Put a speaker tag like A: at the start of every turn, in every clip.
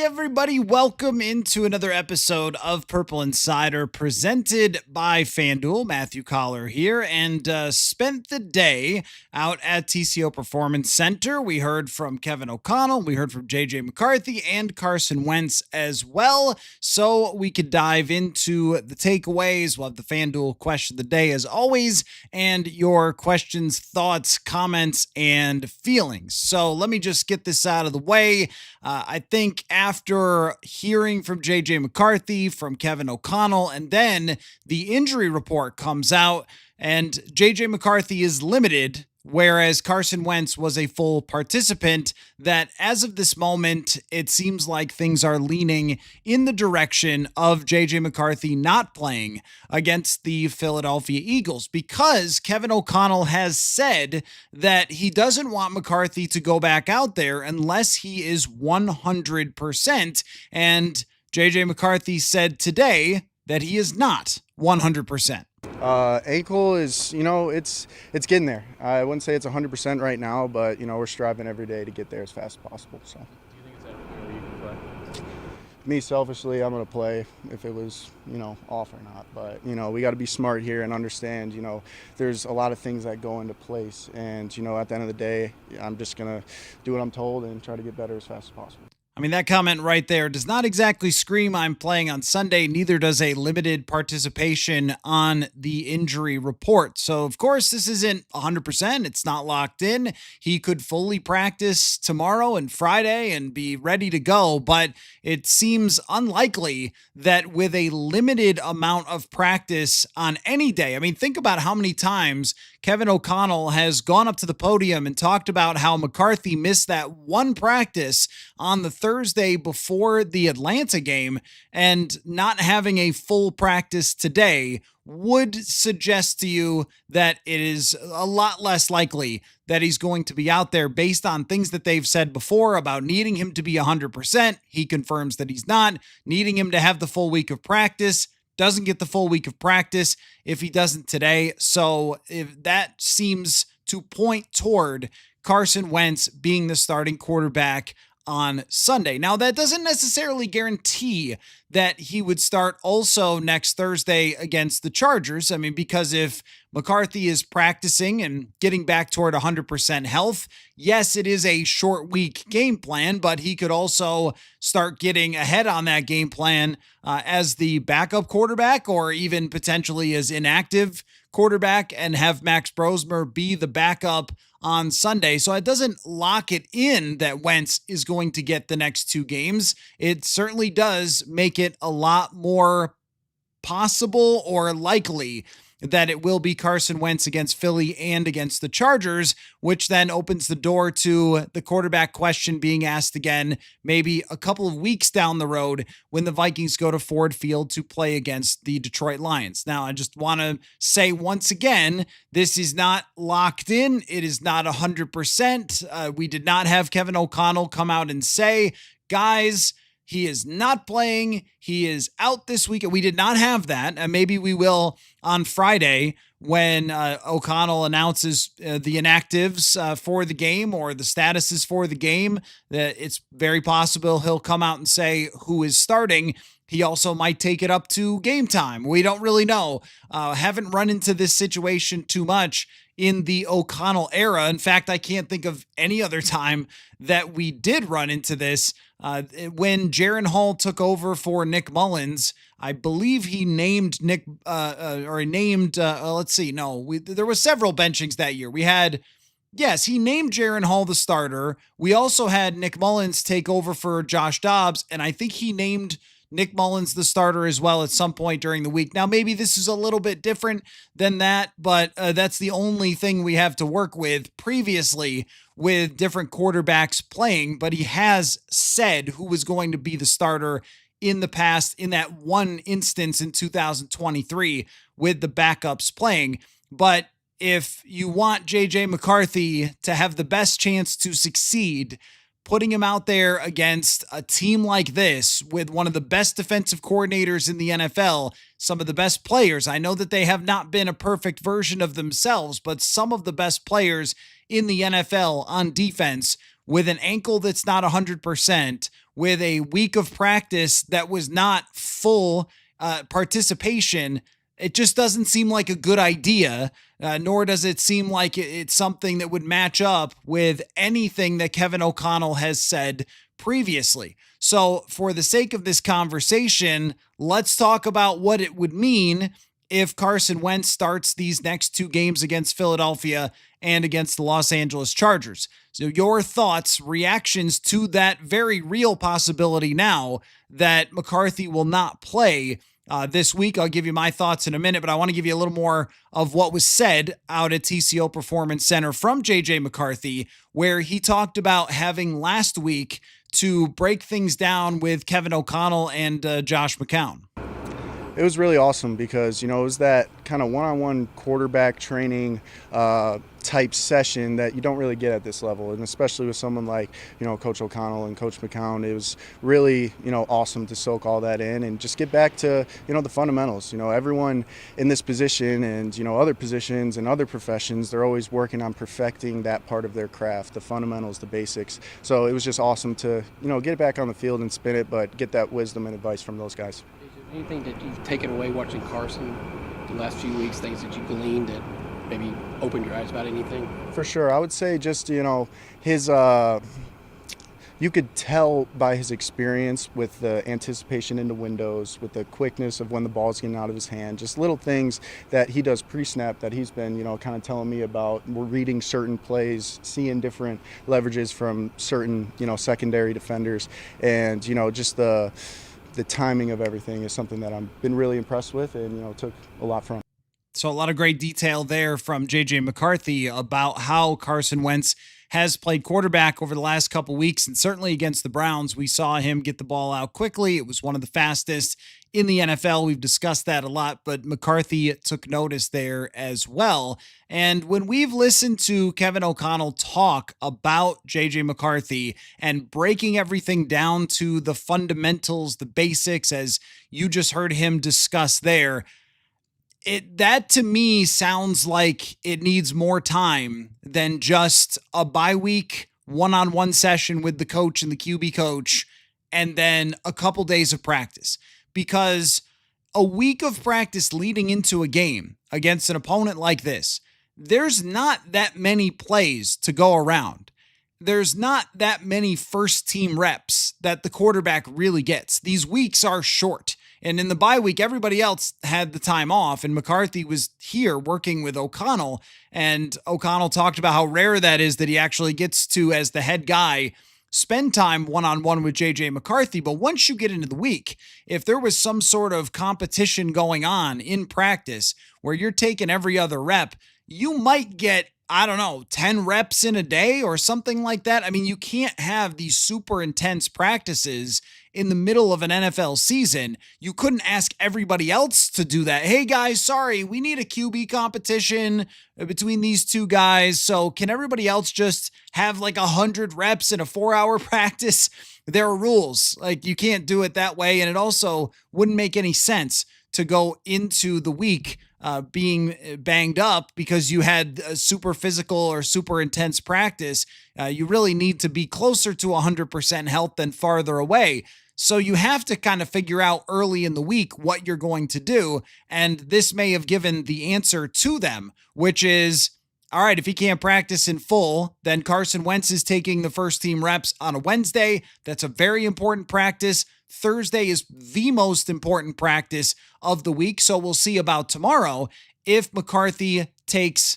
A: Hey everybody, welcome into another episode of Purple Insider presented by FanDuel. Matthew Coller here, and spent the day out at TCO Performance Center. We heard from Kevin O'Connell, we heard from JJ McCarthy, and Carson Wentz as well. So we could dive into the takeaways. We'll have the FanDuel question of the day as always, and your questions, thoughts, comments, and feelings. So let me just get this out of the way. I think after hearing from JJ McCarthy, from Kevin O'Connell, and then the injury report comes out, and JJ McCarthy is limited, whereas Carson Wentz was a full participant, that as of this moment, it seems like things are leaning in the direction of JJ McCarthy not playing against the Philadelphia Eagles, because Kevin O'Connell has said that he doesn't want McCarthy to go back out there unless he is 100%. And JJ McCarthy said today that he is not 100%.
B: Ankle is, it's getting there. I wouldn't say it's 100% right now, but, we're striving every day to get there as fast as possible. So,
C: do you think it's at a point where you can play?
B: Me, selfishly, I'm going to play if it was, off or not. But, we got to be smart here and understand, there's a lot of things that go into place. And, at the end of the day, I'm just going to do what I'm told and try to get better as fast as possible.
A: I mean, that comment right there does not exactly scream I'm playing on Sunday. Neither does a limited participation on the injury report. So, of course, this isn't 100%. It's not locked in. He could fully practice tomorrow and Friday and be ready to go. But it seems unlikely that with a limited amount of practice on any day. I mean, think about how many times Kevin O'Connell has gone up to the podium and talked about how McCarthy missed that one practice on the Thursday before the Atlanta game, and not having a full practice today would suggest to you that it is a lot less likely that he's going to be out there based on things that they've said before about needing him to be 100%. He confirms that he's not. Needing him to have the full week of practice. Doesn't get the full week of practice if he doesn't today. So if that seems to point toward Carson Wentz being the starting quarterback on Sunday. Now, that doesn't necessarily guarantee that he would start also next Thursday against the Chargers. I mean, because if McCarthy is practicing and getting back toward 100% health, yes, it is a short week game plan, but he could also start getting ahead on that game plan as the backup quarterback, or even potentially as inactive quarterback, and have Max Brosmer be the backup on Sunday. So it doesn't lock it in that Wentz is going to get the next two games. It certainly does make it a lot more possible or likely that it will be Carson Wentz against Philly and against the Chargers, which then opens the door to the quarterback question being asked again, maybe a couple of weeks down the road when the Vikings go to Ford Field to play against the Detroit Lions. Now, I just want to say once again, this is not locked in. It is not 100%. We did not have Kevin O'Connell come out and say, guys, he is not playing. He is out this weekend. We did not have that. And maybe we will on Friday when O'Connell announces the inactives for the game, or the statuses for the game. That it's very possible he'll come out and say who is starting. He also might take it up to game time. We don't really know. Haven't run into this situation too much in the O'Connell era. In fact, I can't think of any other time that we did run into this. When Jaren Hall took over for Nick Mullins, I believe he named Nick, there was several benchings that year. He named Jaren Hall the starter. We also had Nick Mullins take over for Josh Dobbs, and I think he named Nick Mullins the starter as well at some point during the week. Now, maybe this is a little bit different than that, but that's the only thing we have to work with previously with different quarterbacks playing. But he has said who was going to be the starter in the past, in that one instance in 2023 with the backups playing. But if you want JJ McCarthy to have the best chance to succeed, putting him out there against a team like this with one of the best defensive coordinators in the NFL, some of the best players. I know that they have not been a perfect version of themselves, but some of the best players in the NFL on defense, with an ankle that's not 100%, with a week of practice that was not full participation, it just doesn't seem like a good idea, nor does it seem like it's something that would match up with anything that Kevin O'Connell has said previously. So for the sake of this conversation, let's talk about what it would mean if Carson Wentz starts these next two games against Philadelphia and against the Los Angeles Chargers. So your thoughts, reactions to that very real possibility now that McCarthy will not play this week. I'll give you my thoughts in a minute, but I want to give you a little more of what was said out at TCO Performance Center from JJ McCarthy, where he talked about having last week to break things down with Kevin O'Connell and Josh McCown.
B: It was really awesome because, it was that kind of one-on-one quarterback training type session that you don't really get at this level. And especially with someone like, Coach O'Connell and Coach McCown, it was really, awesome to soak all that in and just get back to, the fundamentals. Everyone in this position and, other positions and other professions, they're always working on perfecting that part of their craft, the fundamentals, the basics. So it was just awesome to, get it back on the field and spin it, but get that wisdom and advice from those guys.
D: Anything that you've taken away watching Carson the last few weeks, things that you gleaned that maybe opened your eyes about anything?
B: For sure. I would say just, his you could tell by his experience with the anticipation into windows, with the quickness of when the ball's getting out of his hand, just little things that he does pre-snap that he's been, kind of telling me about. We're reading certain plays, seeing different leverages from certain, secondary defenders, and, just the timing of everything is something that I've been really impressed with and, took a lot from.
A: So a lot of great detail there from JJ McCarthy about how Carson Wentz has played quarterback over the last couple weeks, and certainly against the Browns, we saw him get the ball out quickly. It was one of the fastest in the NFL. We've discussed that a lot, but McCarthy took notice there as well. And when we've listened to Kevin O'Connell talk about JJ McCarthy and breaking everything down to the fundamentals, the basics, as you just heard him discuss there, that to me sounds like it needs more time than just a bye week, one-on-one session with the coach and the QB coach, and then a couple days of practice. Because a week of practice leading into a game against an opponent like this, there's not that many plays to go around. There's not that many first team reps that the quarterback really gets. These weeks are short. And in the bye week, everybody else had the time off, and McCarthy was here working with O'Connell. And O'Connell talked about how rare that is that he actually gets to, as the head guy, spend time one-on-one with JJ McCarthy. But once you get into the week, if there was some sort of competition going on in practice where you're taking every other rep, you might get, 10 reps in a day or something like that. I mean, you can't have these super intense practices in the middle of an NFL season. You couldn't ask everybody else to do that. Hey guys, sorry, we need a QB competition between these two guys. So can everybody else just have like 100 reps in a 4-hour practice? There are rules. Like, you can't do it that way. And it also wouldn't make any sense to go into the week being banged up because you had a super physical or super intense practice. You really need to be closer to 100% health than farther away. So you have to kind of figure out early in the week what you're going to do. And this may have given the answer to them, which is, all right, if he can't practice in full, then Carson Wentz is taking the first team reps on a Wednesday. That's a very important practice. Thursday is the most important practice of the week. So we'll see about tomorrow if McCarthy takes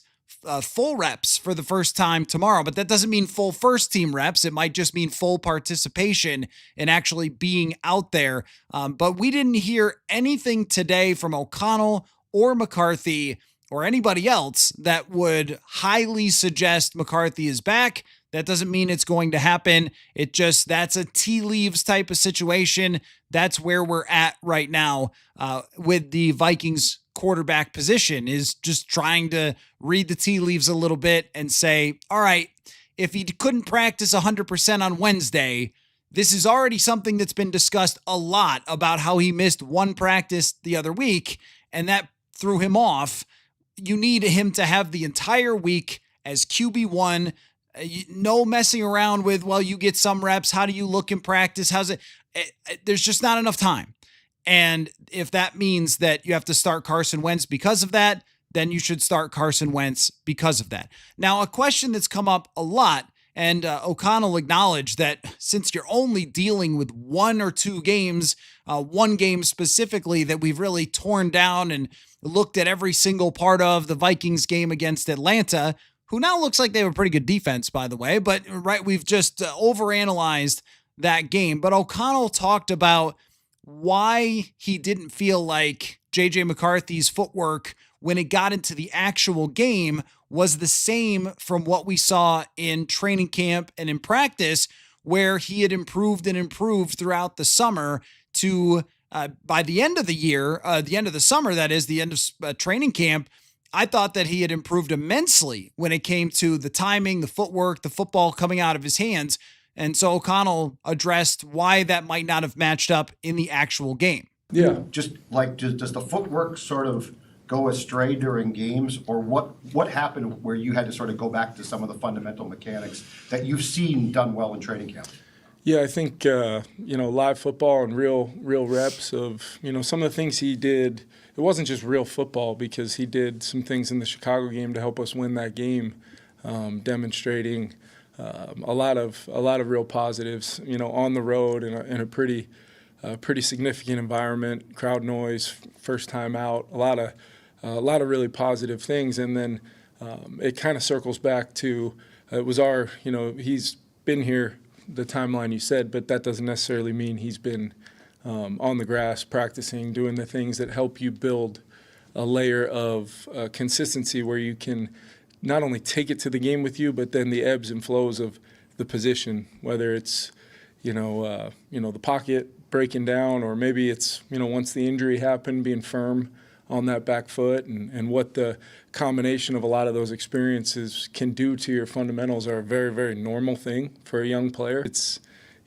A: full reps for the first time tomorrow. But that doesn't mean full first team reps. It might just mean full participation and actually being out there. But we didn't hear anything today from O'Connell or McCarthy or anybody else that would highly suggest McCarthy is back. That doesn't mean it's going to happen. That's a tea leaves type of situation. That's where we're at right now with the Vikings quarterback position, is just trying to read the tea leaves a little bit and say, all right, if he couldn't practice 100% on Wednesday, this is already something that's been discussed a lot about how he missed one practice the other week, and that threw him off. You need him to have the entire week as QB1, No messing around with, well, you get some reps. How do you look in practice? How's it? There's just not enough time. And if that means that you have to start Carson Wentz because of that, then you should start Carson Wentz because of that. Now, a question that's come up a lot, and O'Connell acknowledged that since you're only dealing with 1 or 2 games, one game specifically that we've really torn down and looked at every single part of, the Vikings game against Atlanta, who now looks like they have a pretty good defense, by the way, but right, we've just overanalyzed that game. But O'Connell talked about why he didn't feel like JJ McCarthy's footwork when it got into the actual game was the same from what we saw in training camp and in practice, where he had improved and improved throughout the summer to by the end of the year, the end of the summer, that is the end of training camp. I thought that he had improved immensely when it came to the timing, the footwork, the football coming out of his hands. And so O'Connell addressed why that might not have matched up in the actual game.
E: Yeah, just does the footwork sort of go astray during games, or what happened where you had to sort of go back to some of the fundamental mechanics that you've seen done well in training camp?
F: Yeah, I think live football and real reps of some of the things he did. It wasn't just real football, because he did some things in the Chicago game to help us win that game, demonstrating a lot of real positives. On the road in a pretty significant environment, crowd noise, first time out, a lot of really positive things. And then it kind of circles back to it was he's been here the timeline you said, but that doesn't necessarily mean he's been on the grass practicing, doing the things that help you build a layer of consistency where you can not only take it to the game with you, but then the ebbs and flows of the position, whether it's the pocket breaking down, or maybe it's once the injury happened, being firm on that back foot, and what the combination of a lot of those experiences can do to your fundamentals are a very, very normal thing for a young player. It's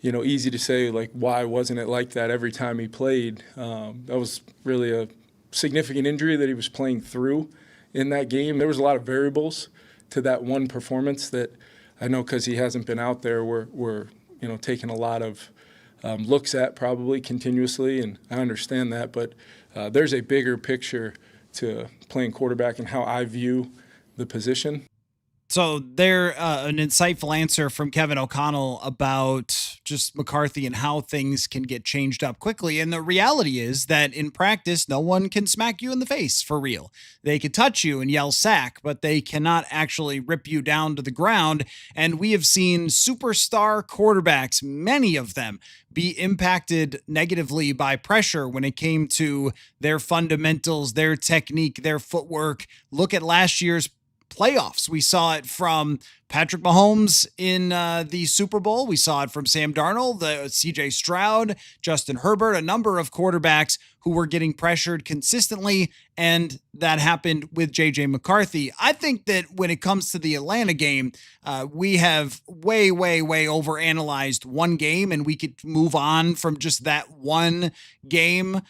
F: easy to say, like, why wasn't it like that every time he played? That was really a significant injury that he was playing through in that game. There was a lot of variables to that one performance that I know, because he hasn't been out there, we're taking a lot of looks at probably continuously, and I understand that, but there's a bigger picture to playing quarterback and how I view the position.
A: So there, an insightful answer from Kevin O'Connell about just McCarthy and how things can get changed up quickly. And the reality is that in practice, no one can smack you in the face for real. They can touch you and yell sack, but they cannot actually rip you down to the ground. And we have seen superstar quarterbacks, many of them, be impacted negatively by pressure when it came to their fundamentals, their technique, their footwork. Look at last year's playoffs. We saw it from Patrick Mahomes in the Super Bowl. We saw it from Sam Darnold, CJ Stroud, Justin Herbert, a number of quarterbacks who were getting pressured consistently, and that happened with JJ McCarthy. I think that when it comes to the Atlanta game, we have way overanalyzed one game, and we could move on from just that one game.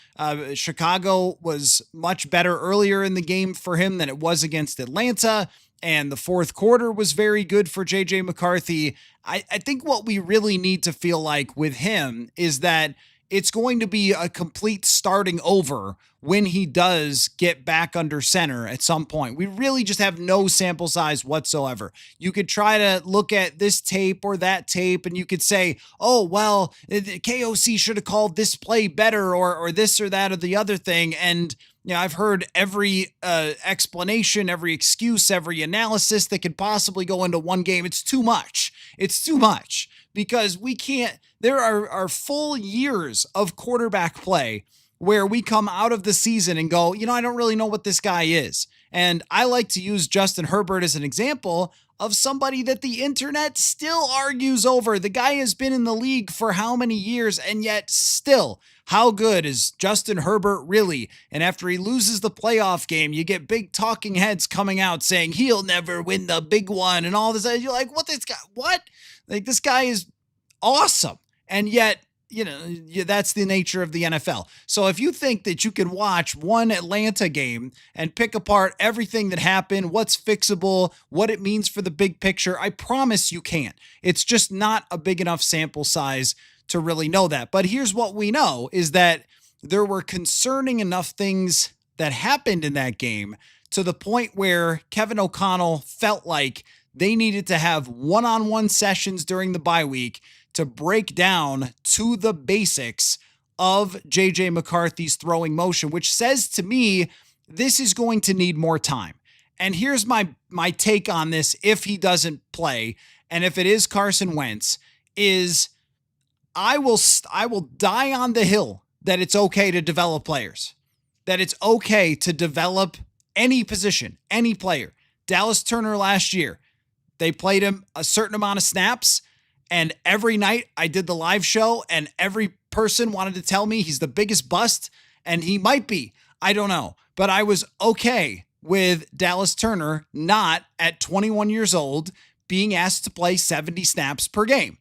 A: Chicago was much better earlier in the game for him than it was against Atlanta. And the fourth quarter was very good for JJ McCarthy. I think what we really need to feel like with him is that it's going to be a complete starting over when he does get back under center at some point. We really just have no sample size whatsoever. You could try to look at this tape or that tape, and you could say, oh, well, the KOC should have called this play better, or this or that or the other thing. And I've heard every explanation, every excuse, every analysis that could possibly go into one game. It's too much. It's too much, because we can't. There are full years of quarterback play where we come out of the season and go, I don't really know what this guy is. And I like to use Justin Herbert as an example of somebody that the internet still argues over. The guy has been in the league for how many years, and yet still, how good is Justin Herbert really? And after he loses the playoff game, you get big talking heads coming out saying he'll never win the big one and all this. You're like, what? This guy is awesome. And yet that's the nature of the NFL. So if you think that you can watch one Atlanta game and pick apart everything that happened, what's fixable, what it means for the big picture, I promise you can't. It's just not a big enough sample size to really know that. But here's what we know is that there were concerning enough things that happened in that game to the point where Kevin O'Connell felt like they needed to have one-on-one sessions during the bye week to break down to the basics of J.J. McCarthy's throwing motion, which says to me, this is going to need more time. And here's my take on this if he doesn't play, and if it is Carson Wentz, is I will die on the hill that it's okay to develop players, that it's okay to develop any position, any player. Dallas Turner last year, they played him a certain amount of snaps, and every night I did the live show, and every person wanted to tell me he's the biggest bust, and he might be. I don't know. But I was okay with Dallas Turner not at 21 years old being asked to play 70 snaps per game.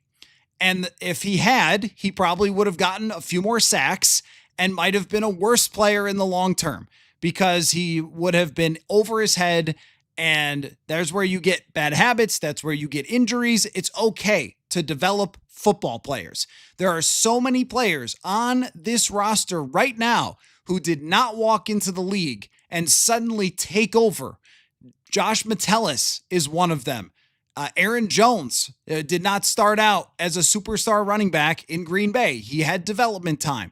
A: And if he had, he probably would have gotten a few more sacks and might have been a worse player in the long term because he would have been over his head. And there's where you get bad habits. That's where you get injuries. It's okay to develop football players. There are so many players on this roster right now who did not walk into the league and suddenly take over. Josh Metellus is one of them. Aaron Jones did not start out as a superstar running back in Green Bay. He had development time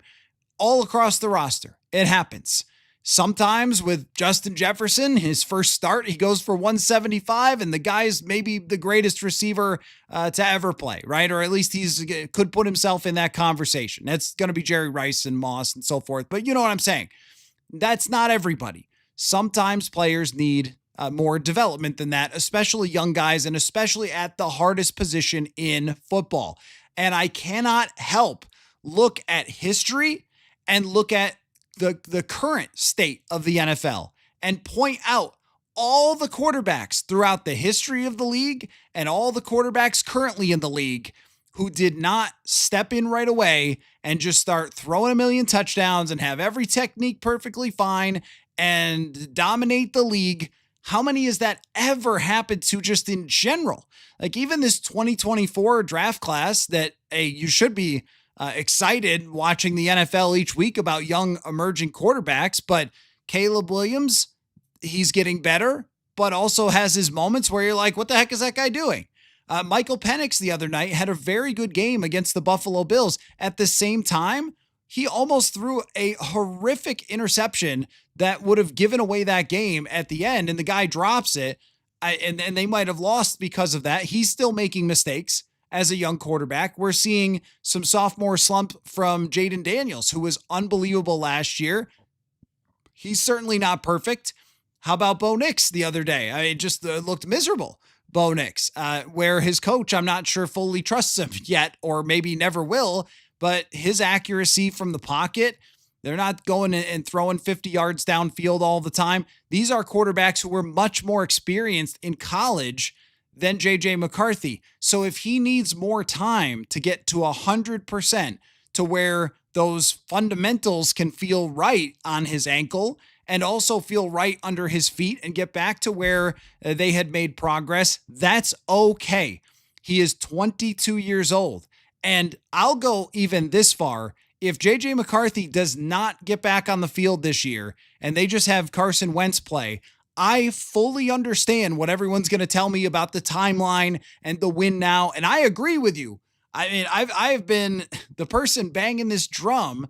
A: all across the roster. It happens. Sometimes with Justin Jefferson, his first start, he goes for 175, and the guy's maybe the greatest receiver to ever play, right? Or at least he's could put himself in that conversation. That's going to be Jerry Rice and Moss and so forth. But you know what I'm saying? That's not everybody. Sometimes players need more development than that, especially young guys and especially at the hardest position in football. And I cannot help look at history and look at the current state of the NFL and point out all the quarterbacks throughout the history of the league and all the quarterbacks currently in the league who did not step in right away and just start throwing a million touchdowns and have every technique perfectly fine and dominate the league. How many has that ever happened to just in general? Like even this 2024 draft class that you should be excited watching the NFL each week about young emerging quarterbacks, but Caleb Williams, he's getting better, but also has his moments where you're like, what the heck is that guy doing? Michael Penix the other night had a very good game against the Buffalo Bills. At the same time, he almost threw a horrific interception that would have given away that game at the end, and the guy drops it, and they might have lost because of that. He's still making mistakes as a young quarterback. We're seeing some sophomore slump from Jaden Daniels, who was unbelievable last year. He's certainly not perfect. How about Bo Nix the other day? It just looked miserable. Bo Nix, where his coach, I'm not sure fully trusts him yet, or maybe never will, but his accuracy from the pocket, they're not going and throwing 50 yards downfield all the time. These are quarterbacks who were much more experienced in college than J.J. McCarthy. So if he needs more time to get to 100% to where those fundamentals can feel right on his ankle and also feel right under his feet and get back to where they had made progress, that's okay. He is 22 years old. And I'll go even this far. If J.J. McCarthy does not get back on the field this year and they just have Carson Wentz play, I fully understand what everyone's going to tell me about the timeline and the win now. And I agree with you. I mean, I've been the person banging this drum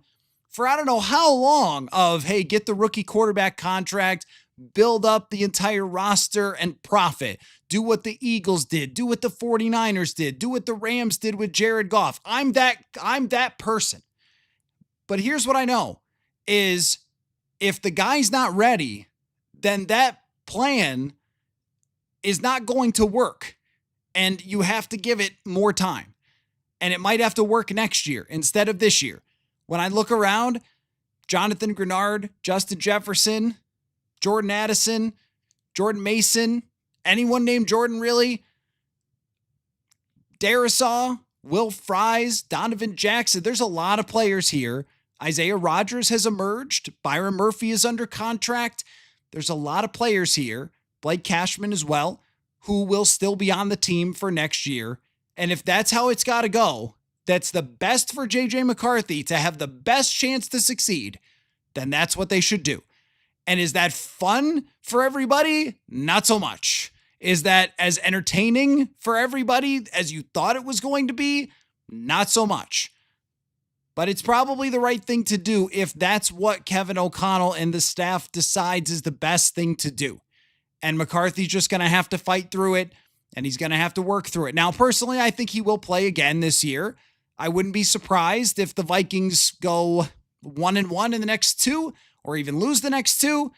A: for I don't know how long of, hey, get the rookie quarterback contract, build up the entire roster and profit. Do what the Eagles did. Do what the 49ers did. Do what the Rams did with Jared Goff. I'm that person. But here's what I know is if the guy's not ready, then that plan is not going to work. And you have to give it more time. And it might have to work next year instead of this year. When I look around, Jonathan Grenard, Justin Jefferson, Jordan Addison, Jordan Mason, anyone named Jordan really, Darisaw, Will Fries, Donovan Jackson. There's a lot of players here. Isaiah Rodgers has emerged. Byron Murphy is under contract. There's a lot of players here. Blake Cashman as well, who will still be on the team for next year. And if that's how it's got to go, that's the best for JJ McCarthy to have the best chance to succeed, then that's what they should do. And is that fun for everybody? Not so much. Is that as entertaining for everybody as you thought it was going to be? Not so much. But it's probably the right thing to do if that's what Kevin O'Connell and the staff decides is the best thing to do. And McCarthy's just going to have to fight through it, and he's going to have to work through it. Now, personally, I think he will play again this year. I wouldn't be surprised if the Vikings go 1-1 in the next two, or even lose the next two,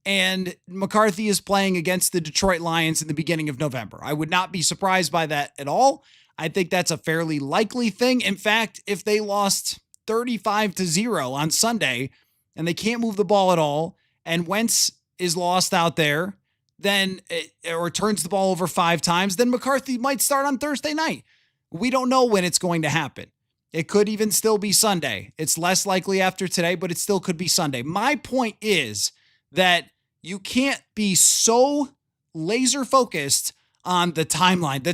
A: and McCarthy is playing against the Detroit Lions in the beginning of November. I would not be surprised by that at all. I think that's a fairly likely thing. In fact, if they lost 35-0 on Sunday and they can't move the ball at all, and Wentz is lost out there, then or turns the ball over 5 times, then McCarthy might start on Thursday night. We don't know when it's going to happen. It could even still be Sunday. It's less likely after today, but it still could be Sunday. My point is that you can't be so laser focused on the timeline.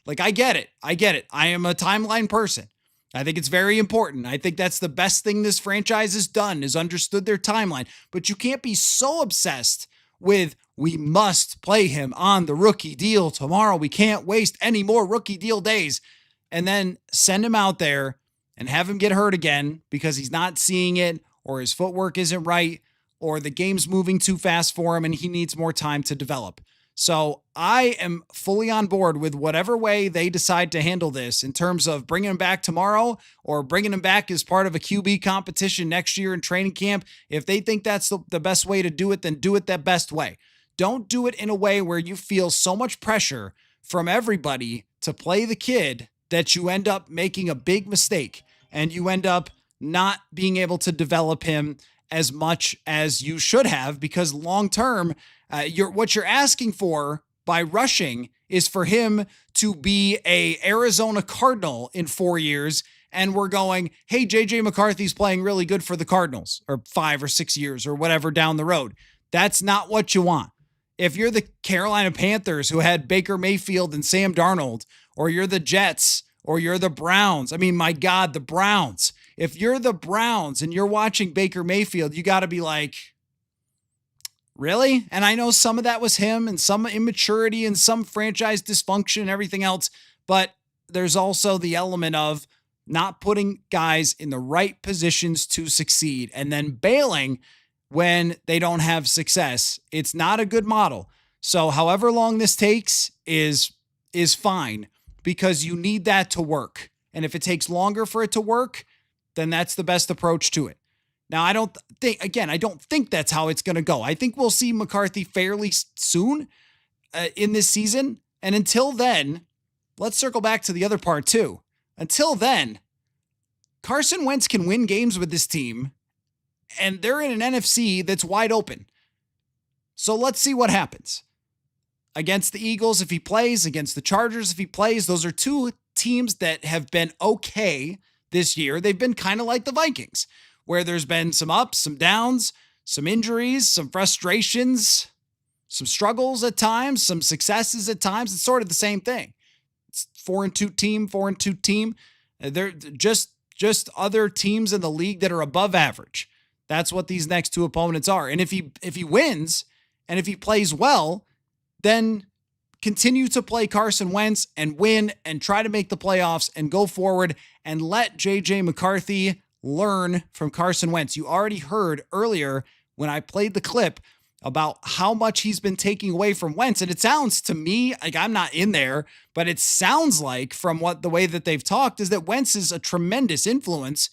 A: Like, I get it. I am a timeline person. I think it's very important. I think that's the best thing this franchise has done, is understood their timeline. But you can't be so obsessed with, we must play him on the rookie deal tomorrow. We can't waste any more rookie deal days. And then send him out there and have him get hurt again because he's not seeing it, or his footwork isn't right, or the game's moving too fast for him and he needs more time to develop. So I am fully on board with whatever way they decide to handle this in terms of bringing him back tomorrow or bringing him back as part of a QB competition next year in training camp. If they think that's the best way to do it, then do it that best way. Don't do it in a way where you feel so much pressure from everybody to play the kid that you end up making a big mistake and you end up not being able to develop him as much as you should have, because long-term, what you're asking for by rushing is for him to be a Arizona Cardinal in 4 years. And we're going, hey, JJ McCarthy's playing really good for the Cardinals, or 5 or 6 years or whatever down the road. That's not what you want. If you're the Carolina Panthers who had Baker Mayfield and Sam Darnold, or you're the Jets, or you're the Browns. I mean, my God, the Browns. If you're the Browns and you're watching Baker Mayfield, you got to be like, really? And I know some of that was him and some immaturity and some franchise dysfunction and everything else, but there's also the element of not putting guys in the right positions to succeed and then bailing when they don't have success. It's not a good model. So however long this takes is fine, because you need that to work. And if it takes longer for it to work, then that's the best approach to it. Now, I don't think that's how it's going to go. I think we'll see McCarthy fairly soon in this season. And until then, let's circle back to the other part too. Until then, Carson Wentz can win games with this team, and they're in an NFC that's wide open. So let's see what happens. Against the Eagles, if he plays, against the Chargers, if he plays, those are two teams that have been okay this year. They've been kind of like the Vikings, where there's been some ups, some downs, some injuries, some frustrations, some struggles at times, some successes at times. It's sort of the same thing. It's 4-2 team. They're just other teams in the league that are above average. That's what these next two opponents are. And if he wins and if he plays well, then continue to play Carson Wentz and win and try to make the playoffs and go forward and let JJ McCarthy learn from Carson Wentz. You already heard earlier when I played the clip about how much he's been taking away from Wentz. And it sounds to me like, I'm not in there, but it sounds like from the way that they've talked is that Wentz is a tremendous influence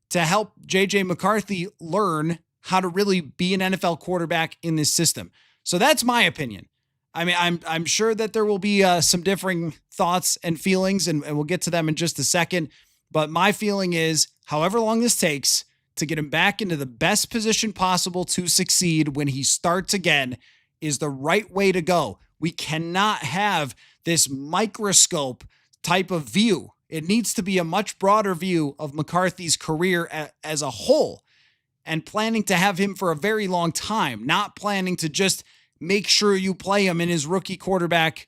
A: to help JJ McCarthy learn how to really be an NFL quarterback in this system. So that's my opinion. I mean, I'm sure that there will be some differing thoughts and feelings, and we'll get to them in just a second. But my feeling is, however long this takes to get him back into the best position possible to succeed when he starts again is the right way to go. We cannot have this microscope type of view. It needs to be a much broader view of McCarthy's career as a whole, and planning to have him for a very long time, not planning to just make sure you play him in his rookie quarterback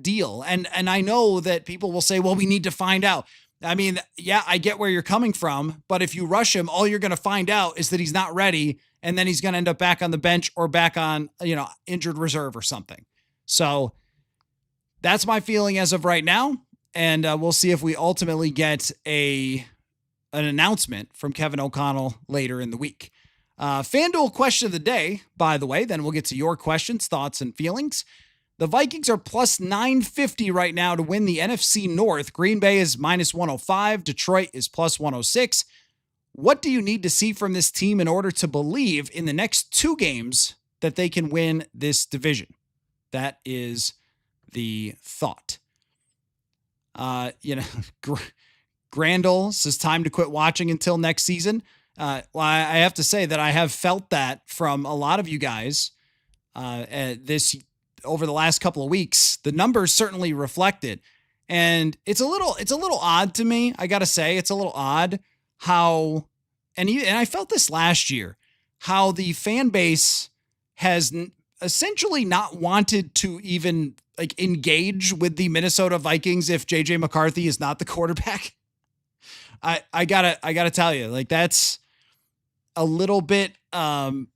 A: deal. And I know that people will say, well, we need to find out. I mean, yeah, I get where you're coming from, but if you rush him, all you're going to find out is that he's not ready, and then he's going to end up back on the bench or back on, injured reserve or something. So that's my feeling as of right now, and we'll see if we ultimately get an announcement from Kevin O'Connell later in the week. FanDuel question of the day, by the way, then we'll get to your questions, thoughts, and feelings. The Vikings are plus 950 right now to win the NFC North. Green Bay is minus 105. Detroit is plus 106. What do you need to see from this team in order to believe in the next 2 games that they can win this division? That is the thought. Grandel says time to quit watching until next season. Well, I have to say that I have felt that from a lot of you guys over the last couple of weeks. The numbers certainly reflect it. And it's a little odd to me. I got to say, it's a little odd how, and I felt this last year, how the fan base has essentially not wanted to even engage with the Minnesota Vikings if JJ McCarthy is not the quarterback. I gotta tell you, that's a little bit on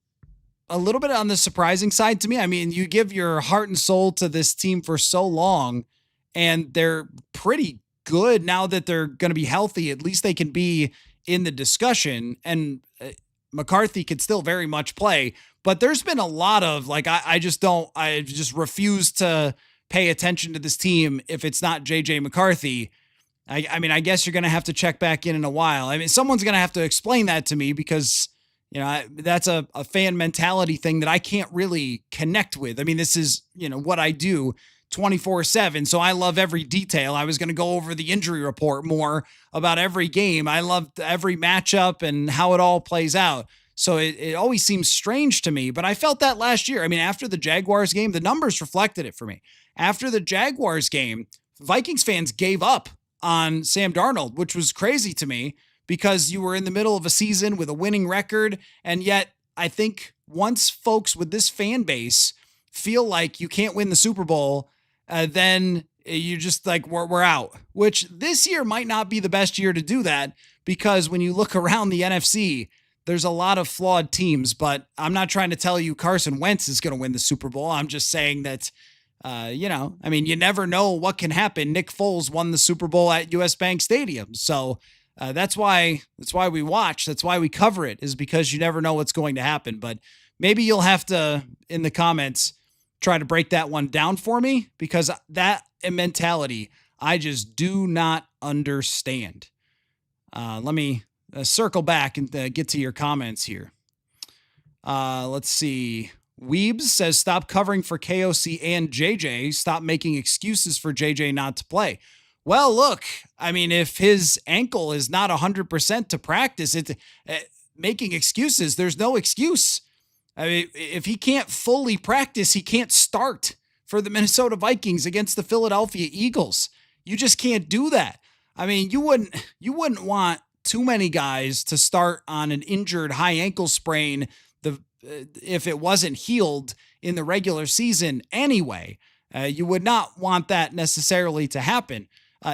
A: the surprising side to me. I mean, you give your heart and soul to this team for so long, and they're pretty good now that they're going to be healthy. At least they can be in the discussion, and McCarthy could still very much play. But there's been a lot of I just refuse to pay attention to this team if it's not JJ McCarthy. I mean, I guess you're going to have to check back in a while. I mean, someone's going to have to explain that to me, because that's a fan mentality thing that I can't really connect with. I mean, this is, what I do 24/7. So I love every detail. I was going to go over the injury report more about every game. I love every matchup and how it all plays out. So it always seems strange to me, but I felt that last year. I mean, after the Jaguars game, the numbers reflected it for me. After the Jaguars game, Vikings fans gave up on Sam Darnold, which was crazy to me, because you were in the middle of a season with a winning record. And yet I think once folks with this fan base feel like you can't win the Super Bowl, then you just we're out, which this year might not be the best year to do that, because when you look around the NFC, there's a lot of flawed teams. But I'm not trying to tell you Carson Wentz is going to win the Super Bowl. I'm just saying that, I mean, you never know what can happen. Nick Foles won the Super Bowl at US Bank Stadium. So that's why we watch. That's why we cover it, is because you never know what's going to happen. But maybe you'll have to, in the comments, try to break that one down for me, because that mentality, I just do not understand. Let me circle back and get to your comments here. Let's see. Weebs says, stop covering for KOC and JJ. Stop making excuses for JJ not to play. Well, look, I mean, if his ankle is not 100% to practice, it's making excuses. There's no excuse. I mean, if he can't fully practice, he can't start for the Minnesota Vikings against the Philadelphia Eagles. You just can't do that. I mean, you wouldn't want too many guys to start on an injured high ankle sprain if it wasn't healed in the regular season anyway. You would not want that necessarily to happen.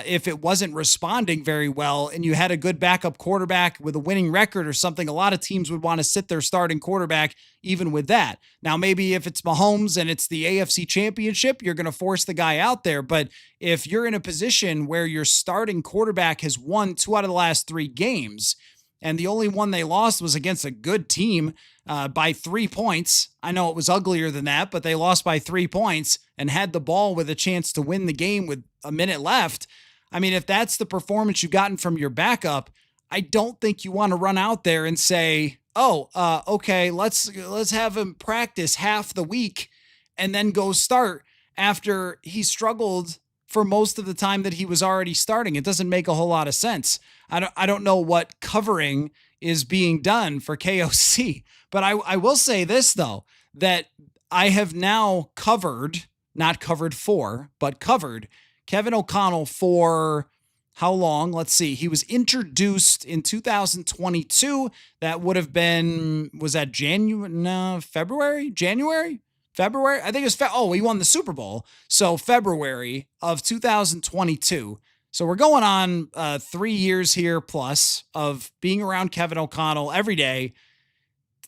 A: If it wasn't responding very well and you had a good backup quarterback with a winning record or something, a lot of teams would want to sit their starting quarterback even with that. Now, maybe if it's Mahomes and it's the AFC Championship, you're going to force the guy out there. But if you're in a position where your starting quarterback has won 2 out of the last 3 games, and the only one they lost was against a good team by 3 points. I know it was uglier than that, but they lost by 3 points and had the ball with a chance to win the game with a minute left. I mean, if that's the performance you've gotten from your backup, I don't think you want to run out there and say, okay, let's have him practice half the week and then go start after he struggled for most of the time that he was already starting. It doesn't make a whole lot of sense. I don't know what covering is being done for KOC, but I will say this though, that I have now covered, not covered for, but covered Kevin O'Connell for how long? Let's see. He was introduced in 2022. That would have been, was that January? No, February? January? February? I think it was, he won the Super Bowl. So February of 2022. So we're going on 3 years here plus of being around Kevin O'Connell every day.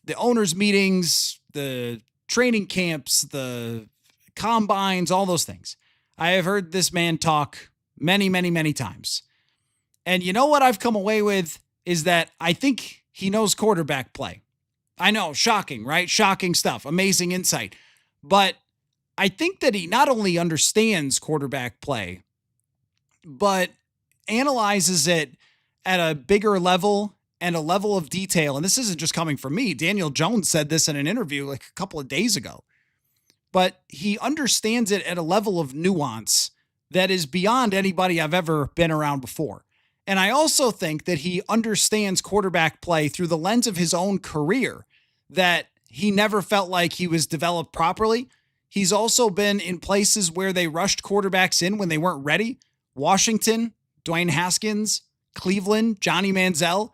A: The owners' meetings, the training camps, the combines, all those things. I have heard this man talk many, many, many times. And you know what I've come away with is that I think he knows quarterback play. I know, shocking, right? Shocking stuff, amazing insight. But I think that he not only understands quarterback play, but analyzes it at a bigger level and a level of detail. And this isn't just coming from me. Daniel Jones said this in an interview like a couple of days ago. But he understands it at a level of nuance that is beyond anybody I've ever been around before. And I also think that he understands quarterback play through the lens of his own career, that he never felt like he was developed properly. He's also been in places where they rushed quarterbacks in when they weren't ready. Washington, Dwayne Haskins, Cleveland, Johnny Manziel.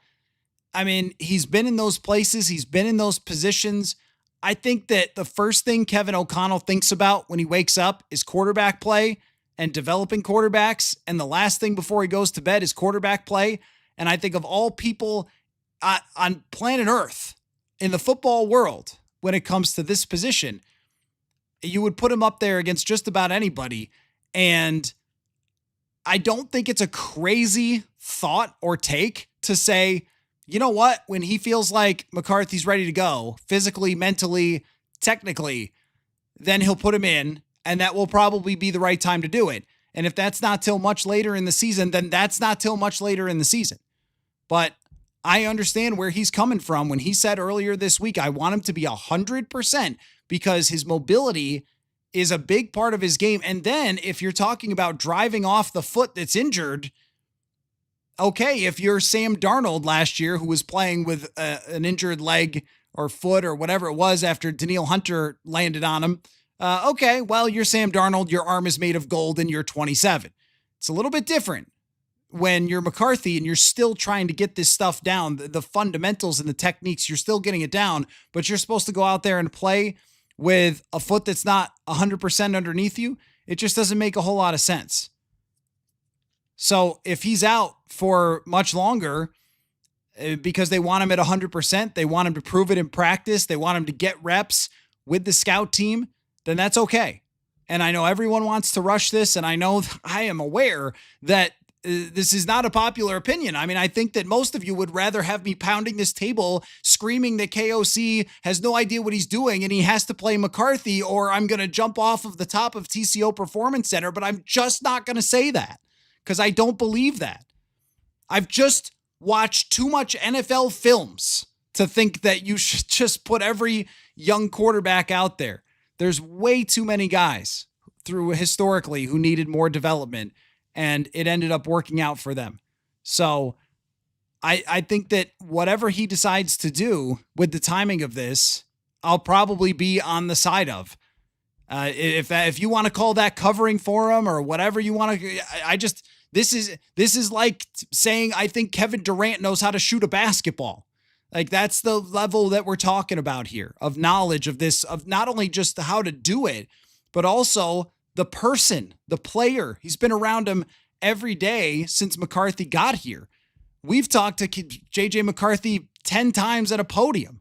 A: I mean, he's been in those places. He's been in those positions. I think that the first thing Kevin O'Connell thinks about when he wakes up is quarterback play and developing quarterbacks. And the last thing before he goes to bed is quarterback play. And I think of all people on planet Earth in the football world, when it comes to this position, you would put him up there against just about anybody. And I don't think it's a crazy thought or take to say, you know what, when he feels like McCarthy's ready to go, physically, mentally, technically, then he'll put him in, and that will probably be the right time to do it. And if that's not till much later in the season, then that's not till much later in the season. But I understand where he's coming from when he said earlier this week, I want him to be 100% because his mobility is a big part of his game. And then if you're talking about driving off the foot that's injured, okay, if you're Sam Darnold last year who was playing with an injured leg or foot or whatever it was after Danielle Hunter landed on him, okay, well, you're Sam Darnold, your arm is made of gold and you're 27. It's a little bit different when you're McCarthy and you're still trying to get this stuff down, the fundamentals and the techniques, you're still getting it down, but you're supposed to go out there and play with a foot that's not 100% underneath you. It just doesn't make a whole lot of sense. So if he's out for much longer because they want him at 100%, they want him to prove it in practice, they want him to get reps with the scout team, then that's okay. And I know everyone wants to rush this, and I know I am aware that this is not a popular opinion. I mean, I think that most of you would rather have me pounding this table, screaming that KOC has no idea what he's doing and he has to play McCarthy, or I'm going to jump off of the top of TCO Performance Center, but I'm just not going to say that because I don't believe that. I've just watched too much NFL films to think that you should just put every young quarterback out there. There's way too many guys through historically who needed more development, and it ended up working out for them. So I think that whatever he decides to do with the timing of this, I'll probably be on the side of. If you want to call that covering for him or whatever you want to, this is like saying I think Kevin Durant knows how to shoot a basketball. Like that's the level that we're talking about here of knowledge of this, of not only just how to do it, but also the person, the player. He's been around him every day since McCarthy got here. We've talked to JJ McCarthy 10 times at a podium.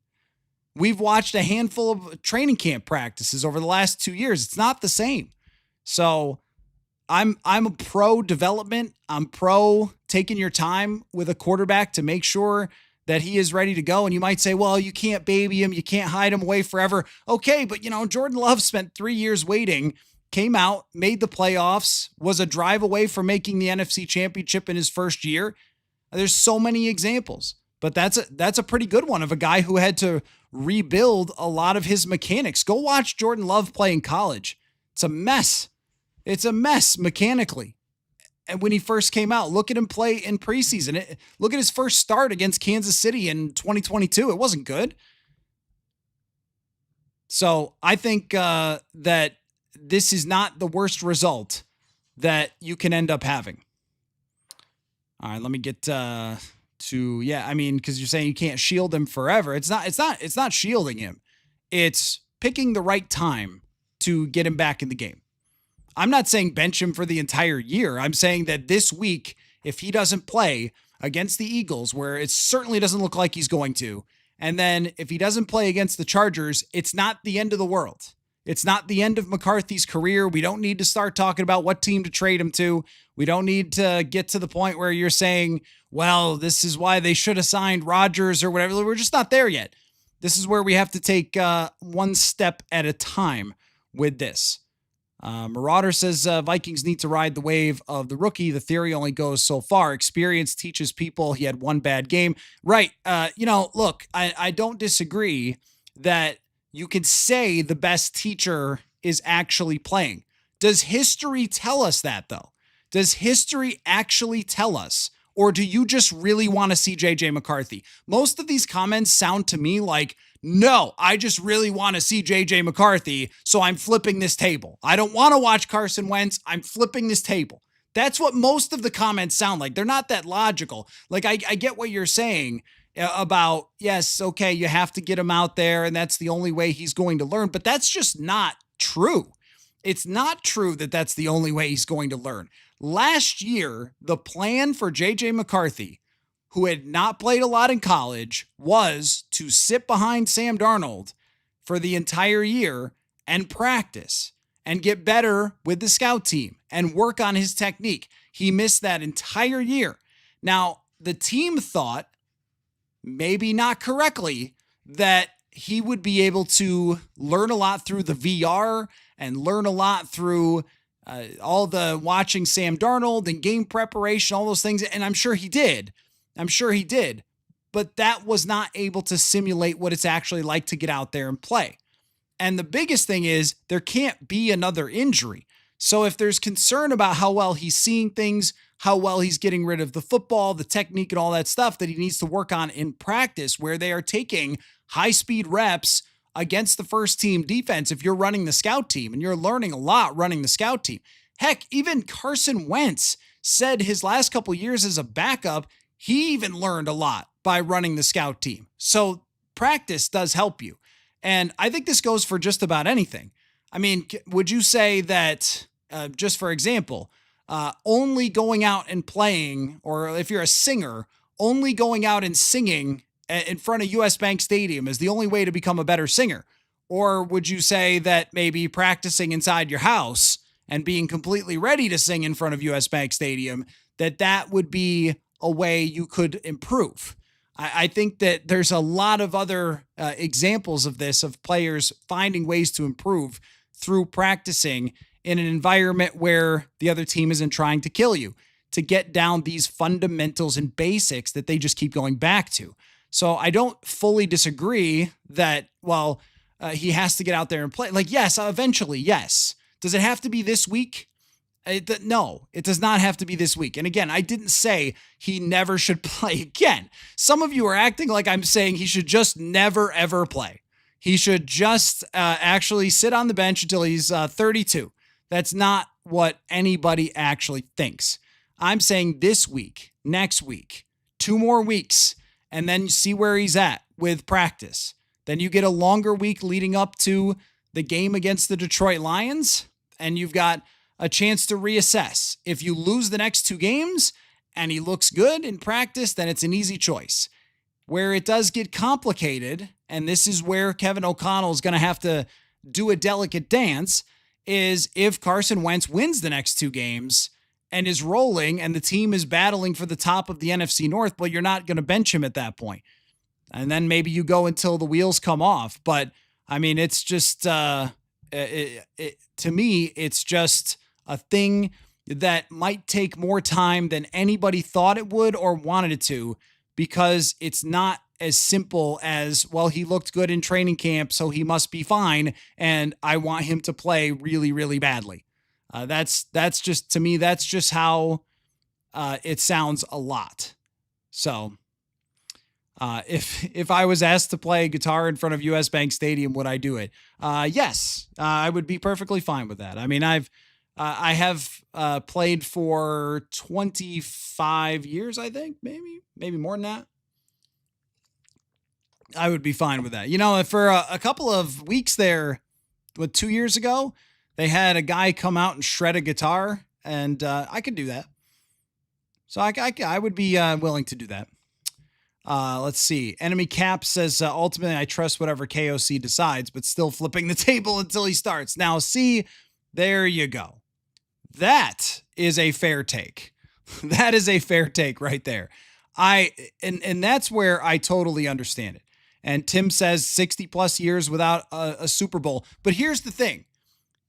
A: We've watched a handful of training camp practices over the last 2 years. It's not the same. So I'm a pro development. I'm pro taking your time with a quarterback to make sure that he is ready to go. And you might say, well, you can't baby him. You can't hide him away forever. Okay, but Jordan Love spent 3 years waiting, came out, made the playoffs, was a drive away from making the NFC Championship in his first year. There's so many examples, but that's a pretty good one of a guy who had to rebuild a lot of his mechanics. Go watch Jordan Love play in college. It's a mess. It's a mess mechanically. And when he first came out, look at him play in preseason. Look at his first start against Kansas City in 2022. It wasn't good. So I think that this is not the worst result that you can end up having. All right, let me get because you're saying you can't shield him forever. It's not shielding him. It's picking the right time to get him back in the game. I'm not saying bench him for the entire year. I'm saying that this week, if he doesn't play against the Eagles, where it certainly doesn't look like he's going to, and then if he doesn't play against the Chargers, it's not the end of the world. It's not the end of McCarthy's career. We don't need to start talking about what team to trade him to. We don't need to get to the point where you're saying, well, this is why they should have signed Rodgers or whatever. We're just not there yet. This is where we have to take one step at a time with this. Marauder says Vikings need to ride the wave of the rookie. The theory only goes so far. Experience teaches people. He had one bad game. Right. Look, I don't disagree that you could say the best teacher is actually playing. Does history tell us that, though? Does history actually tell us? Or do you just really want to see J.J. McCarthy? Most of these comments sound to me like, no, I just really want to see J.J. McCarthy, so I'm flipping this table. I don't want to watch Carson Wentz. I'm flipping this table. That's what most of the comments sound like. They're not that logical. Like, I get what you're saying about, yes, okay, you have to get him out there, and that's the only way he's going to learn, but that's just not true. It's not true that that's the only way he's going to learn. Last year, the plan for J.J. McCarthy, who had not played a lot in college, was to sit behind Sam Darnold for the entire year and practice and get better with the scout team and work on his technique. He missed that entire year. Now, the team thought, maybe not correctly, that he would be able to learn a lot through the VR and learn a lot through all the watching Sam Darnold and game preparation, all those things. And I'm sure he did. But that was not able to simulate what it's actually like to get out there and play. And the biggest thing is there can't be another injury. So if there's concern about how well he's seeing things, how well he's getting rid of the football, the technique and all that stuff that he needs to work on in practice, where they are taking high-speed reps against the first team defense, if you're running the scout team and you're learning a lot running the scout team. Heck, even Carson Wentz said his last couple years as a backup, he even learned a lot by running the scout team. So practice does help you. And I think this goes for just about anything. I mean, would you say that, just for example, only going out and playing, or if you're a singer, only going out and singing in front of US Bank Stadium is the only way to become a better singer? Or would you say that maybe practicing inside your house and being completely ready to sing in front of US Bank Stadium, that would be a way you could improve? I think that there's a lot of other examples of this, of players finding ways to improve through practicing in an environment where the other team isn't trying to kill you, to get down these fundamentals and basics that they just keep going back to. So I don't fully disagree that, he has to get out there and play. Like, yes, eventually, yes. Does it have to be this week? No, it does not have to be this week. And again, I didn't say he never should play again. Some of you are acting like I'm saying he should just never, ever play. He should just actually sit on the bench until he's 32. That's not what anybody actually thinks. I'm saying this week, next week, 2 more weeks, and then see where he's at with practice. Then you get a longer week leading up to the game against the Detroit Lions, and you've got a chance to reassess. If you lose the next 2 games and he looks good in practice, then it's an easy choice. Where it does get complicated, and this is where Kevin O'Connell is going to have to do a delicate dance, is if Carson Wentz wins the next 2 games and is rolling and the team is battling for the top of the NFC North, well, you're not going to bench him at that point. And then maybe you go until the wheels come off. But I mean, it's just, to me, it's just a thing that might take more time than anybody thought it would or wanted it to, because it's not as simple as, well, he looked good in training camp, so he must be fine, and I want him to play really, really badly. That's just, to me, that's just how it sounds a lot. So if I was asked to play guitar in front of US Bank Stadium, would I do it? Yes, I would be perfectly fine with that. I mean, I've I have played for 25 years, I think, maybe more than that. I would be fine with that. You know, for a couple of weeks there, 2 years ago, they had a guy come out and shred a guitar, and I could do that. So I would be willing to do that. Let's see. Enemy Cap says, ultimately, I trust whatever KOC decides, but still flipping the table until he starts. Now, see, there you go. That is a fair take. That is a fair take right there. And that's where I totally understand it. And Tim says 60 plus years without a Super Bowl. But here's the thing.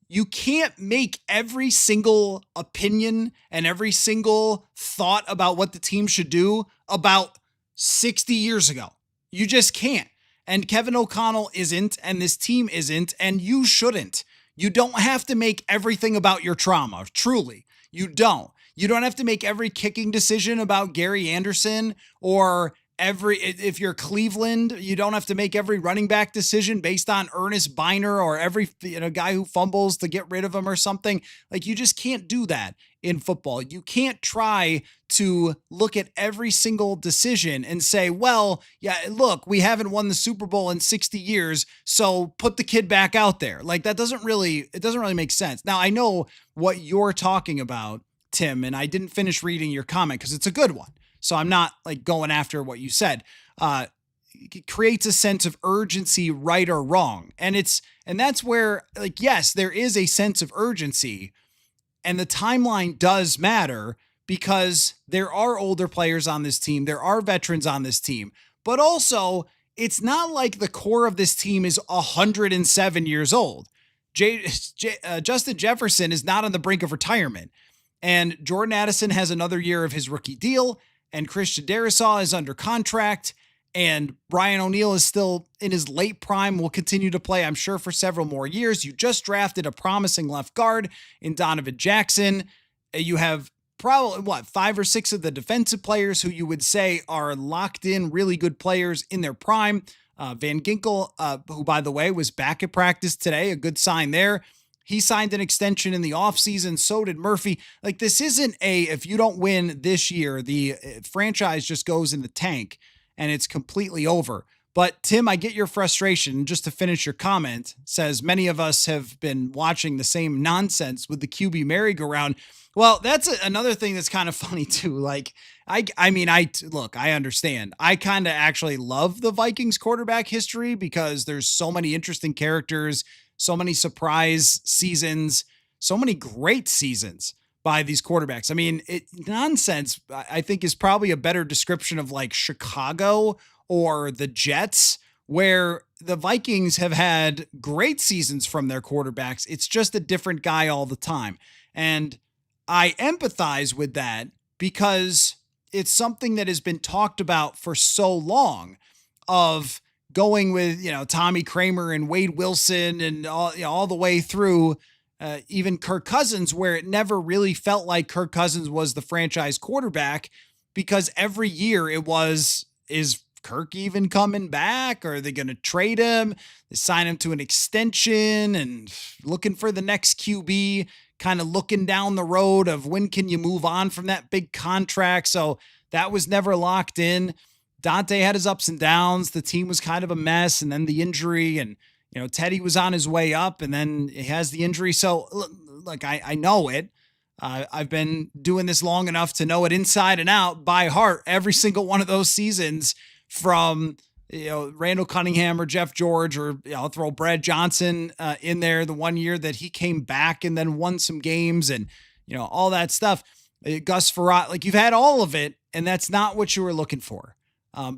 A: You can't make every single opinion and every single thought about what the team should do about 60 years ago. You just can't. And Kevin O'Connell isn't, and this team isn't, and you shouldn't. You don't have to make everything about your trauma. Truly, you don't. You don't have to make every kicking decision about Gary Anderson, or if you're Cleveland, you don't have to make every running back decision based on Ernest Biner, or every guy who fumbles to get rid of him or something. Like, you just can't do that in football. You can't try to look at every single decision and say, well, yeah, look, we haven't won the Super Bowl in 60 years, so put the kid back out there. Like, it doesn't really make sense. Now, I know what you're talking about, Tim, and I didn't finish reading your comment because it's a good one. So I'm not like going after what you said. It creates a sense of urgency, right or wrong. And that's where, like, yes, there is a sense of urgency, and the timeline does matter because there are older players on this team. There are veterans on this team, but also it's not like the core of this team is 107 years old. Justin Jefferson is not on the brink of retirement, and Jordan Addison has another year of his rookie deal. And Christian Darrisaw is under contract, and Brian O'Neill is still in his late prime, will continue to play, I'm sure, for several more years. You just drafted a promising left guard in Donovan Jackson. You have probably, 5 or 6 of the defensive players who you would say are locked in, really good players in their prime. Van Ginkel, who, by the way, was back at practice today, a good sign there. He signed an extension in the offseason. So did Murphy. Like, this isn't if you don't win this year, the franchise just goes in the tank and it's completely over. But Tim, I get your frustration. Just to finish your comment, says many of us have been watching the same nonsense with the QB merry-go-round. Well, that's another thing that's kind of funny too. Like, I understand. I kind of actually love the Vikings quarterback history because there's so many interesting characters, so many surprise seasons, so many great seasons by these quarterbacks. I mean, nonsense, I think, is probably a better description of like Chicago or the Jets, where the Vikings have had great seasons from their quarterbacks. It's just a different guy all the time. And I empathize with that because it's something that has been talked about for so long, of going with, Tommy Kramer and Wade Wilson and all the way through even Kirk Cousins, where it never really felt like Kirk Cousins was the franchise quarterback, because every year it was, is Kirk even coming back? Or are they going to trade him? They sign him to an extension and looking for the next QB, kind of looking down the road of when can you move on from that big contract. So that was never locked in. Dante had his ups and downs. The team was kind of a mess, and then the injury, and Teddy was on his way up, and then he has the injury. So look, I know it. I've been doing this long enough to know it inside and out by heart. Every single one of those seasons, from Randall Cunningham or Jeff George, or I'll throw Brad Johnson in there, the one year that he came back and then won some games, and all that stuff. Gus Farrat, like, you've had all of it, and that's not what you were looking for.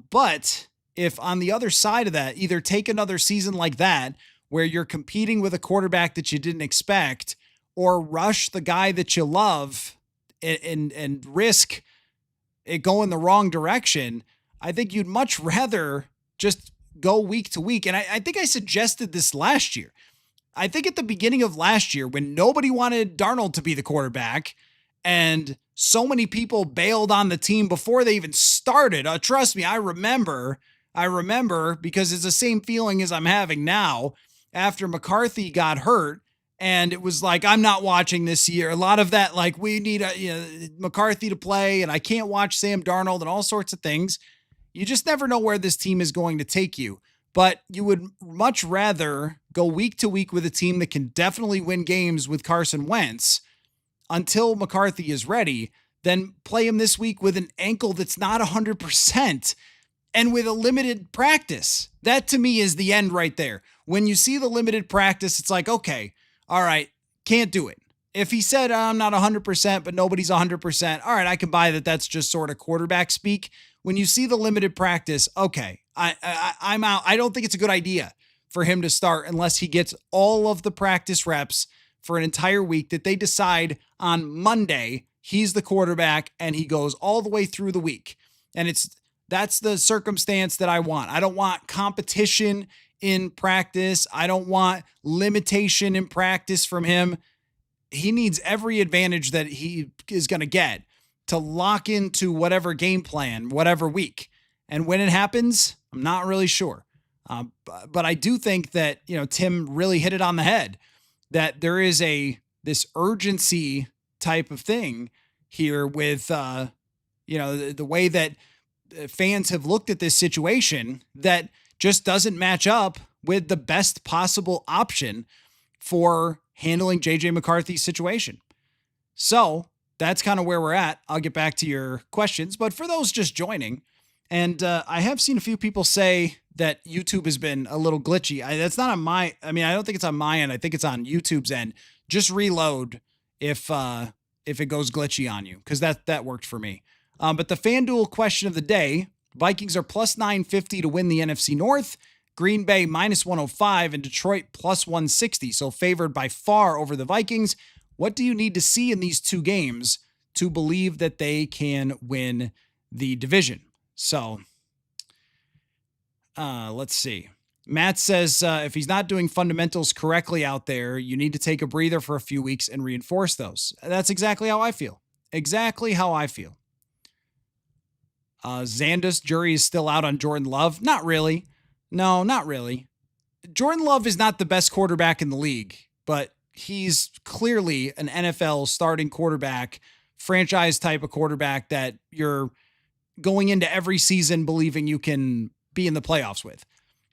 A: But if on the other side of that, either take another season like that, where you're competing with a quarterback that you didn't expect, or rush the guy that you love and risk it going the wrong direction, I think you'd much rather just go week to week. And I think I suggested this last year. I think at the beginning of last year, when nobody wanted Darnold to be the quarterback, and so many people bailed on the team before they even started. Trust me, I remember, because it's the same feeling as I'm having now after McCarthy got hurt And it was like, I'm not watching this year. A lot of that, like, we need McCarthy to play, and I can't watch Sam Darnold and all sorts of things. You just never know where this team is going to take you. But you would much rather go week to week with a team that can definitely win games with Carson Wentz until McCarthy is ready than play him this week with an ankle that's not 100% and with a limited practice. That to me is the end right there. When you see the limited practice, it's like, okay, all right, can't do it. If he said, I'm not 100%, but nobody's 100%, all right, I can buy that. That's just sort of quarterback speak. When you see the limited practice, okay, I'm out. I don't think it's a good idea for him to start unless he gets all of the practice reps for an entire week that they decide on Monday he's the quarterback and he goes all the way through the week. And that's the circumstance that I want. I don't want competition in practice. I don't want limitation in practice from him. He needs every advantage that he is going to get to lock into whatever game plan, whatever week. And when it happens, I'm not really sure. But I do think that, Tim really hit it on the head, that there is this urgency type of thing here with, the way that fans have looked at this situation that just doesn't match up with the best possible option for handling JJ McCarthy's situation. So that's kind of where we're at. I'll get back to your questions, but for those just joining, and I have seen a few people say that YouTube has been a little glitchy. That's not on I don't think it's on my end. I think it's on YouTube's end. Just reload if it goes glitchy on you, because that worked for me. But the FanDuel question of the day, Vikings are plus 950 to win the NFC North, Green Bay minus 105, and Detroit plus 160. So favored by far over the Vikings. What do you need to see in these two games to believe that they can win the division? So let's see. Matt says, if he's not doing fundamentals correctly out there, you need to take a breather for a few weeks and reinforce those. That's exactly how I feel. Exactly how I feel. Xandus, jury is still out on Jordan Love. Not really. No, not really. Jordan Love is not the best quarterback in the league, but he's clearly an NFL starting quarterback, franchise type of quarterback that you're going into every season believing you can be in the playoffs with.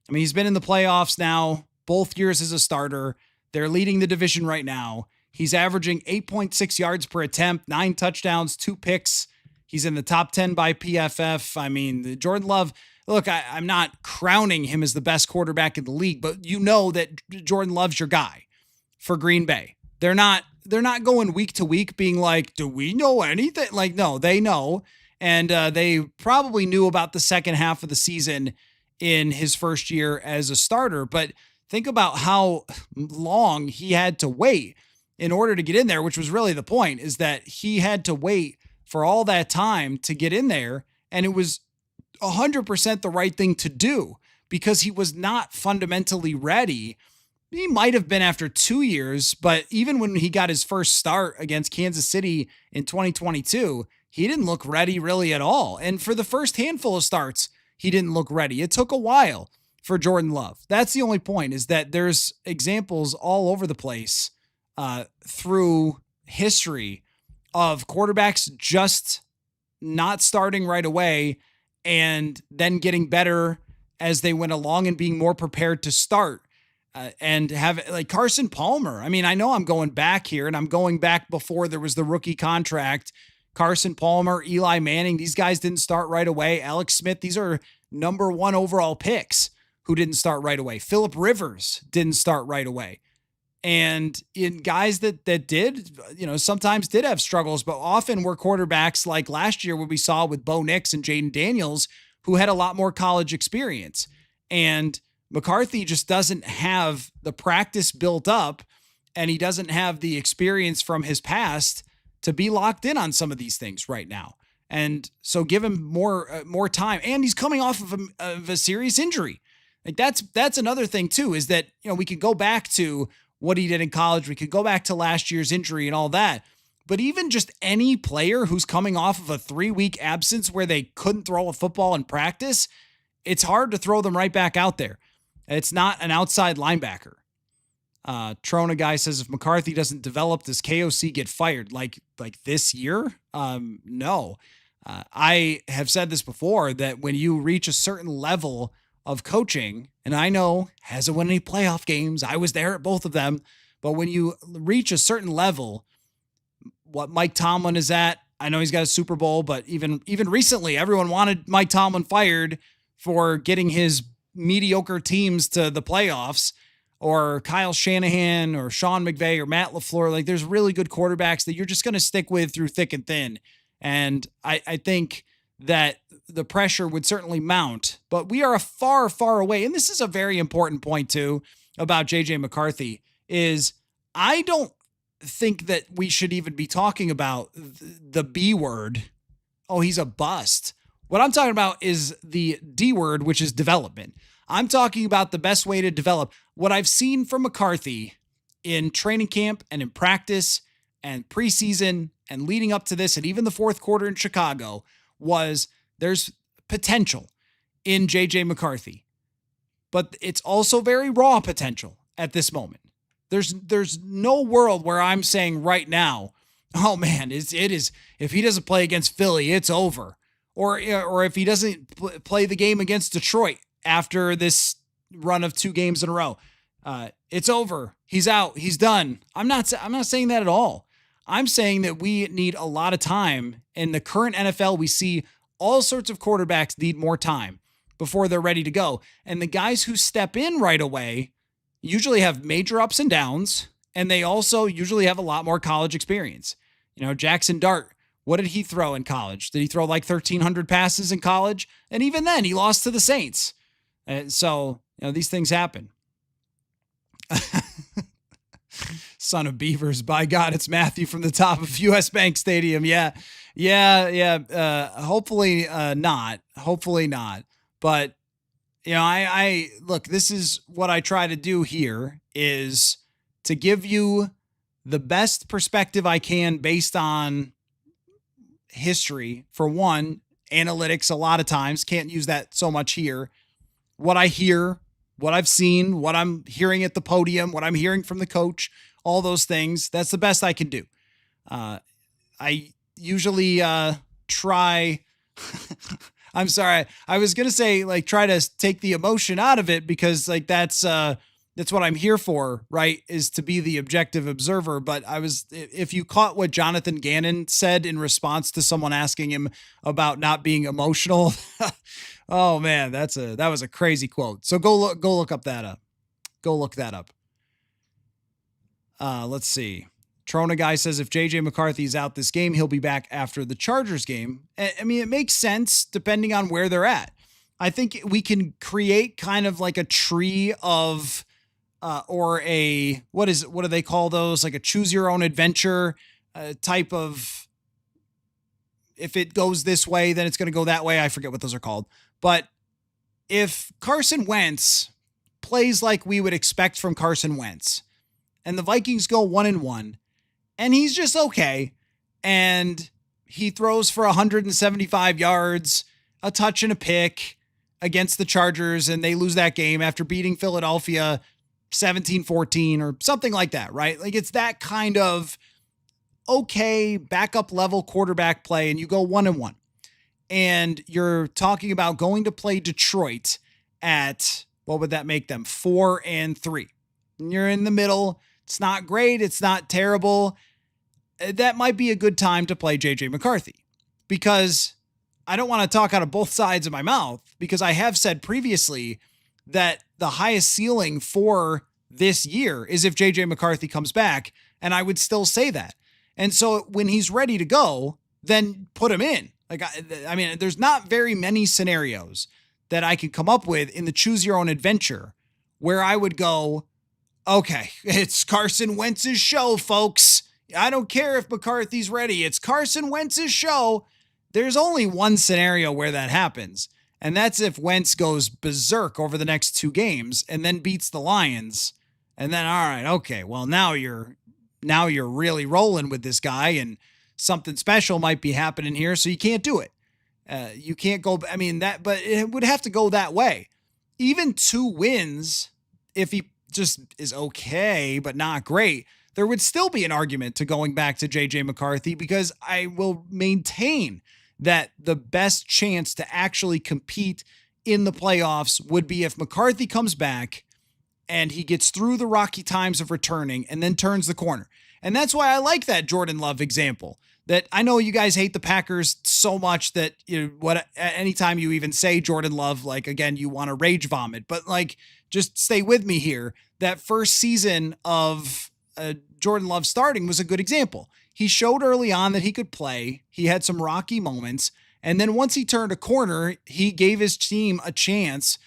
A: I mean, he's been in the playoffs now, both years as a starter. They're leading the division right now. He's averaging 8.6 yards per attempt, 9 touchdowns, 2 picks. He's in the top 10 by PFF. I mean, Jordan Love, look, I'm not crowning him as the best quarterback in the league, but you know that Jordan Love's your guy for Green Bay. They're not going week to week being like, do we know anything? Like, no, they know. And they probably knew about the second half of the season in his first year as a starter. But think about how long he had to wait in order to get in there, which was really the point, is that he had to wait for all that time to get in there. And it was 100% the right thing to do because he was not fundamentally ready. He might have been after 2 years, but even when he got his first start against Kansas City in 2022, he didn't look ready really at all. And for the first handful of starts, he didn't look ready. It took a while for Jordan Love. That's the only point, is that there's examples all over the place through history of quarterbacks just not starting right away and then getting better as they went along and being more prepared to start. And have, like, Carson Palmer. I mean, I know I'm going back here, and I'm going back before there was the rookie contract. Carson Palmer, Eli Manning, these guys didn't start right away. Alex Smith, these are number 1 overall picks who didn't start right away. Phillip Rivers didn't start right away. And in guys that did, sometimes did have struggles, but often were quarterbacks like last year, what we saw with Bo Nix and Jaden Daniels, who had a lot more college experience. And McCarthy just doesn't have the practice built up, and he doesn't have the experience from his past to be locked in on some of these things right now. And so give him more time. And he's coming off of a serious injury. Like that's another thing too, is that, we could go back to what he did in college. We could go back to last year's injury and all that. But even just any player who's coming off of a 3-week absence where they couldn't throw a football in practice, it's hard to throw them right back out there. It's not an outside linebacker. Trona guy says, if McCarthy doesn't develop, does KOC get fired? Like this year? No. I have said this before, that when you reach a certain level of coaching, and I know hasn't won any playoff games, I was there at both of them, but when you reach a certain level, what Mike Tomlin is at, I know he's got a Super Bowl, but even recently, everyone wanted Mike Tomlin fired for getting his mediocre teams to the playoffs, or Kyle Shanahan or Sean McVay or Matt LaFleur. Like, there's really good quarterbacks that you're just going to stick with through thick and thin. And I think that the pressure would certainly mount, but we are a far, far away. And this is a very important point too about JJ McCarthy, is I don't think that we should even be talking about the B word. Oh, he's a bust. What I'm talking about is the D word, which is development. I'm talking about the best way to develop. What I've seen from McCarthy in training camp and in practice and preseason and leading up to this, and even the fourth quarter in Chicago, was there's potential in JJ McCarthy, but it's also very raw potential at this moment. There's no world where I'm saying right now, oh man, it is, if he doesn't play against Philly, it's over. Or if he doesn't play the game against Detroit after this run of 2 games in a row, it's over. He's out. He's done. I'm not saying that at all. I'm saying that we need a lot of time. In the current NFL, we see all sorts of quarterbacks need more time before they're ready to go. And the guys who step in right away usually have major ups and downs, and they also usually have a lot more college experience. You know, Jackson Dart, what did he throw in college? Did he throw like 1,300 passes in college? And even then, he lost to the Saints. And so, you know, these things happen. Son of Beavers, by God, it's Matthew from the top of US Bank Stadium. Yeah. Hopefully not. But, you know, I look, this is what I try to do here, is to give you the best perspective I can based on history. For one, analytics, a lot of times can't use that so much here. What I hear, what I've seen, what I'm hearing at the podium, what I'm hearing from the coach, all those things. That's the best I can do. I usually try. I'm sorry. I was going to say, like, try to take the emotion out of it, because like that's what I'm here for, right? Is to be the objective observer. But if you caught what Jonathan Gannon said in response to someone asking him about not being emotional, oh man, that was a crazy quote. So go look that up. Go look that up. Let's see. Trona guy says, if JJ McCarthy's out this game, he'll be back after the Chargers game. I mean, it makes sense depending on where they're at. I think we can create kind of like a tree of, or a, what do they call those? Like a choose your own adventure type of, if it goes this way, then it's going to go that way. I forget what those are called. But if Carson Wentz plays like we would expect from Carson Wentz, and the Vikings go 1-1, and he's just okay, and he throws for 175 yards, a touch and a pick against the Chargers, and they lose that game after beating Philadelphia 17-14 or something like that, right? Like, it's that kind of okay backup level quarterback play, and you go 1-1. And you're talking about going to play Detroit at, what would that make them? 4-3. And you're in the middle. It's not great. It's not terrible. That might be a good time to play JJ McCarthy, because I don't want to talk out of both sides of my mouth, because I have said previously that the highest ceiling for this year is if JJ McCarthy comes back, and I would still say that. And so when he's ready to go, then put him in. Like, I mean, there's not very many scenarios that I could come up with in the choose your own adventure where I would go, okay, it's Carson Wentz's show, folks. I don't care if McCarthy's ready. It's Carson Wentz's show. There's only one scenario where that happens, and that's if Wentz goes berserk over the next 2 games and then beats the Lions. And then, all right, okay, well, now you're really rolling with this guy, and something special might be happening here, so you can't do it. You can't go, but it would have to go that way. Even 2 wins, if he just is okay, but not great, there would still be an argument to going back to JJ McCarthy, because I will maintain that the best chance to actually compete in the playoffs would be if McCarthy comes back and he gets through the rocky times of returning and then turns the corner. And that's why I like that Jordan Love example. That I know you guys hate the Packers so much that anytime you even say Jordan Love, like, again, you want to rage vomit, but like, just stay with me here. That first season of Jordan Love starting was a good example. He showed early on that he could play. He had some rocky moments. And then once he turned a corner, he gave his team a chance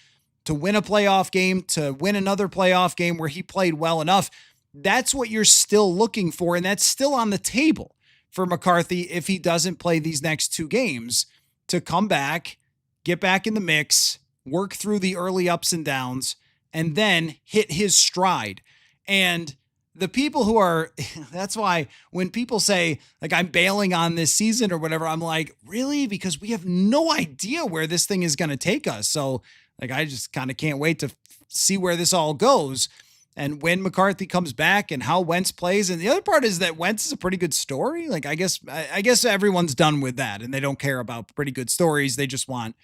A: to win a playoff game, to win another playoff game where he played well enough. That's what you're still looking for. And that's still on the table for McCarthy if he doesn't play these next 2 games, to come back, get back in the mix, work through the early ups and downs, and then hit his stride. And the people who are, that's why when people say, like, I'm bailing on this season or whatever, I'm like, really? Because we have no idea where this thing is going to take us. So, like, I just kind of can't wait to see where this all goes. And when McCarthy comes back and how Wentz plays. And the other part is that Wentz is a pretty good story. Like, I guess everyone's done with that and they don't care about pretty good stories. They just want,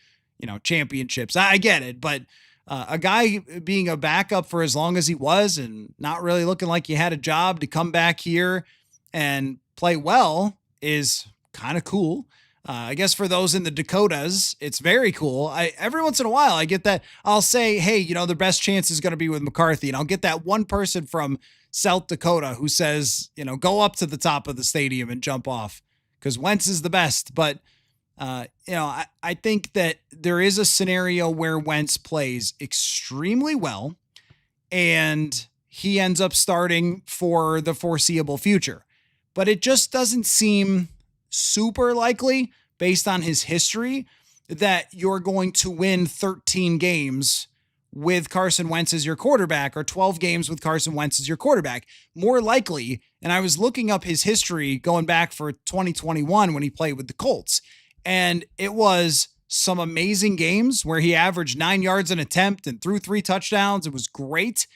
A: championships. I get it. But a guy being a backup for as long as he was and not really looking like he had a job, to come back here and play well is kind of cool. I guess for those in the Dakotas, it's very cool. Every once in a while, I get that. I'll say, hey, the best chance is going to be with McCarthy. And I'll get that one person from South Dakota who says, go up to the top of the stadium and jump off because Wentz is the best. But, I think that there is a scenario where Wentz plays extremely well and he ends up starting for the foreseeable future. But it just doesn't seem super likely based on his history that you're going to win 13 games with Carson Wentz as your quarterback or 12 games with Carson Wentz as your quarterback. More likely, and I was looking up his history going back for 2021 when he played with the Colts, and it was some amazing games where he averaged 9 yards an attempt and threw 3 touchdowns. It was great.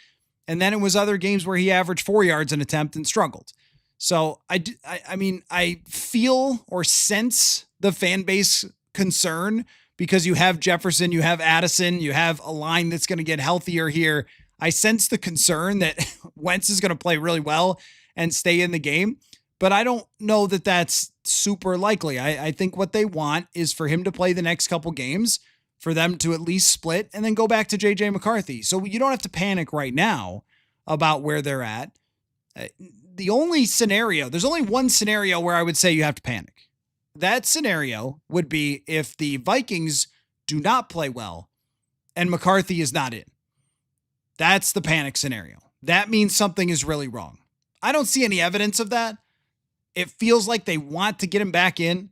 A: And then it was other games where he averaged 4 yards an attempt and struggled. So I feel or sense the fan base concern because you have Jefferson, you have Addison, you have a line that's going to get healthier here. I sense the concern that Wentz is going to play really well and stay in the game, but I don't know that that's super likely. I think what they want is for him to play the next couple games, for them to at least split and then go back to JJ McCarthy. So you don't have to panic right now about where they're at. There's only one scenario where I would say you have to panic. That scenario would be if the Vikings do not play well and McCarthy is not in. That's the panic scenario. That means something is really wrong. I don't see any evidence of that. It feels like they want to get him back in.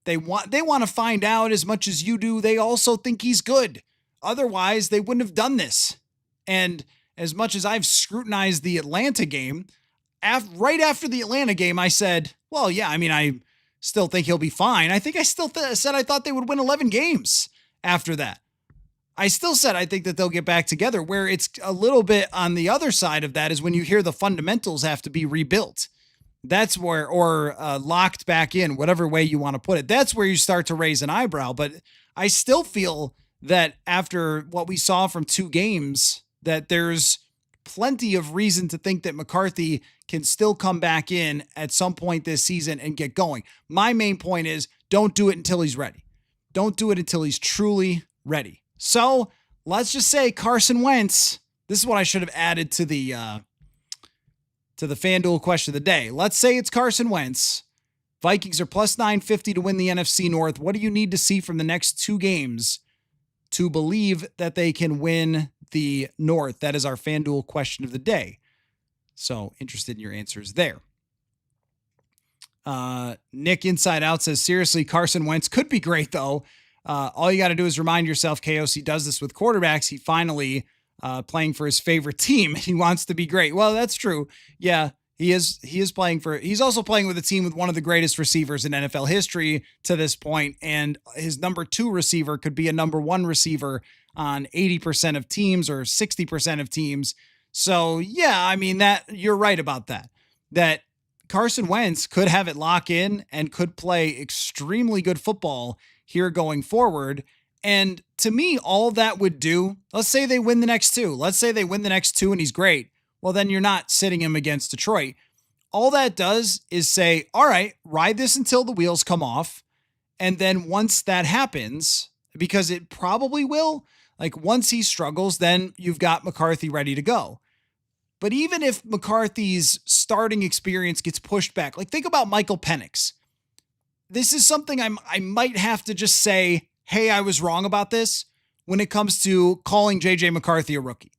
A: They want to find out as much as you do. They also think he's good. Otherwise, they wouldn't have done this. And as much as I've scrutinized the Atlanta game, right after the Atlanta game, I said, well, yeah, I still think he'll be fine. I think I still said I thought they would win 11 games after that. I still said I think that they'll get back together. Where it's a little bit on the other side of that is when you hear the fundamentals have to be rebuilt. That's where, or locked back in, whatever way you want to put it. That's where you start to raise an eyebrow. But I still feel that after what we saw from 2 games, that there's plenty of reason to think that McCarthy can still come back in at some point this season and get going. My main point is don't do it until he's ready. Don't do it until he's truly ready. So let's just say Carson Wentz. This is what I should have added to the FanDuel question of the day. Let's say it's Carson Wentz. Vikings are plus 950 to win the NFC North. What do you need to see from the next 2 games to believe that they can win the North? That is our FanDuel question of the day. So interested in your answers there. Nick Inside Out says, seriously, Carson Wentz could be great though. All you got to do is remind yourself, KOC does this with quarterbacks. He finally playing for his favorite team. He wants to be great. Well, that's true. Yeah, he is he's also playing with a team with one of the greatest receivers in NFL history to this point. And his number 2 receiver could be a number 1 receiver on 80% of teams or 60% of teams. So yeah, I mean that you're right about that. That Carson Wentz could have it lock in and could play extremely good football here going forward. And to me, all that would do, let's say they win the next two. Let's say they win the next two and he's great. Well, then you're not sitting him against Detroit. All that does is say, all right, ride this until the wheels come off. And then once that happens, because it probably will, like once he struggles, then you've got McCarthy ready to go. But even if McCarthy's starting experience gets pushed back, like think about Michael Penix. This is something I might have to just say, hey, I was wrong about this when it comes to calling JJ McCarthy a rookie.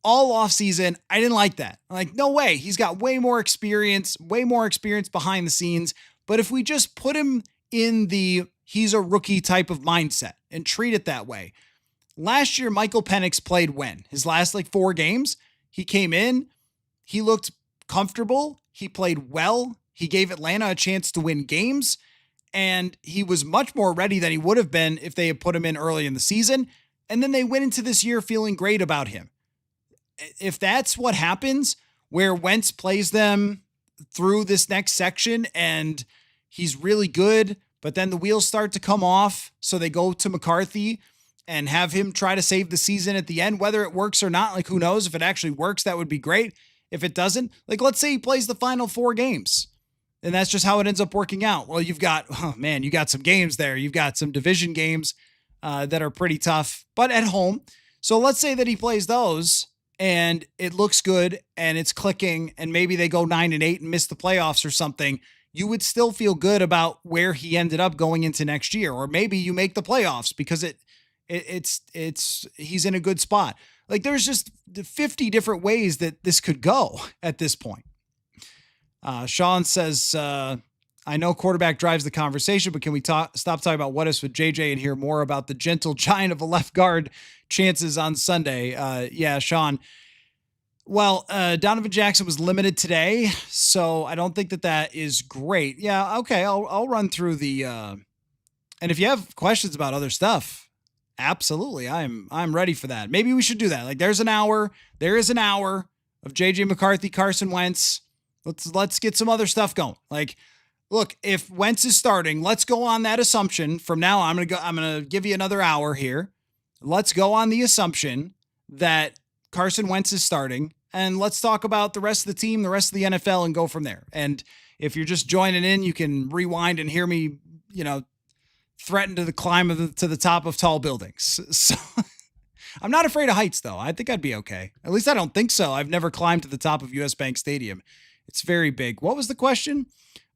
A: All offseason, I didn't like that. I'm like, no way. He's got way more experience behind the scenes. But if we just put him in the he's a rookie type of mindset and treat it that way. Last year, Michael Penix played when? His last 4 games? He came in, he looked comfortable, he played well, he gave Atlanta a chance to win games, and he was much more ready than he would have been if they had put him in early in the season. And then they went into this year feeling great about him. If that's what happens, where Wentz plays them through this next section and he's really good, but then the wheels start to come off, so they go to McCarthy and have him try to save the season at the end, whether it works or not. Who knows? If it actually works, that would be great. If it doesn't, let's say he plays the final 4 games and that's just how it ends up working out. Well, you got some games there. You've got some division games that are pretty tough, but at home. So let's say that he plays those and it looks good and it's clicking and maybe they go 9-8 and miss the playoffs or something. You would still feel good about where he ended up going into next year. Or maybe you make the playoffs because he's in a good spot. There's just 50 different ways that this could go at this point. Sean says, I know quarterback drives the conversation, but can we stop talking about what ifs with JJ and hear more about the gentle giant of a left guard chances on Sunday? Yeah, Sean. Well, Donovan Jackson was limited today, so I don't think that is great. Yeah, okay, I'll run through the and if you have questions about other stuff, absolutely, I'm ready for that. Maybe we should do that. There is an hour of JJ McCarthy, Carson Wentz. Let's get some other stuff going. Look, if Wentz is starting, let's go on that assumption. From now on, I'm gonna give you another hour here. Let's go on the assumption that Carson Wentz is starting, and let's talk about the rest of the team, the rest of the NFL, and go from there. And if you're just joining in, you can rewind and hear me, threaten to climb to the top of tall buildings. So I'm not afraid of heights, though. I think I'd be okay. At least I don't think so. I've never climbed to the top of US Bank Stadium. It's very big. What was the question?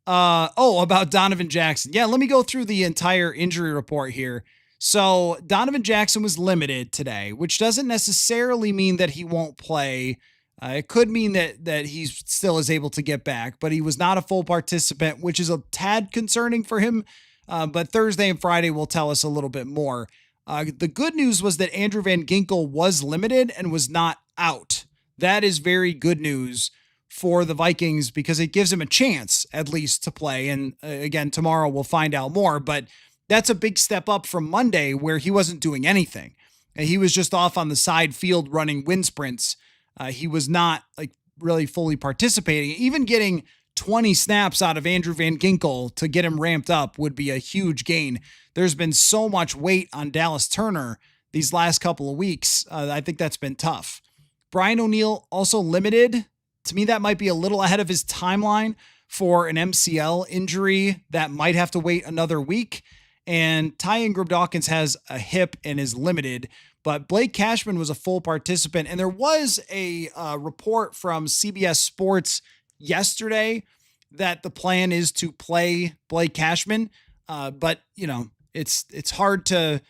A: About Donovan Jackson. Yeah, let me go through the entire injury report here. So Donovan Jackson was limited today, which doesn't necessarily mean that he won't play. It could mean that he still is able to get back, but he was not a full participant, which is a tad concerning for him. But Thursday and Friday will tell us a little bit more. The good news was that Andrew Van Ginkel was limited and was not out. That is very good news for the Vikings because it gives him a chance at least to play. And again, tomorrow we'll find out more, but that's a big step up from Monday where he wasn't doing anything. He was just off on the side field running wind sprints. He was not really fully participating. Even getting 20 snaps out of Andrew Van Ginkel to get him ramped up would be a huge gain. There's been so much weight on Dallas Turner these last couple of weeks. I think that's been tough. Brian O'Neill also limited. To me, that might be a little ahead of his timeline for an MCL injury that might have to wait another week. And Ty Ingram-Dawkins has a hip and is limited, but Blake Cashman was a full participant. And there was a report from CBS Sports yesterday that the plan is to play Blake Cashman. But it's hard to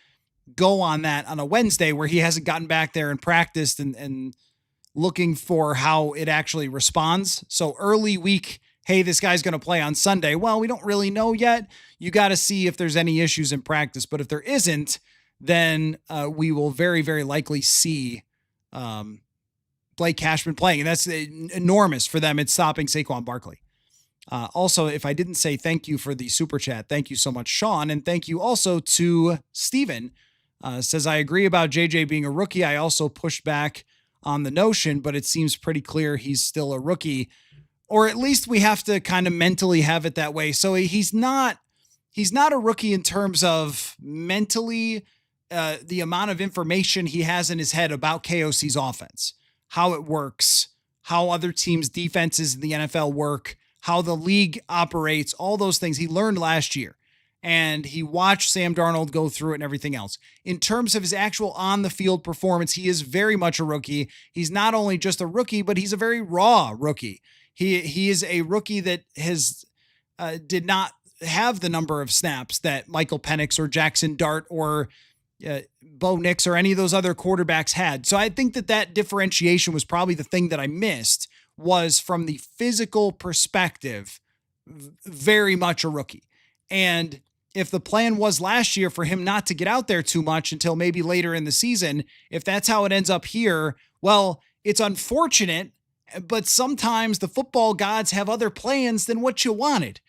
A: go on that on a Wednesday where he hasn't gotten back there and practiced and looking for how it actually responds. So early week, hey, this guy's going to play on Sunday. Well, we don't really know yet. You got to see if there's any issues in practice. But if there isn't, then we will very, very likely see Blake Cashman playing. And that's enormous for them. It's stopping Saquon Barkley. Also, if I didn't say thank you for the super chat, thank you so much, Sean. And thank you also to Steven. Says, I agree about JJ being a rookie. I also pushed back on the notion, but it seems pretty clear he's still a rookie, or at least we have to kind of mentally have it that way. So he's not a rookie in terms of mentally the amount of information he has in his head about KOC's offense, how it works, how other teams' defenses in the NFL work, how the league operates, all those things he learned last year. And he watched Sam Darnold go through it and everything else. In terms of his actual on-the-field performance, he is very much a rookie. He's not only just a rookie, but he's a very raw rookie. He is a rookie that did not have the number of snaps that Michael Penix or Jackson Dart or Bo Nix or any of those other quarterbacks had. So I think that differentiation was probably the thing that I missed, was from the physical perspective, very much a rookie. And if the plan was last year for him not to get out there too much until maybe later in the season, if that's how it ends up here, well, it's unfortunate, but sometimes the football gods have other plans than what you wanted.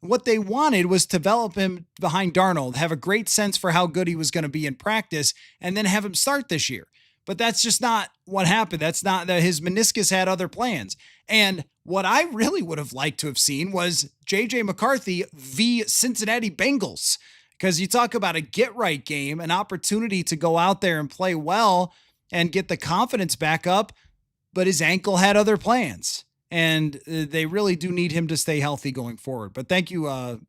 A: What they wanted was to develop him behind Darnold, have a great sense for how good he was going to be in practice, and then have him start this year. But that's just not what happened. That's not that his meniscus had other plans. And what I really would have liked to have seen was J.J. McCarthy v. Cincinnati Bengals. Because you talk about a get-right game, an opportunity to go out there and play well and get the confidence back up, but his ankle had other plans. And they really do need him to stay healthy going forward. But thank you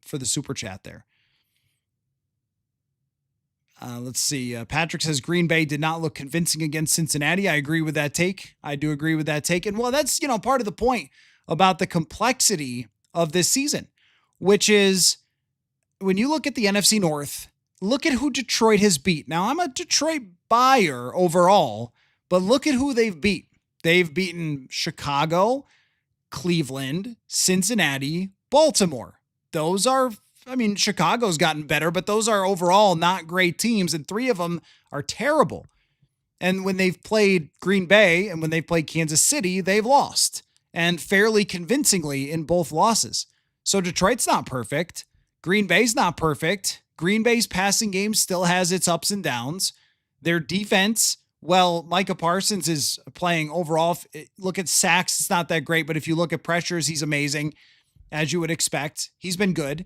A: for the super chat there. Let's see. Patrick says Green Bay did not look convincing against Cincinnati. I agree with that take. I do agree with that take. And well, that's, part of the point about the complexity of this season, which is when you look at the NFC North, look at who Detroit has beat. Now, I'm a Detroit buyer overall, but look at who they've beat. They've beaten Chicago, Cleveland, Cincinnati, Baltimore. Those are, Chicago's gotten better, but those are overall not great teams, and 3 of them are terrible. And when they've played Green Bay and when they've played Kansas City, they've lost, and fairly convincingly in both losses. So Detroit's not perfect. Green Bay's not perfect. Green Bay's passing game still has its ups and downs. Their defense, well, Micah Parsons is playing overall. Look at sacks, it's not that great, but if you look at pressures, he's amazing, as you would expect. He's been good.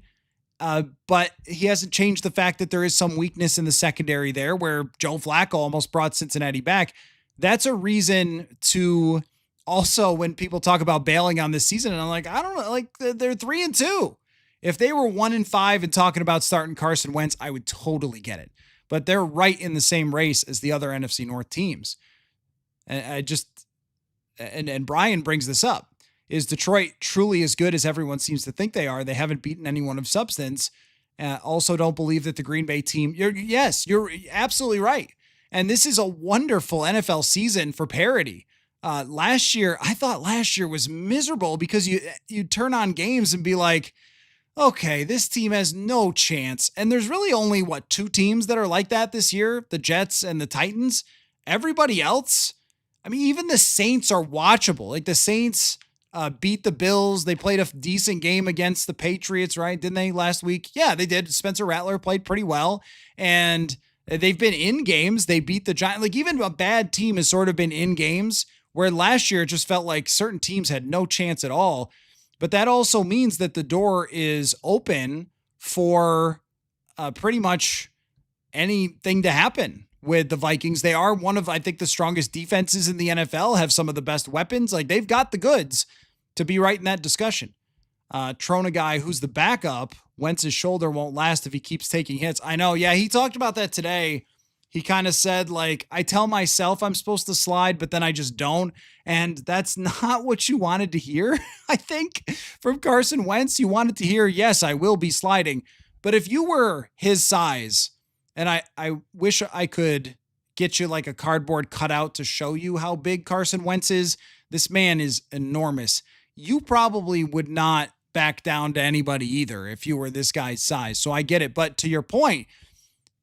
A: But he hasn't changed the fact that there is some weakness in the secondary there, where Joe Flacco almost brought Cincinnati back. That's a reason to also, when people talk about bailing on this season, and I'm like, I don't know, like they're 3-2. If they were 1-5 and talking about starting Carson Wentz, I would totally get it. But they're right in the same race as the other NFC North teams. And Brian brings this up. Is Detroit truly as good as everyone seems to think they are? They haven't beaten anyone of substance. Also don't believe that the Green Bay team, you're absolutely right. And this is a wonderful NFL season for parity. I thought last year was miserable because you turn on games and be like, okay, this team has no chance. And there's really only, 2 teams that are like that this year, the Jets and the Titans. Everybody else, even the Saints are watchable. Like the Saints beat the Bills. They played a decent game against the Patriots, right? Didn't they last week? Yeah, they did. Spencer Rattler played pretty well. And they've been in games. They beat the Giants. Like even a bad team has sort of been in games, where last year it just felt like certain teams had no chance at all. But that also means that the door is open for pretty much anything to happen with the Vikings. They are one of, I think, the strongest defenses in the NFL, have some of the best weapons. Like they've got the goods to be right in that discussion. Trona guy, who's the backup, Wentz's shoulder won't last if he keeps taking hits. I know. Yeah, he talked about that today. He kind of said, like, I tell myself I'm supposed to slide, but then I just don't. And that's not what you wanted to hear, I think, from Carson Wentz. You wanted to hear, yes, I will be sliding. But if you were his size, and I wish I could get you like a cardboard cutout to show you how big Carson Wentz is. This man is enormous. You probably would not back down to anybody either if you were this guy's size. So I get it. But to your point,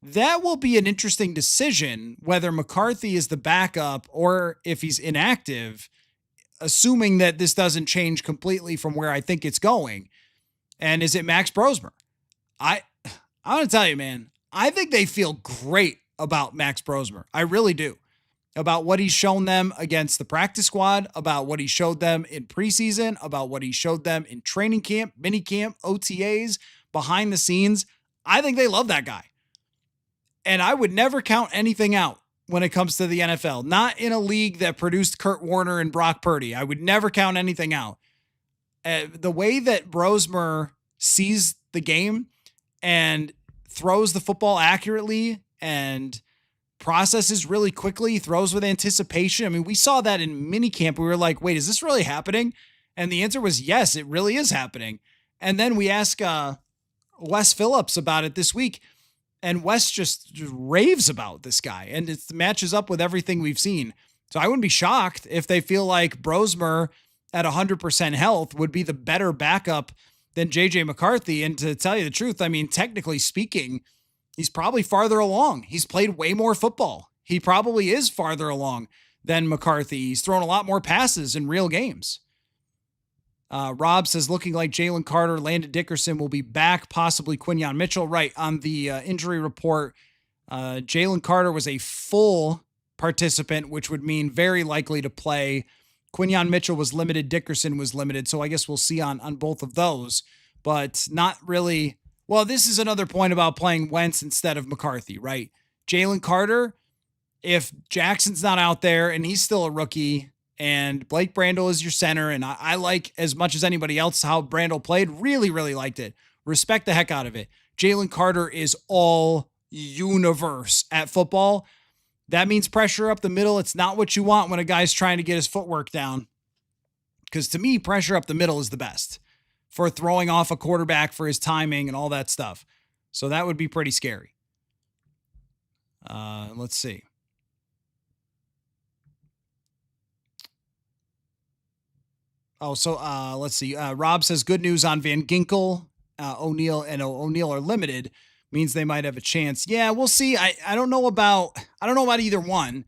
A: that will be an interesting decision, whether McCarthy is the backup or if he's inactive, assuming that this doesn't change completely from where I think it's going. And is it Max Brosmer? I'm going to tell you, man, I think they feel great about Max Brosmer. I really do. about what he's shown them against the practice squad, about what he showed them in preseason, about what he showed them in training camp, mini camp, OTAs, behind the scenes. I think they love that guy. And I would never count anything out when it comes to the NFL. Not in a league that produced Kurt Warner and Brock Purdy. I would never count anything out. The way that Brosmer sees the game and throws the football accurately and processes really quickly, throws with anticipation. I mean, we saw that in minicamp. We were like, wait, is this really happening? And the answer was yes, it really is happening. And then we asked Wes Phillips about it this week, and Wes just raves about this guy, and it matches up with everything we've seen. So I wouldn't be shocked if they feel like Brosmer at 100% health would be the better backup than JJ McCarthy. And to tell you the truth, I mean, technically speaking, he's probably farther along. He's played way more football. He probably is farther along than McCarthy. He's thrown a lot more passes in real games. Rob says, looking like Jalen Carter, Landon Dickerson will be back, possibly Quinyon Mitchell. Right, on the injury report, Jalen Carter was a full participant, which would mean very likely to play. Quinyon Mitchell was limited, Dickerson was limited, so I guess we'll see on both of those, but not really. Well, this is another point about playing Wentz instead of McCarthy, right? Jalen Carter, if Jackson's not out there and he's still a rookie and Blake Brandel is your center, and I like as much as anybody else how Brandel played, really, really liked it. Respect the heck out of it. Jalen Carter is all universe at football. That means pressure up the middle. It's not what you want when a guy's trying to get his footwork down. Because to me, pressure up the middle is the best for throwing off a quarterback, for his timing and all that stuff. So that would be pretty scary. Let's see. Oh, so let's see. Rob says good news on Van Ginkel. O'Neal are limited. Means they might have a chance. Yeah, we'll see. I don't know about either one.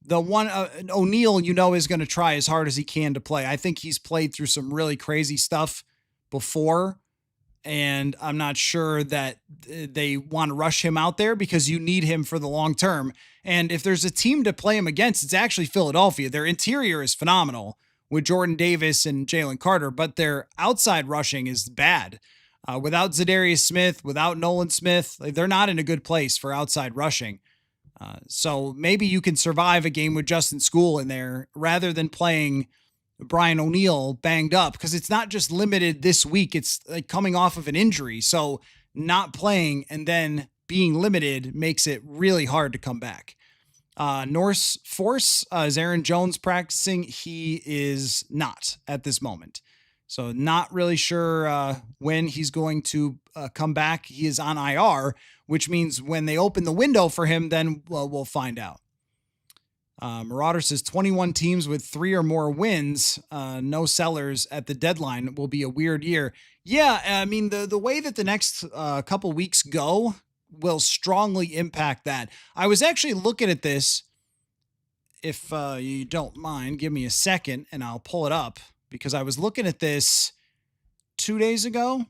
A: The one O'Neal, is going to try as hard as he can to play. I think he's played through some really crazy stuff before, and I'm not sure that they want to rush him out there because you need him for the long term. And if there's a team to play him against, it's actually Philadelphia. Their interior is phenomenal with Jordan Davis and Jalen Carter, but their outside rushing is bad. Without Zadarius Smith, without Nolan Smith, they're not in a good place for outside rushing. So maybe you can survive a game with Justin School in there rather than playing Brian O'Neal banged up, because it's not just limited this week. It's like coming off of an injury. So not playing and then being limited makes it really hard to come back. Norse Force, is Aaron Jones practicing? He is not at this moment. So not really sure when he's going to come back. He is on IR, which means when they open the window for him, then we'll find out. Marauder says 21 teams with 3 or more wins, no sellers at the deadline, will be a weird year. Yeah, I mean, the way that the next couple weeks go will strongly impact that. I was actually looking at this. If you don't mind, give me a second and I'll pull it up, because I was looking at this 2 days ago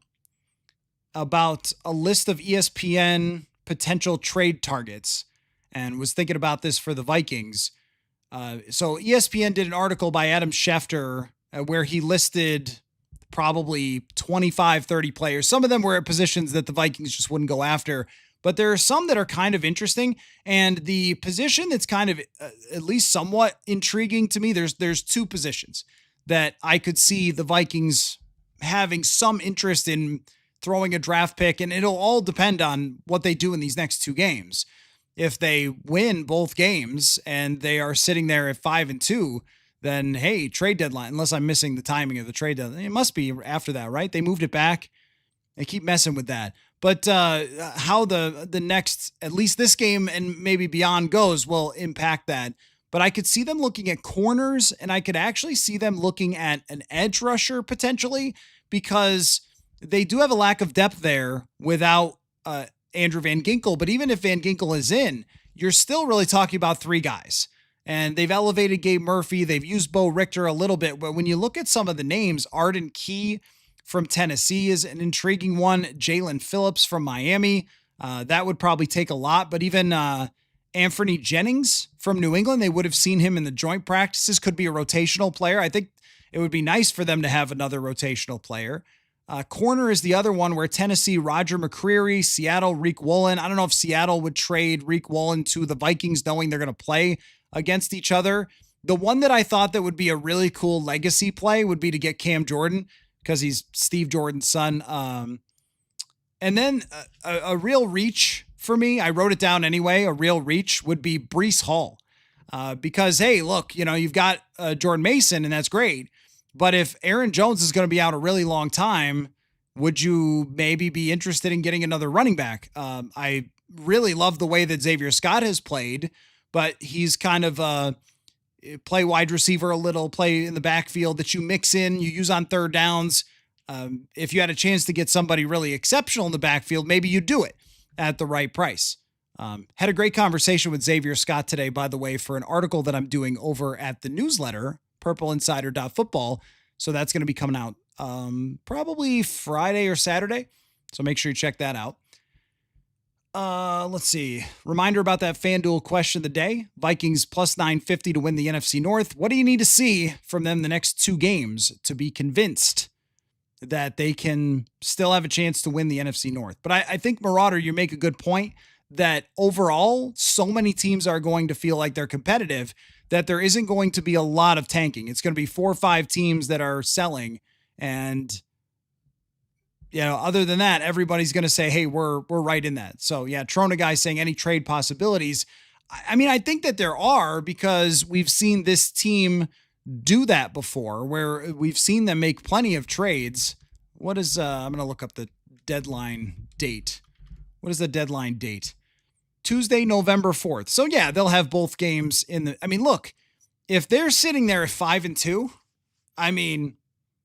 A: about a list of ESPN potential trade targets and was thinking about this for the Vikings. So ESPN did an article by Adam Schefter where he listed probably 25, 30 players. Some of them were at positions that the Vikings just wouldn't go after, but there are some that are kind of interesting. And the position that's kind of at least somewhat intriguing to me, there's 2 positions that I could see the Vikings having some interest in throwing a draft pick, and it'll all depend on what they do in these next 2 games. If they win both games and they are sitting there at 5-2, then hey, trade deadline, unless I'm missing the timing of the trade deadline. It must be after that, right? They moved it back. They keep messing with that. But how the next, at least this game and maybe beyond goes will impact that. But I could see them looking at corners, and I could actually see them looking at an edge rusher potentially, because they do have a lack of depth there without Andrew Van Ginkel. But even if Van Ginkel is in, you're still really talking about 3 guys. And they've elevated Gabe Murphy. They've used Bo Richter a little bit. But when you look at some of the names, Arden Key from Tennessee is an intriguing one. Jalen Phillips from Miami. That would probably take a lot. But even Anthony Jennings from New England. They would have seen him in the joint practices, could be a rotational player. I think it would be nice for them to have another rotational player. Corner is the other one where Tennessee, Roger McCreary, Seattle, Reek Woolen. I don't know if Seattle would trade Reek Woolen to the Vikings knowing they're going to play against each other. The one that I thought that would be a really cool legacy play would be to get Cam Jordan because he's Steve Jordan's son. And then a real reach for me, I wrote it down anyway, a real reach would be Breece Hall. Because, hey, look, you've got Jordan Mason and that's great. But if Aaron Jones is going to be out a really long time, would you maybe be interested in getting another running back? I really love the way that Xavier Scott has played, but he's kind of play wide receiver a little, play in the backfield that you mix in, you use on third downs. If you had a chance to get somebody really exceptional in the backfield, maybe you do it at the right price. Had a great conversation with Xavier Scott today, by the way, for an article that I'm doing over at the newsletter, purpleinsider.football. So that's going to be coming out probably Friday or Saturday. So make sure you check that out. Let's see. Reminder about that FanDuel question of the day. Vikings plus 950 to win the NFC North. What do you need to see from them the next 2 games to be convinced that they can still have a chance to win the NFC North? But I think, Marauder, you make a good point that overall, so many teams are going to feel like they're competitive that there isn't going to be a lot of tanking. It's going to be 4 or 5 teams that are selling. And, other than that, everybody's going to say, hey, we're right in that. So yeah, Trona guy saying any trade possibilities. I mean, I think that there are because we've seen this team do that before where we've seen them make plenty of trades. What is, I'm going to look up the deadline date. What is the deadline date? Tuesday, November 4th. So yeah, they'll have both games look, if they're sitting there at 5-2,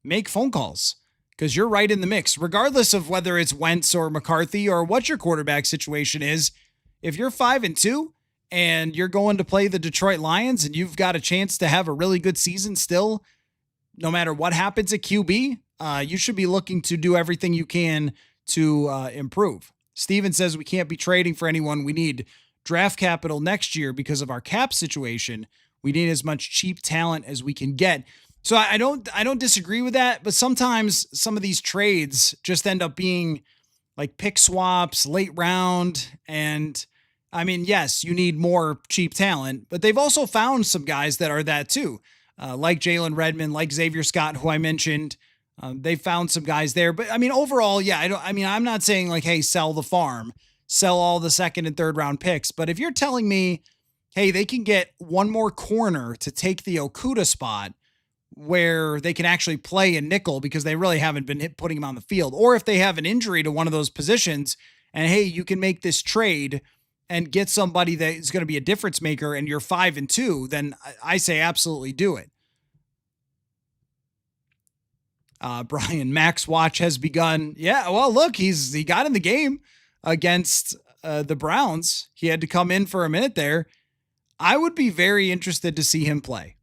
A: make phone calls because you're right in the mix, regardless of whether it's Wentz or McCarthy or what your quarterback situation is. If you're 5-2 and you're going to play the Detroit Lions and you've got a chance to have a really good season still, no matter what happens at QB, you should be looking to do everything you can to improve. Steven says we can't be trading for anyone. We need draft capital next year because of our cap situation. We need as much cheap talent as we can get. So I don't disagree with that, but sometimes some of these trades just end up being like pick swaps, late round. And yes, you need more cheap talent, but they've also found some guys that are that too. Like Jalen Redmond, like Xavier Scott, who I mentioned. They found some guys there, but overall, yeah, I'm not saying like, hey, sell the farm, sell all the 2nd and 3rd round picks. But if you're telling me, hey, they can get one more corner to take the Okuda spot where they can actually play in nickel because they really haven't been putting him on the field, or if they have an injury to one of those positions and hey, you can make this trade and get somebody that is going to be a difference maker and you're 5-2, then I say absolutely do it. Brian, Max watch has begun. Yeah, well, look, he got in the game against the Browns. He had to come in for a minute there. I would be very interested to see him play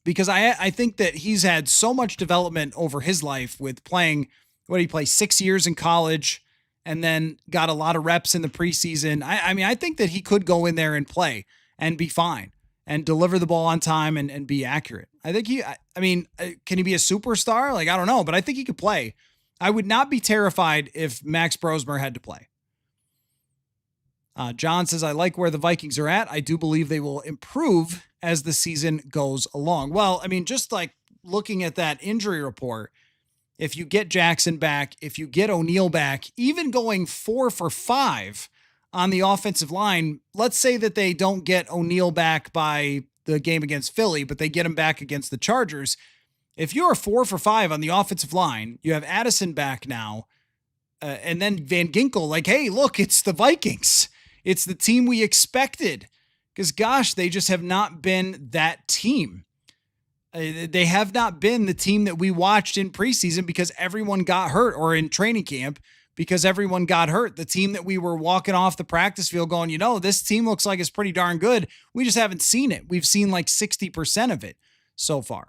A: because I think that he's had so much development over his life with playing, what did he play, 6 years in college and then got a lot of reps in the preseason. I think that he could go in there and play and be fine and deliver the ball on time and be accurate. I think can he be a superstar? Like, I don't know, but I think he could play. I would not be terrified if Max Brosmer had to play. John says, I like where the Vikings are at. I do believe they will improve as the season goes along. Well, just like looking at that injury report, if you get Jackson back, if you get O'Neal back, even going 4 for 5 on the offensive line, let's say that they don't get O'Neal back by the game against Philly, but they get him back against the Chargers. If you're 4 for 5 on the offensive line, you have Addison back now, and then Van Ginkel, like, hey, look, it's the Vikings. It's the team we expected. Because, gosh, they just have not been that team. They have not been the team that we watched in preseason because everyone got hurt, or in training camp because everyone got hurt. The team that we were walking off the practice field going, this team looks like it's pretty darn good. We just haven't seen it. We've seen like 60% of it so far.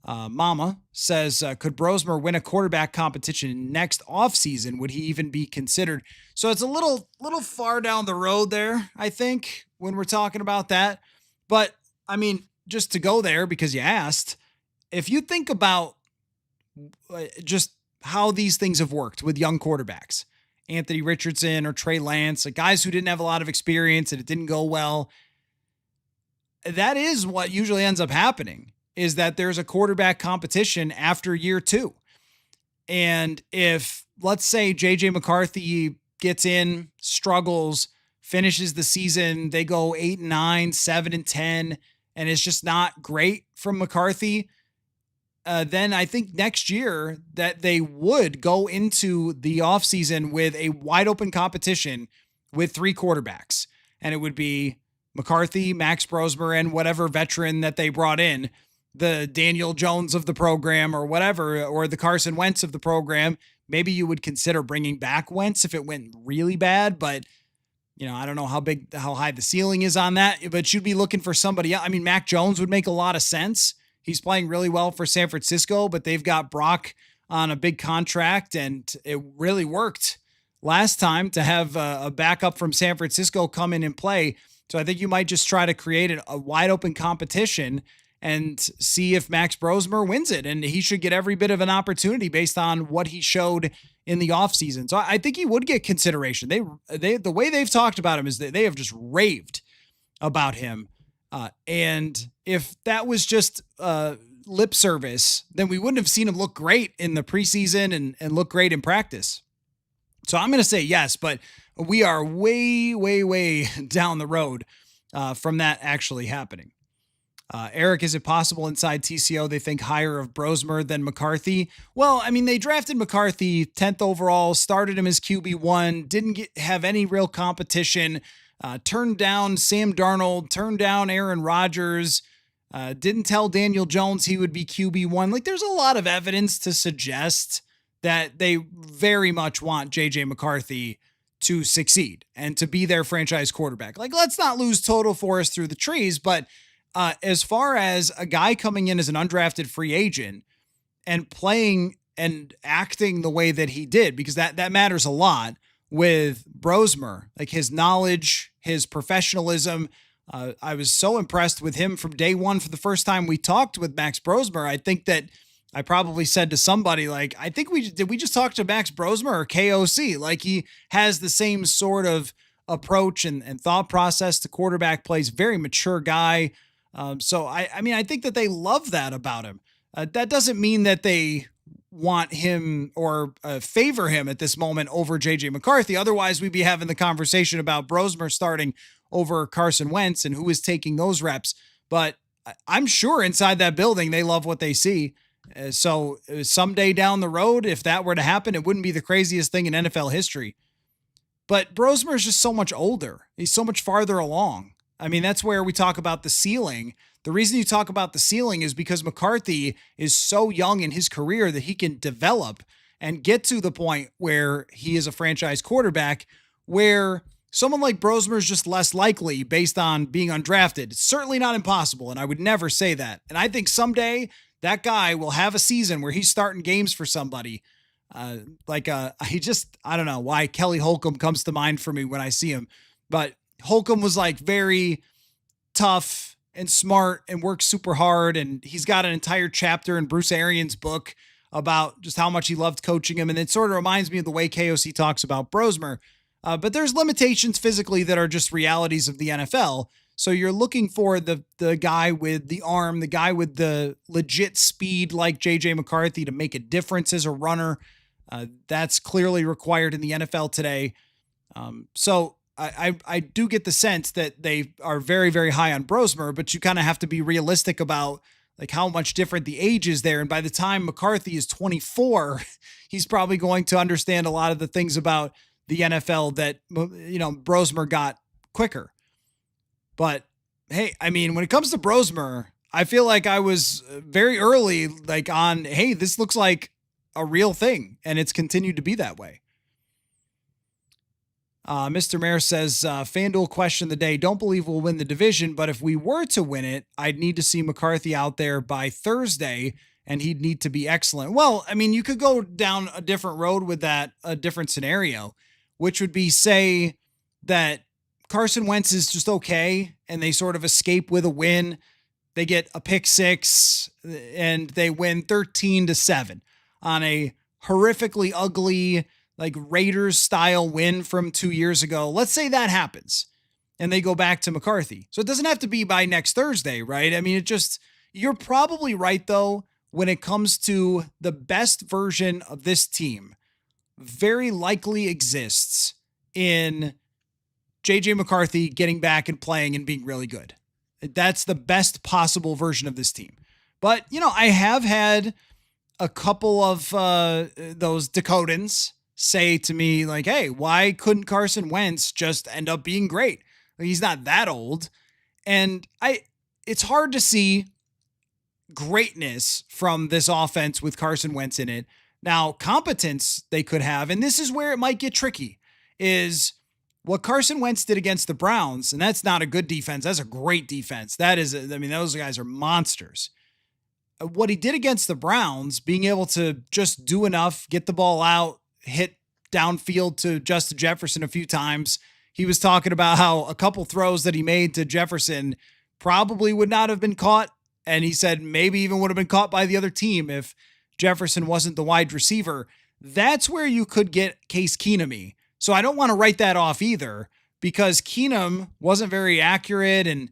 A: Mama says, could Brosmer win a quarterback competition next offseason? Would he even be considered? So it's a little far down the road there, I think, when we're talking about that. But I mean, just to go there because you asked, if you think about just how these things have worked with young quarterbacks, Anthony Richardson or Trey Lance, like guys who didn't have a lot of experience and it didn't go well, that is what usually ends up happening, is that there's a quarterback competition after year 2. And if, let's say, JJ McCarthy gets in, struggles, finishes the season, they go 8-9, 7-10, and it's just not great from McCarthy, then I think next year that they would go into the offseason with a wide open competition with 3 quarterbacks. And it would be McCarthy, Max Brosmer, and whatever veteran that they brought in, the Daniel Jones of the program or whatever, or the Carson Wentz of the program. Maybe you would consider bringing back Wentz if it went really bad, but I don't know how high the ceiling is on that, but you'd be looking for somebody else. I mean, Mac Jones would make a lot of sense. He's playing really well for San Francisco, but they've got Brock on a big contract, and it really worked last time to have a backup from San Francisco come in and play. So I think you might just try to create a wide open competition and see if Max Brosmer wins it. And he should get every bit of an opportunity based on what he showed in the offseason. So I think he would get consideration. The way they've talked about him is that they have just raved about him. And if that was just lip service, then we wouldn't have seen him look great in the preseason and look great in practice. So I'm going to say yes, but we are way, way, way down the road from that actually happening. Eric, is it possible inside TCO they think higher of Brosmer than McCarthy? Well, I mean, they drafted McCarthy 10th overall, started him as QB1, didn't have any real competition, turned down Sam Darnold, turned down Aaron Rodgers, didn't tell Daniel Jones he would be QB1. Like, there's a lot of evidence to suggest that they very much want JJ McCarthy to succeed and to be their franchise quarterback. Like, let's not lose total forest through the trees, but as far as a guy coming in as an undrafted free agent and playing and acting the way that he did, because that matters a lot with Brosmer, like his knowledge, his professionalism. I was so impressed with him from day one. For the first time we talked with Max Brosmer, I think that I probably said to somebody, like, I think we just talk to Max Brosmer or KOC? Like, he has the same sort of approach and thought process to quarterback plays, very mature guy. So I mean, I think that they love that about him. That doesn't mean that they want him or favor him at this moment over JJ McCarthy. Otherwise, we'd be having the conversation about Brosmer starting over Carson Wentz and who is taking those reps. But I'm sure inside that building, they love what they see. So someday down the road, if that were to happen, it wouldn't be the craziest thing in NFL history. But Brosmer is just so much older. He's so much farther along. I mean, that's where we talk about the ceiling. The reason you talk about the ceiling is because McCarthy is so young in his career that he can develop and get to the point where he is a franchise quarterback, where someone like Brosmer is just less likely based on being undrafted. It's certainly not impossible, and I would never say that. And I think someday that guy will have a season where he's starting games for somebody. I don't know why Kelly Holcomb comes to mind for me when I see him, but Holcomb was like very tough and smart and worked super hard. And he's got an entire chapter in Bruce Arians' book about just how much he loved coaching him. And it sort of reminds me of the way KOC talks about Brosmer. But there's limitations physically that are just realities of the NFL. So you're looking for the guy with the arm, the guy with the legit speed like JJ McCarthy to make a difference as a runner. That's clearly required in the NFL today. So I do get the sense that they are very, very high on Brosmer, but you kind of have to be realistic about like how much different the age is there. And by the time McCarthy is 24, he's probably going to understand a lot of the things about the NFL that, Brosmer got quicker. But hey, I mean, when it comes to Brosmer, I feel like I was very early, like on, hey, this looks like a real thing. And it's continued to be that way. Mr. Mayor says, FanDuel question of the day. Don't believe we'll win the division, but if we were to win it, I'd need to see McCarthy out there by Thursday, and he'd need to be excellent. Well, I mean, you could go down a different road with that, a different scenario, which would be say that Carson Wentz is just okay, and they sort of escape with a win. They get a pick six, and they win 13-7 on a horrifically ugly, like Raiders style win from 2 years ago. Let's say that happens and they go back to McCarthy. So it doesn't have to be by next Thursday, right? I mean, you're probably right though, when it comes to the best version of this team very likely exists in JJ McCarthy getting back and playing and being really good. That's the best possible version of this team. But, I have had a couple of those Dakotans say to me like, hey, why couldn't Carson Wentz just end up being great? Like, he's not that old. And it's hard to see greatness from this offense with Carson Wentz in it. Now, competence they could have, and this is where it might get tricky, is what Carson Wentz did against the Browns, and that's not a good defense. That's a great defense. Those guys are monsters. What he did against the Browns, being able to just do enough, get the ball out, hit downfield to Justin Jefferson a few times. He was talking about how a couple throws that he made to Jefferson probably would not have been caught. And he said maybe even would have been caught by the other team if Jefferson wasn't the wide receiver. That's where you could get Case Keenum-y. So I don't want to write that off either, because Keenum wasn't very accurate and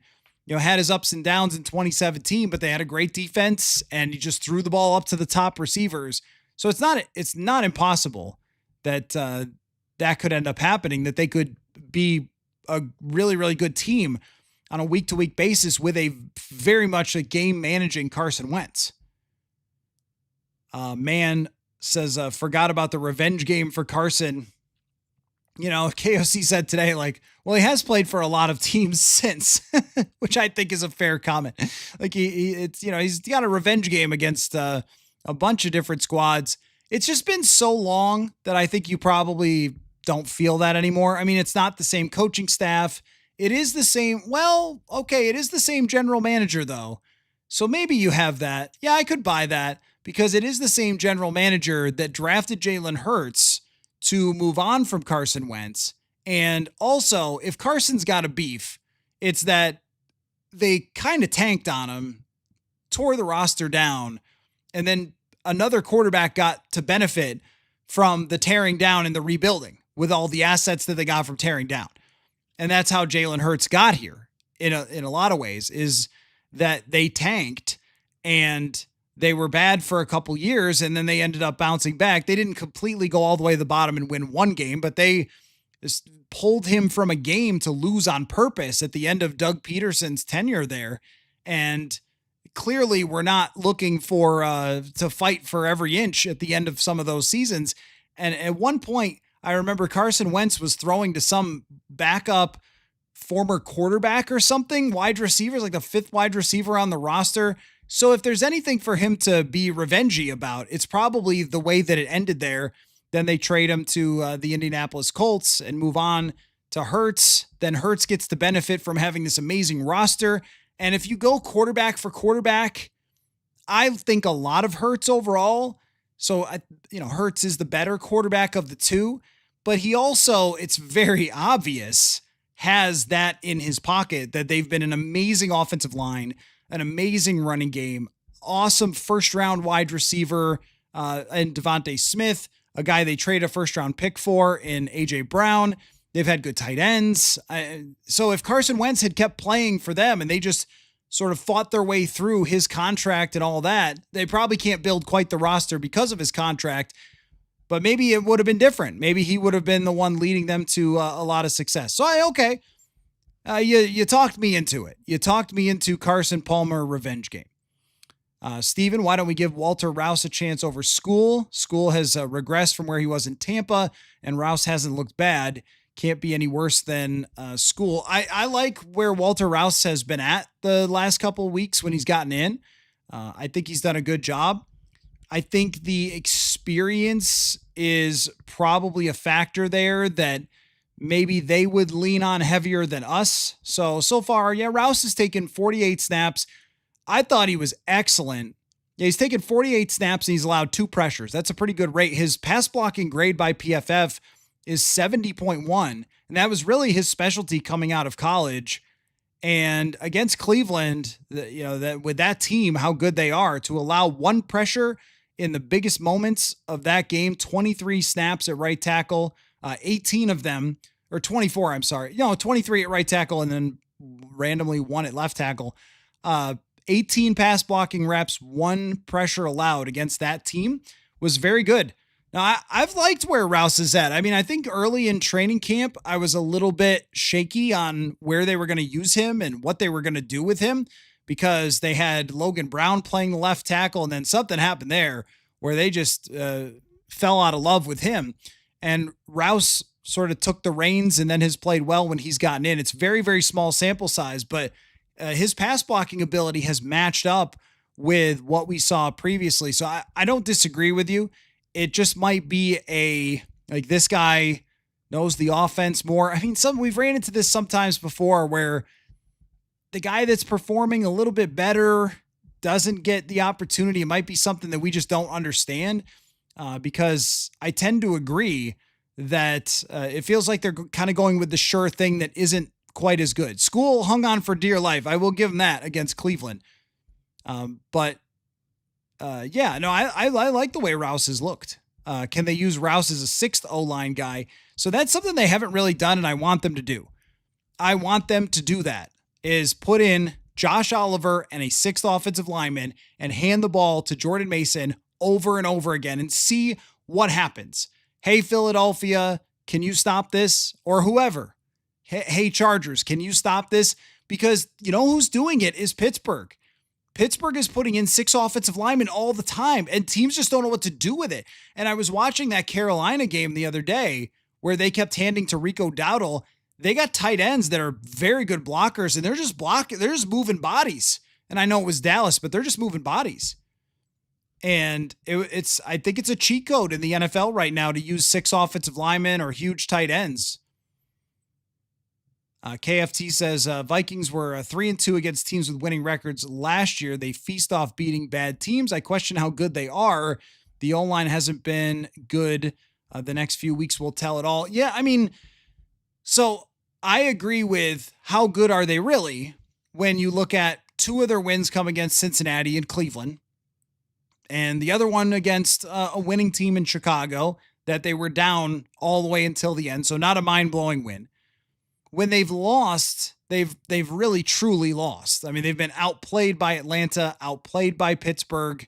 A: had his ups and downs in 2017, but they had a great defense and he just threw the ball up to the top receivers. So it's not impossible that that could end up happening, that they could be a really, really good team on a week-to-week basis with a very much a game-managing Carson Wentz. Man says, forgot about the revenge game for Carson. KOC said today, like, well, he has played for a lot of teams since, which I think is a fair comment. Like he's got a revenge game against a bunch of different squads. It's just been so long that I think you probably don't feel that anymore. I mean, it's not the same coaching staff. It is the same. Well, okay. It is the same general manager though. So maybe you have that. Yeah, I could buy that, because it is the same general manager that drafted Jalen Hurts to move on from Carson Wentz. And also, if Carson's got a beef, it's that they kind of tanked on him, tore the roster down, and then another quarterback got to benefit from the tearing down and the rebuilding with all the assets that they got from tearing down. And that's how Jalen Hurts got here in a lot of ways, is that they tanked and they were bad for a couple years, and then they ended up bouncing back. They didn't completely go all the way to the bottom and win one game, but they just pulled him from a game to lose on purpose at the end of Doug Peterson's tenure there. And clearly we're not looking for to fight for every inch at the end of some of those seasons. And at one point, I remember Carson Wentz was throwing to some backup former quarterback or something, wide receivers, like the fifth wide receiver on the roster. So if there's anything for him to be revengey about, it's probably the way that it ended there. Then they trade him to the Indianapolis Colts and move on to Hurts. Then Hurts gets to benefit from having this amazing roster. And if you go quarterback for quarterback, I think a lot of Hurts overall. So, Hurts is the better quarterback of the two, but he also, it's very obvious, has that in his pocket, that they've been an amazing offensive line, an amazing running game, awesome first-round wide receiver in Devontae Smith, a guy they trade a first-round pick for in A.J. Brown. They've had good tight ends. So if Carson Wentz had kept playing for them and they just sort of fought their way through his contract and all that, they probably can't build quite the roster because of his contract, but maybe it would have been different. Maybe he would have been the one leading them to a lot of success. So you talked me into it. You talked me into Carson Palmer revenge game. Steven, why don't we give Walter Rouse a chance over School? School has regressed from where he was in Tampa, and Rouse hasn't looked bad. Can't be any worse than School. I like where Walter Rouse has been at the last couple of weeks when he's gotten in. I think he's done a good job. I think the experience is probably a factor there, that maybe they would lean on heavier than us. So far, yeah, Rouse has taken 48 snaps. I thought he was excellent. Yeah, he's taken 48 snaps and he's allowed 2 pressures. That's a pretty good rate. His pass blocking grade by PFF is 70.1, and that was really his specialty coming out of college. And against Cleveland, that with that team, how good they are, to allow 1 pressure in the biggest moments of that game, 23 snaps at right tackle, 18 of them, or 24, I'm sorry, 23 at right tackle, and then randomly 1 at left tackle. 18 pass blocking reps, 1 pressure allowed against that team was very good. Now, I've liked where Rouse is at. I mean, I think early in training camp, I was a little bit shaky on where they were going to use him and what they were going to do with him, because they had Logan Brown playing the left tackle, and then something happened there where they just fell out of love with him. And Rouse sort of took the reins and then has played well when he's gotten in. It's very, very small sample size, but his pass blocking ability has matched up with what we saw previously. So I don't disagree with you. It just might be this guy knows the offense more. I mean, we've ran into this sometimes before where the guy that's performing a little bit better doesn't get the opportunity. It might be something that we just don't understand, because I tend to agree that it feels like they're kind of going with the sure thing that isn't quite as good. School hung on for dear life. I will give them that against Cleveland. I like the way Rouse has looked. Can they use Rouse as a 6th O-line guy? So that's something they haven't really done, and I want them to do. I want them to do that, is put in Josh Oliver and a 6th offensive lineman and hand the ball to Jordan Mason over and over again and see what happens. Hey, Philadelphia, can you stop this? Or whoever. Hey, Chargers, can you stop this? Because you know who's doing it is Pittsburgh. Pittsburgh is putting in 6 offensive linemen all the time, and teams just don't know what to do with it. And I was watching that Carolina game the other day where they kept handing to Rico Dowdle. They got tight ends that are very good blockers, and they're just moving bodies. And I know it was Dallas, but they're just moving bodies. And I think it's a cheat code in the NFL right now to use 6 offensive linemen or huge tight ends. KFT says Vikings were 3-2 against teams with winning records last year. They feast off beating bad teams. I question how good they are. The O-line hasn't been good. The next few weeks will tell it all. Yeah, I mean, so I agree with how good are they really when you look at 2 of their wins come against Cincinnati and Cleveland, and the other one against a winning team in Chicago that they were down all the way until the end. So not a mind-blowing win. When they've lost, they've really truly lost. I mean, they've been outplayed by Atlanta, outplayed by Pittsburgh.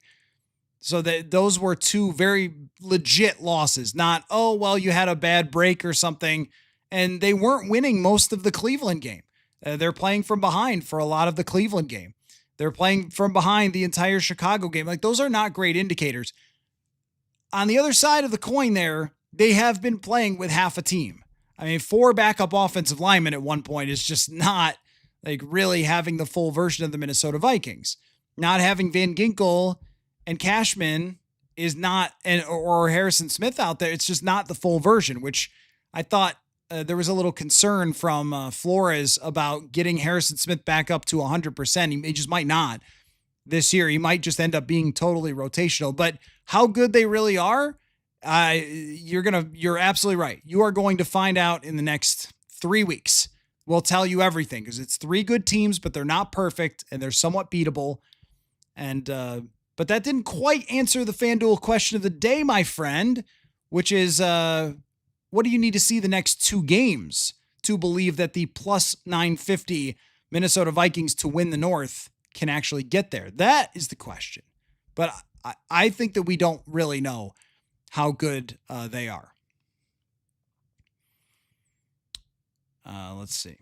A: So those were 2 very legit losses. Not, oh, well, you had a bad break or something. And they weren't winning most of the Cleveland game. They're playing from behind for a lot of the Cleveland game. They're playing from behind the entire Chicago game. Like, those are not great indicators. On the other side of the coin there, they have been playing with half a team. I mean, 4 backup offensive linemen at one point is just not like really having the full version of the Minnesota Vikings. Not having Van Ginkel and Cashman is not, or Harrison Smith out there. It's just not the full version, which I thought there was a little concern from Flores about getting Harrison Smith back up to 100%. He just might not this year. He might just end up being totally rotational. But how good they really are, you're absolutely right. You are going to find out in the next 3 weeks. We'll tell you everything because it's 3 good teams, but they're not perfect and they're somewhat beatable. And but that didn't quite answer the FanDuel question of the day, my friend, which is what do you need to see the next 2 games to believe that the plus 950 Minnesota Vikings to win the North can actually get there? That is the question. But I think that we don't really know how good they are. Let's see.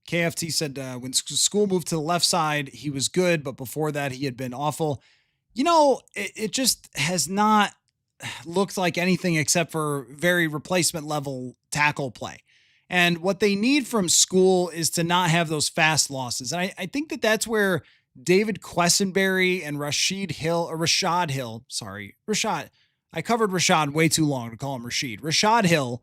A: KFT said when School moved to the left side, he was good, but before that, he had been awful. You know, it just has not looked like anything except for very replacement level tackle play. And what they need from School is to not have those fast losses. And I think that that's where David Quessenberry and Rashad Hill. I covered Rashad way too long to call him Rashad. Rashad Hill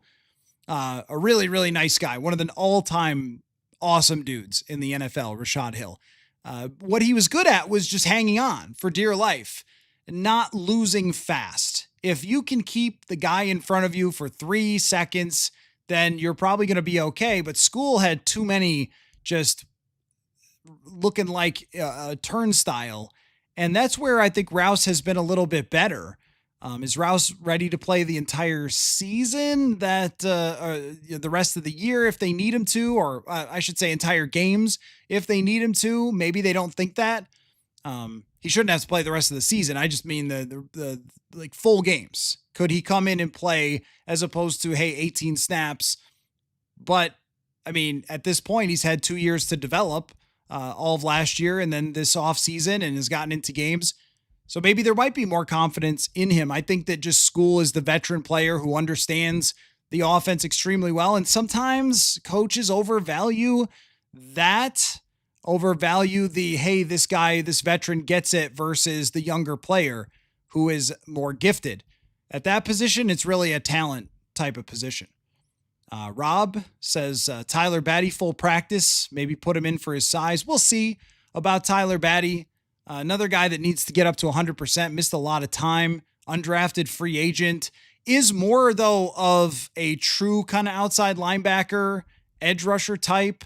A: A really, really nice guy. One of the all-time awesome dudes in the NFL, Rashad Hill. What he was good at was just hanging on for dear life, not losing fast. If you can keep the guy in front of you for 3 seconds, then you're probably going to be okay. But School had too many just looking like a turnstile. And that's where I think Rouse has been a little bit better. Is Rouse ready to play the entire season, that the rest of the year if they need him to, or I should say entire games if they need him to? Maybe they don't think that. He shouldn't have to play the rest of the season. I just mean the like full games. Could he come in and play as opposed to, hey, 18 snaps? But I mean, at this point, he's had 2 years to develop, all of last year and then this offseason, and has gotten into games. So maybe there might be more confidence in him. I think that just School is the veteran player who understands the offense extremely well. And sometimes coaches overvalue the, hey, this guy, this veteran gets it, versus the younger player who is more gifted. At that position, it's really a talent type of position. Rob says Tyler Batty full practice, maybe put him in for his size. We'll see about Tyler Batty. Another guy that needs to get up to 100%, missed a lot of time, undrafted free agent, is more though of a true kind of outside linebacker, edge rusher type.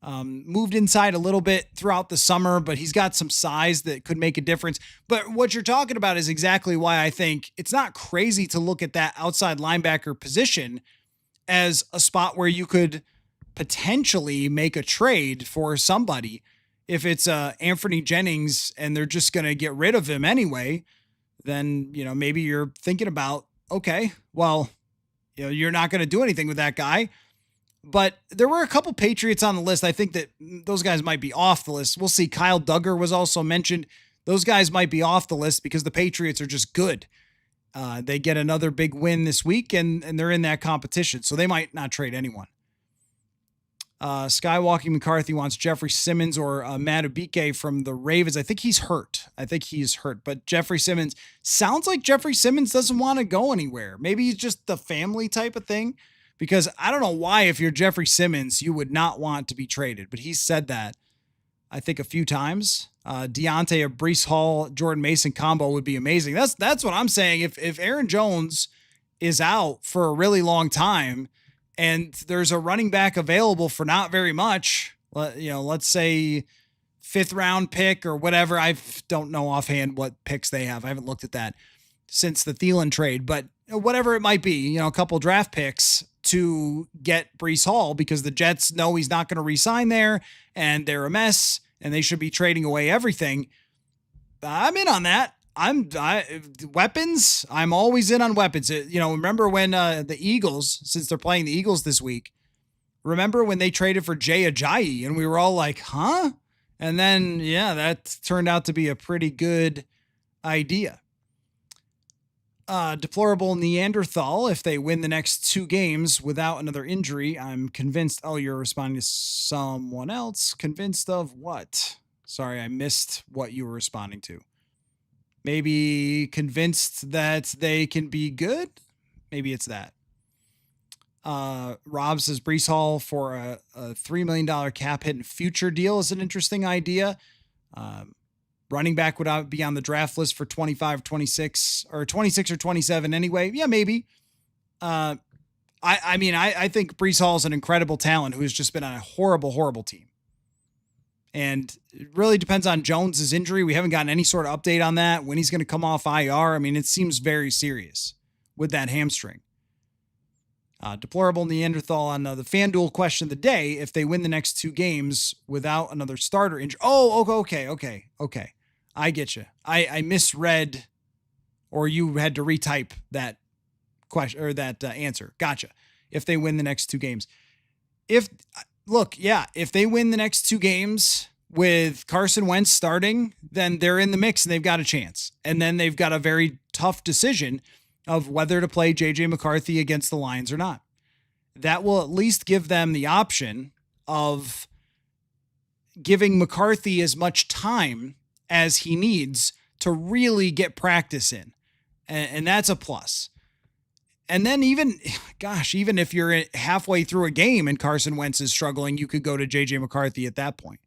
A: Moved inside a little bit throughout the summer, but he's got some size that could make a difference. But what you're talking about is exactly why I think it's not crazy to look at that outside linebacker position as a spot where you could potentially make a trade for somebody. If it's Anthony Jennings and they're just going to get rid of him anyway, then, maybe you're thinking about, okay, well, you're not going to do anything with that guy. But there were a couple Patriots on the list. I think that those guys might be off the list. We'll see. Kyle Duggar was also mentioned. Those guys might be off the list because the Patriots are just good. They get another big win this week, and they're in that competition. So they might not trade anyone. Skywalking McCarthy wants Jeffrey Simmons or Matt Abike from the Ravens. I think he's hurt. But Jeffrey Simmons, sounds like Jeffrey Simmons doesn't want to go anywhere. Maybe he's just the family type of thing. Because I don't know why, if you're Jeffrey Simmons, you would not want to be traded. But he's said that, I think, a few times. Deontay, a Breece Hall, Jordan Mason combo would be amazing. That's what I'm saying. If Aaron Jones is out for a really long time and there's a running back available for not very much, let's say 5th round pick or whatever. I don't know offhand what picks they have. I haven't looked at that since the Thielen trade, but whatever it might be, a couple draft picks to get Breece Hall, because the Jets know he's not going to re-sign there and they're a mess and they should be trading away everything. I'm in on that. Weapons. I'm always in on weapons. Remember when the Eagles, since they're playing the Eagles this week, remember when they traded for Jay Ajayi and we were all like, huh? And then, that turned out to be a pretty good idea. Deplorable Neanderthal, if they win the next 2 games without another injury, I'm convinced. Oh, you're responding to someone else. Convinced of what? Sorry, I missed what you were responding to. Maybe convinced that they can be good? Maybe it's that. Rob says Breece Hall for a $3 million cap hit and future deal is an interesting idea. Running back would be on the draft list for 25, 26 or 27 anyway. Yeah, maybe. I think Breece Hall is an incredible talent who has just been on a horrible, horrible team. And it really depends on Jones's injury. We haven't gotten any sort of update on that, when he's going to come off IR. It seems very serious with that hamstring. Deplorable Neanderthal on the FanDuel question of the day. If they win the next 2 games without another starter injury. Oh, okay. I get you. I misread, or you had to retype that question or that answer. Gotcha. If they win the next 2 games. If they win the next 2 games with Carson Wentz starting, then they're in the mix and they've got a chance. And then they've got a very tough decision of whether to play JJ McCarthy against the Lions or not. That will at least give them the option of giving McCarthy as much time as he needs to really get practice in. And that's a plus. And then even if you're halfway through a game and Carson Wentz is struggling, you could go to JJ McCarthy at that point.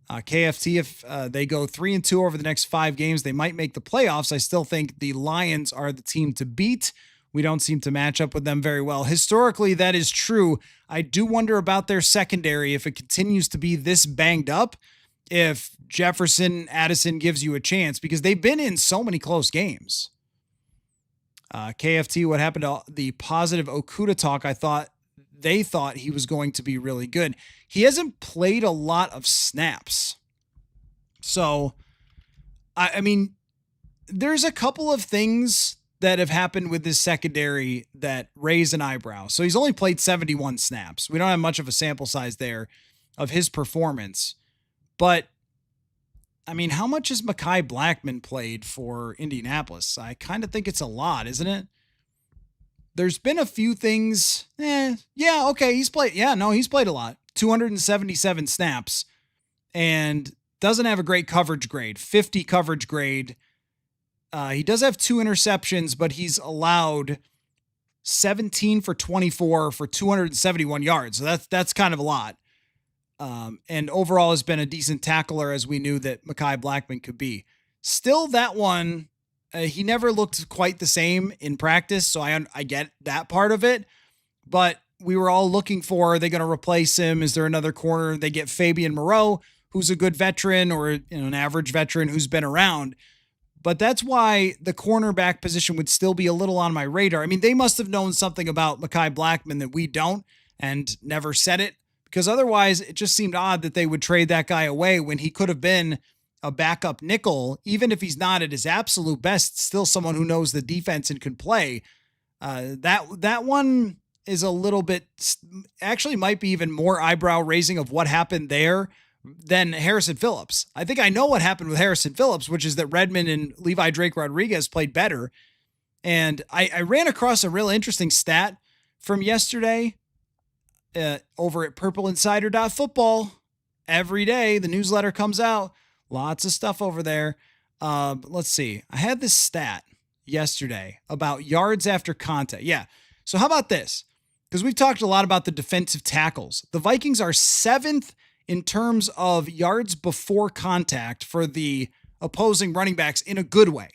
A: KFT, if they go 3-2 over the next 5 games, they might make the playoffs. I still think the Lions are the team to beat. We don't seem to match up with them very well. Historically, that is true. I do wonder about their secondary if it continues to be this banged up, if Jefferson, Addison gives you a chance, because they've been in so many close games. KFT, what happened to the positive Okuda talk? They thought he was going to be really good. He hasn't played a lot of snaps. So, I mean, there's a couple of things that have happened with this secondary that raise an eyebrow. So he's only played 71 snaps. We don't have much of a sample size there of his performance. But, I mean, how much has Mekhi Blackmon played for Indianapolis? I kind of think it's a lot, isn't it? There's been a few things. Yeah, okay, he's played a lot. 277 snaps and doesn't have a great coverage grade, 50 coverage grade. He does have 2 interceptions, but he's allowed 17 for 24 for 271 yards. So that's kind of a lot. And overall has been a decent tackler, as we knew that Mekhi Blackmon could be. Still, that one, he never looked quite the same in practice, so I get that part of it. But we were all looking for, are they going to replace him? Is there another corner? They get Fabian Moreau, who's a good veteran, or an average veteran who's been around. But that's why the cornerback position would still be a little on my radar. I mean, they must have known something about Mekhi Blackmon that we don't and never said it, because otherwise it just seemed odd that they would trade that guy away when he could have been a backup nickel. Even if he's not at his absolute best, still someone who knows the defense and can play. That one is a little bit, actually might be even more eyebrow raising of what happened there than Harrison Phillips. I think I know what happened with Harrison Phillips, which is that Redmond and Levi Drake Rodriguez played better. And I ran across a real interesting stat from yesterday over at purpleinsider.football. Every day the newsletter comes out. Lots of stuff over there. Let's see. I had this stat yesterday about yards after contact. Yeah. So how about this? Because we've talked a lot about the defensive tackles. The Vikings are 7th in terms of yards before contact for the opposing running backs in a good way.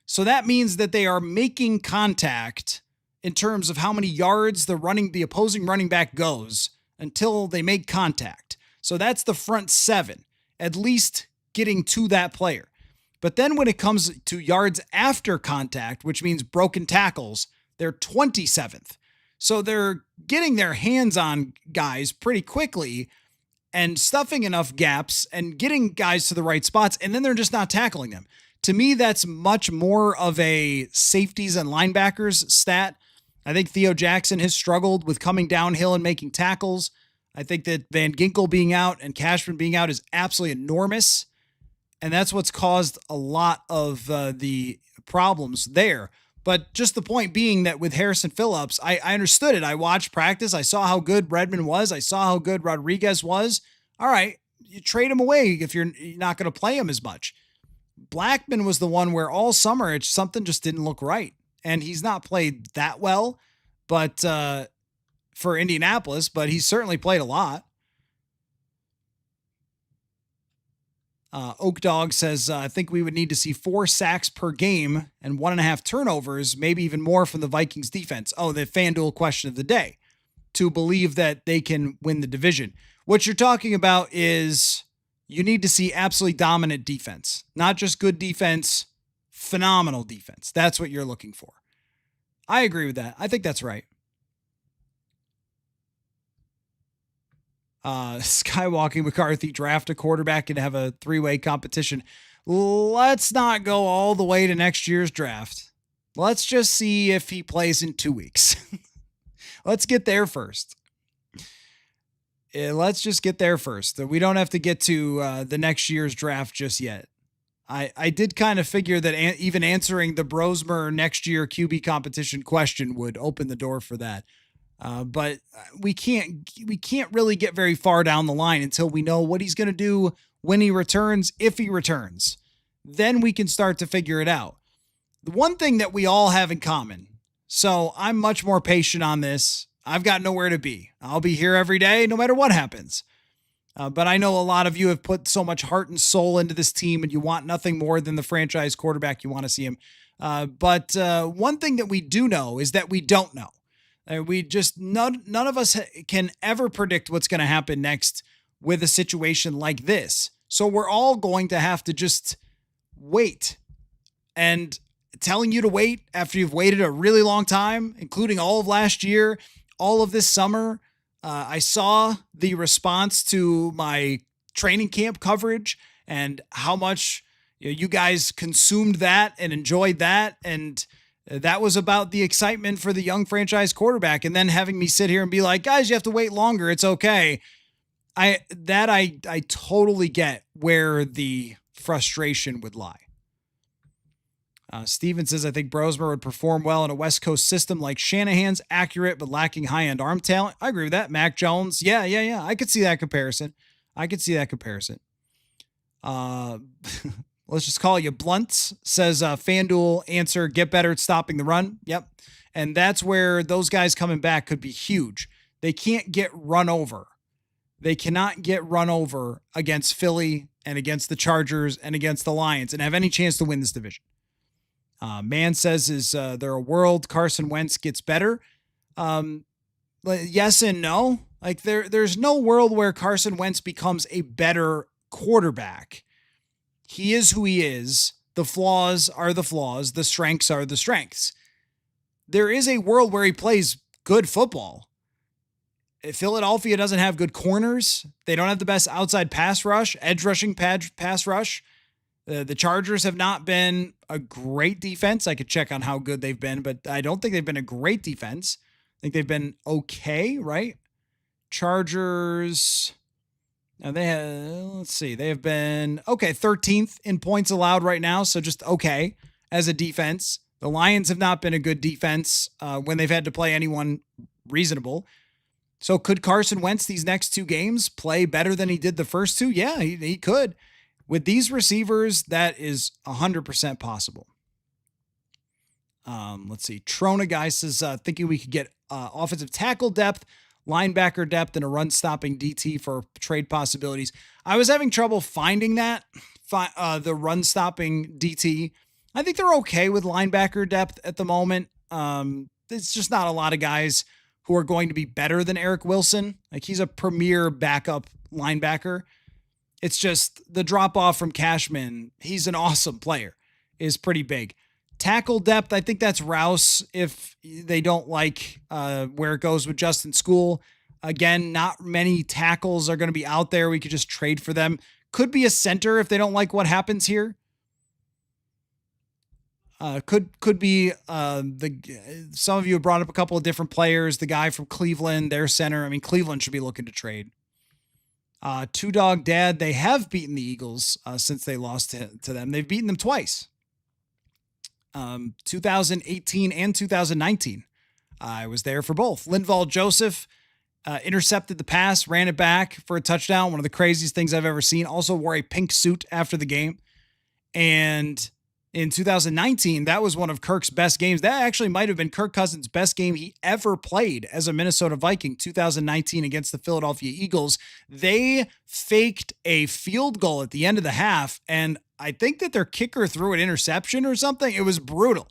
A: So that means that they are making contact in terms of how many yards the opposing running back goes until they make contact. So that's the front 7, at least getting to that player. But then when it comes to yards after contact, which means broken tackles, they're 27th. So they're getting their hands on guys pretty quickly and stuffing enough gaps and getting guys to the right spots, and then they're just not tackling them. To me, that's much more of a safeties and linebackers stat. I think Theo Jackson has struggled with coming downhill and making tackles. I think that Van Ginkel being out and Cashman being out is absolutely enormous, and that's what's caused a lot of the problems there. But just the point being that with Harrison Phillips, I understood it. I watched practice. I saw how good Redmond was. I saw how good Rodriguez was. All right, you trade him away if you're not going to play him as much. Blackmon was the one where all summer something just didn't look right. And he's not played that well, but for Indianapolis, but he's certainly played a lot. Oak Dog says, I think we would need to see 4 sacks per game and 1.5 turnovers, maybe even more from the Vikings defense. Oh, the FanDuel question of the day, to believe that they can win the division. What you're talking about is you need to see absolutely dominant defense, not just good defense, phenomenal defense. That's what you're looking for. I agree with that. I think that's right. Skywalking McCarthy, draft a quarterback and have a 3-way competition. Let's not go all the way to next year's draft. Let's just see if he plays in 2 weeks. Let's get there first. Let's just get there first. We don't have to get to the next year's draft just yet. I did kind of figure that even answering the Brosmer next year QB competition question would open the door for that. But we can't really get very far down the line until we know what he's going to do when he returns, if he returns. Then we can start to figure it out. The one thing that we all have in common, so I'm much more patient on this. I've got nowhere to be. I'll be here every day, no matter what happens. But I know a lot of you have put so much heart and soul into this team, and you want nothing more than the franchise quarterback. You want to see him. But one thing that we do know is that we don't know. We just, none of us can ever predict what's going to happen next with a situation like this. So we're all going to have to just wait. And telling you to wait after you've waited a really long time, including all of last year, all of this summer. I saw the response to my training camp coverage and how much you guys consumed that and enjoyed that. And that was about the excitement for the young franchise quarterback. And then having me sit here and be like, guys, you have to wait longer. It's okay. I totally get where the frustration would lie. Steven says, I think Brosmer would perform well in a West Coast system like Shanahan's, accurate but lacking high-end arm talent. I agree with that. Mac Jones. Yeah. I could see that comparison. Let's just call you Blunt, says FanDuel answer, get better at stopping the run. Yep. And that's where those guys coming back could be huge. They can't get run over. They cannot get run over against Philly and against the Chargers and against the Lions and have any chance to win this division. Man says, is there a world Carson Wentz gets better? Yes and no. Like there's no world where Carson Wentz becomes a better quarterback. He is who he is. The flaws are the flaws. The strengths are the strengths. There is a world where he plays good football. Philadelphia doesn't have good corners. They don't have the best outside pass rush, edge rushing pass rush. The Chargers have not been a great defense. I could check on how good they've been, but I don't think they've been a great defense. I think they've been okay, right? Chargers, now they have been, okay, 13th in points allowed right now, so just okay as a defense. The Lions have not been a good defense when they've had to play anyone reasonable. So could Carson Wentz these next two games play better than he did the first two? Yeah, he could. With these receivers, that is 100% possible. Let's see. Trona guy says, thinking we could get offensive tackle depth, linebacker depth, and a run-stopping DT for trade possibilities. I was having trouble finding that, the run-stopping DT. I think they're okay with linebacker depth at the moment. It's just not a lot of guys who are going to be better than Eric Wilson. Like, he's a premier backup linebacker. It's just the drop-off from Cashman, he's an awesome player, is pretty big. Tackle depth, I think that's Rouse if they don't like where it goes with Justin School. Again, not many tackles are going to be out there. We could just trade for them. Could be a center if they don't like what happens here. Could be some of you have brought up a couple of different players. The guy from Cleveland, their center. I mean, Cleveland should be looking to trade. Two Dog Dad, they have beaten the Eagles since they lost to them. They've beaten them twice. 2018 and 2019. I was there for both. Linval Joseph intercepted the pass, ran it back for a touchdown. One of the craziest things I've ever seen. Also wore a pink suit after the game. And in 2019, that was one of Kirk's best games. That actually might have been Kirk Cousins' best game he ever played as a Minnesota Viking, 2019 against the Philadelphia Eagles. They faked a field goal at the end of the half, and I think that their kicker threw an interception or something. It was brutal.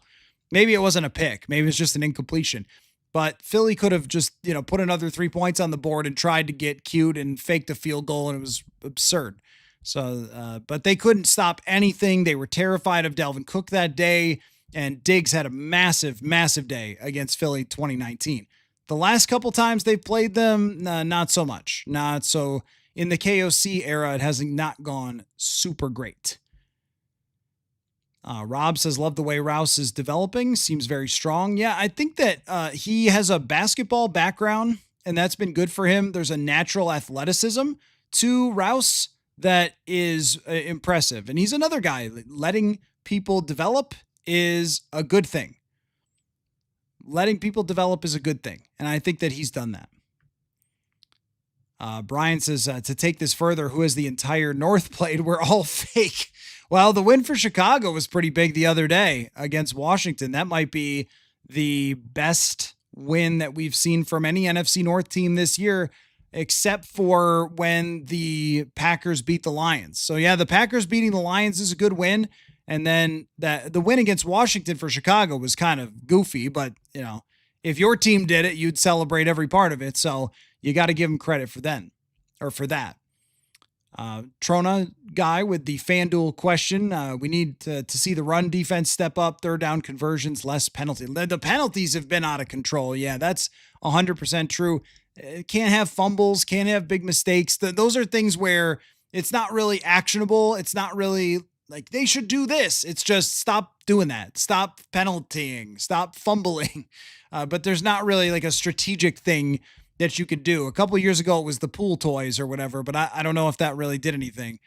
A: Maybe it wasn't a pick. Maybe it was just an incompletion. But Philly could have just, put another 3 points on the board and tried to get cute and faked a field goal, and it was absurd. So, but they couldn't stop anything. They were terrified of Dalvin Cook that day, and Diggs had a massive, massive day against Philly 2019. The last couple times they've played them, not so much. Not so. In the KOC era, it hasn't not gone super great. Rob says, love the way Rouse is developing. Seems very strong. Yeah, I think that he has a basketball background, and that's been good for him. There's a natural athleticism to Rouse that is impressive. And he's another guy. Letting people develop is a good thing. Letting people develop is a good thing. And I think that he's done that. Brian says, to take this further, who has the entire North played? We're all fake. Well, the win for Chicago was pretty big the other day against Washington. That might be the best win that we've seen from any NFC North team this year, except for when the Packers beat the Lions. So yeah, the Packers beating the Lions is a good win. And then the win against Washington for Chicago was kind of goofy, but if your team did it, you'd celebrate every part of it. So you got to give them credit for that. Trona guy with the FanDuel question. We need to see the run defense step up, third down conversions, less penalty. The penalties have been out of control. Yeah, that's 100% true. Can't have fumbles, can't have big mistakes. Those are things where it's not really actionable. It's not really like they should do this. It's just stop doing that. Stop penaltying, stop fumbling. But there's not really like a strategic thing that you could do. A couple of years ago, it was the pool toys or whatever, but I don't know if that really did anything.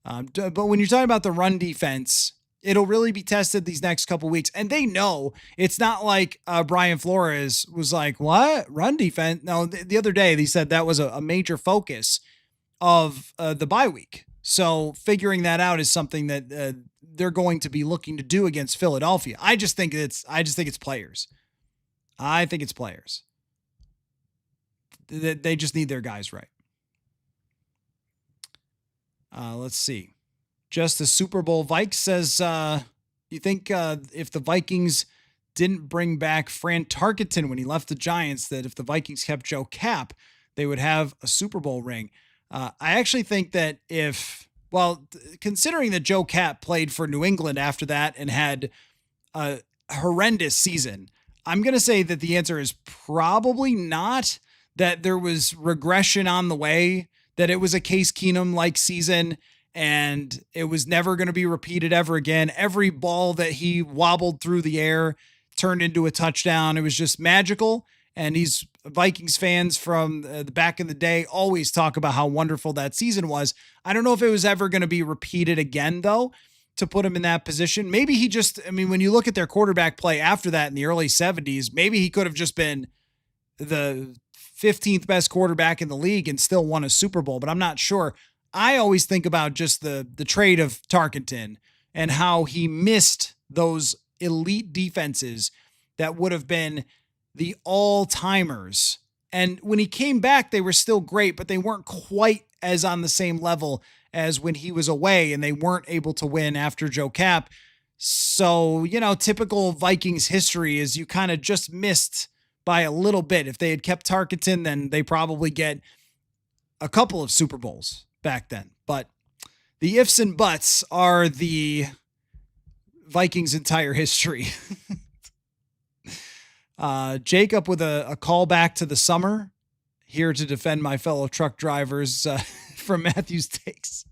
A: But when you're talking about the run defense, it'll really be tested these next couple of weeks. And they know it's not like Brian Flores was like, what? Run defense? No, the other day they said that was a major focus of the bye week. So figuring that out is something that they're going to be looking to do against Philadelphia. I just think it's players. I think it's players. They just need their guys right. Let's see. Just the Super Bowl Vikes says, you think if the Vikings didn't bring back Fran Tarkenton when he left the Giants, that if the Vikings kept Joe Cap, they would have a Super Bowl ring? I actually think that considering that Joe Cap played for New England after that and had a horrendous season, I'm going to say that the answer is probably not. That there was regression on the way, that it was a Case Keenum-like season, and it was never going to be repeated ever again. Every ball that he wobbled through the air turned into a touchdown. It was just magical, and these Vikings fans from the back in the day always talk about how wonderful that season was. I don't know if it was ever going to be repeated again, though, to put him in that position. Maybe he when you look at their quarterback play after that in the early 70s, maybe he could have just been the 15th best quarterback in the league and still won a Super Bowl, but I'm not sure. I always think about just the trade of Tarkenton and how he missed those elite defenses that would have been the all-timers. And when he came back, they were still great, but they weren't quite as on the same level as when he was away, and they weren't able to win after Joe Cap. So, typical Vikings history is you kind of just missed by a little bit. If they had kept Tarkenton, then they probably get a couple of Super Bowls back then. But the ifs and buts are the Vikings' entire history. Jacob with a call back to the summer, here to defend my fellow truck drivers from Matthew's takes.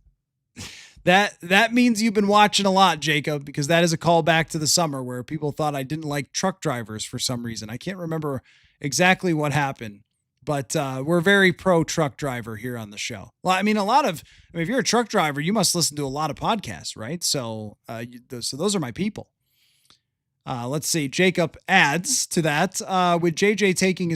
A: That means you've been watching a lot, Jacob, because that is a call back to the summer where people thought I didn't like truck drivers for some reason. I can't remember exactly what happened, but we're very pro truck driver here on the show. Well, if you're a truck driver, you must listen to a lot of podcasts, right? So, so those are my people. Let's see. Jacob adds to that, with JJ taking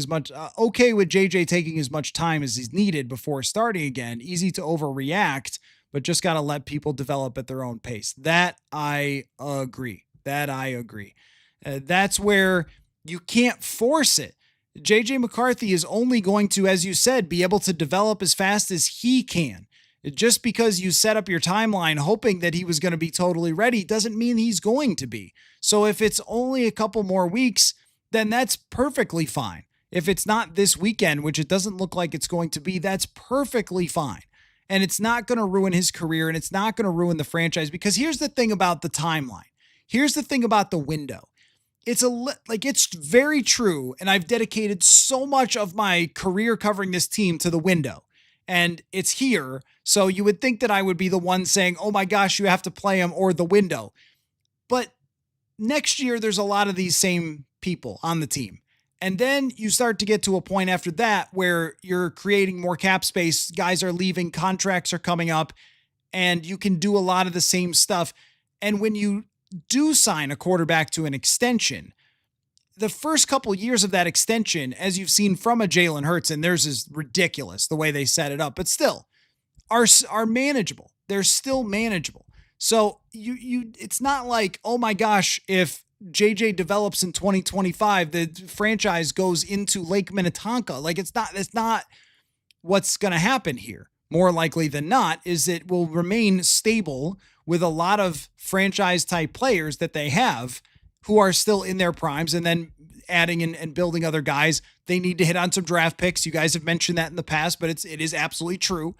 A: as much time as he's needed before starting again. Easy to overreact, but just got to let people develop at their own pace. That I agree. That's where you can't force it. JJ McCarthy is only going to, as you said, be able to develop as fast as he can. Just because you set up your timeline hoping that he was going to be totally ready doesn't mean he's going to be. So if it's only a couple more weeks, then that's perfectly fine. If it's not this weekend, which it doesn't look like it's going to be, that's perfectly fine. And it's not going to ruin his career, and it's not going to ruin the franchise, because here's the thing about the timeline. Here's the thing about the window. It's very true, and I've dedicated so much of my career covering this team to the window, and it's here. So you would think that I would be the one saying, oh my gosh, you have to play him, or the window. But next year, there's a lot of these same people on the team. And then you start to get to a point after that where you're creating more cap space. Guys are leaving, contracts are coming up, and you can do a lot of the same stuff. And when you do sign a quarterback to an extension, the first couple years of that extension, as you've seen from a Jalen Hurts, and theirs is ridiculous the way they set it up, but still are manageable. They're still manageable. So it's not like, oh my gosh, if JJ develops in 2025, the franchise goes into Lake Minnetonka. Like it's not what's going to happen here. More likely than not is it will remain stable with a lot of franchise type players that they have who are still in their primes, and then adding and building other guys. They need to hit on some draft picks. You guys have mentioned that in the past, but it is absolutely true.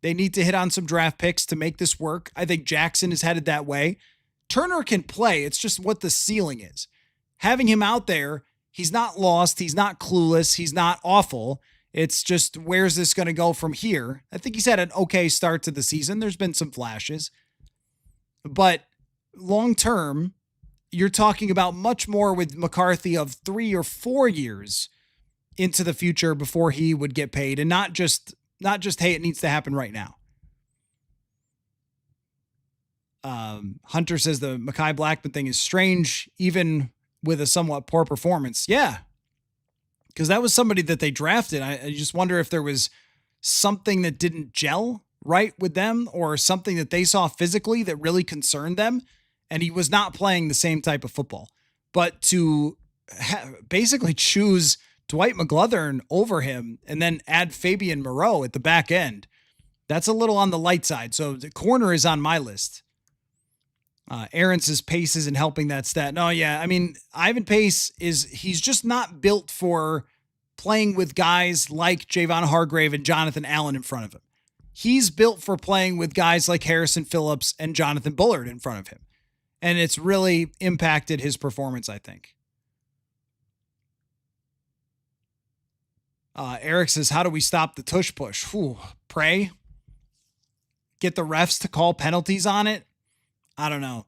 A: They need to hit on some draft picks to make this work. I think Jackson is headed that way. Turner can play. It's just what the ceiling is. Having him out there, he's not lost. He's not clueless. He's not awful. It's just, where's this going to go from here? I think he's had an okay start to the season. There's been some flashes. But long term, you're talking about much more with McCarthy of 3 or 4 years into the future before he would get paid, and not just, hey, it needs to happen right now. Hunter says the Mekhi Blackman thing is strange, even with a somewhat poor performance. Yeah, because that was somebody that they drafted. I just wonder if there was something that didn't gel right with them, or something that they saw physically that really concerned them, and he was not playing the same type of football. But to basically choose Dwight McGlothern over him and then add Fabian Moreau at the back end, that's a little on the light side. So the corner is on my list. Aaron says Pace isn't helping that stat. No, yeah. I mean, Ivan Pace he's just not built for playing with guys like Javon Hargrave and Jonathan Allen in front of him. He's built for playing with guys like Harrison Phillips and Jonathan Bullard in front of him. And it's really impacted his performance, I think. Eric says, how do we stop the tush push? Pray. Get the refs to call penalties on it. I don't know.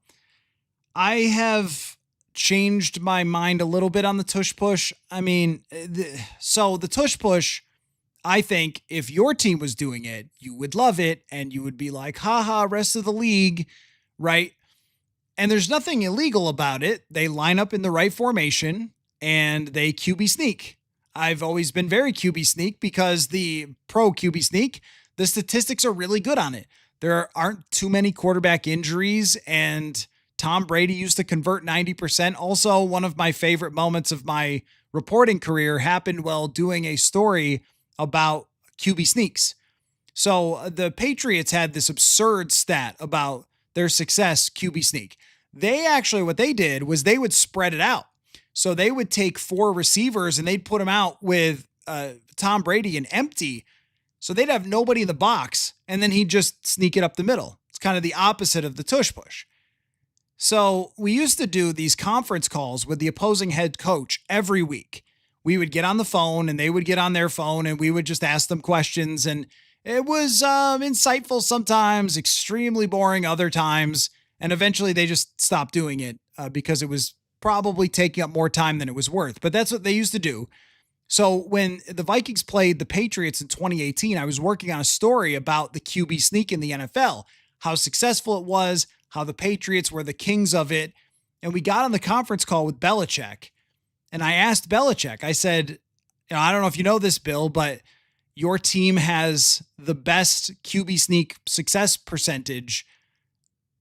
A: I have changed my mind a little bit on the tush push. I mean, so the tush push, I think if your team was doing it, you would love it. And you would be like, haha, rest of the league, right? And there's nothing illegal about it. They line up in the right formation and they QB sneak. I've always been very QB sneak because the pro QB sneak, the statistics are really good on it. There aren't too many quarterback injuries, and Tom Brady used to convert 90%. Also, one of my favorite moments of my reporting career happened while doing a story about QB sneaks. So the Patriots had this absurd stat about their success QB sneak. They actually, what they did was they would spread it out. So they would take 4 receivers and they'd put them out with Tom Brady and empty. So they'd have nobody in the box, and then he'd just sneak it up the middle. It's kind of the opposite of the tush push. So we used to do these conference calls with the opposing head coach every week. We would get on the phone and they would get on their phone and we would just ask them questions. And it was insightful sometimes, extremely boring other times. And eventually they just stopped doing it because it was probably taking up more time than it was worth. But that's what they used to do. So when the Vikings played the Patriots in 2018, I was working on a story about the QB sneak in the NFL, how successful it was, how the Patriots were the kings of it. And we got on the conference call with Belichick. And I asked Belichick, I said, I don't know if you know this, Bill, but your team has the best QB sneak success percentage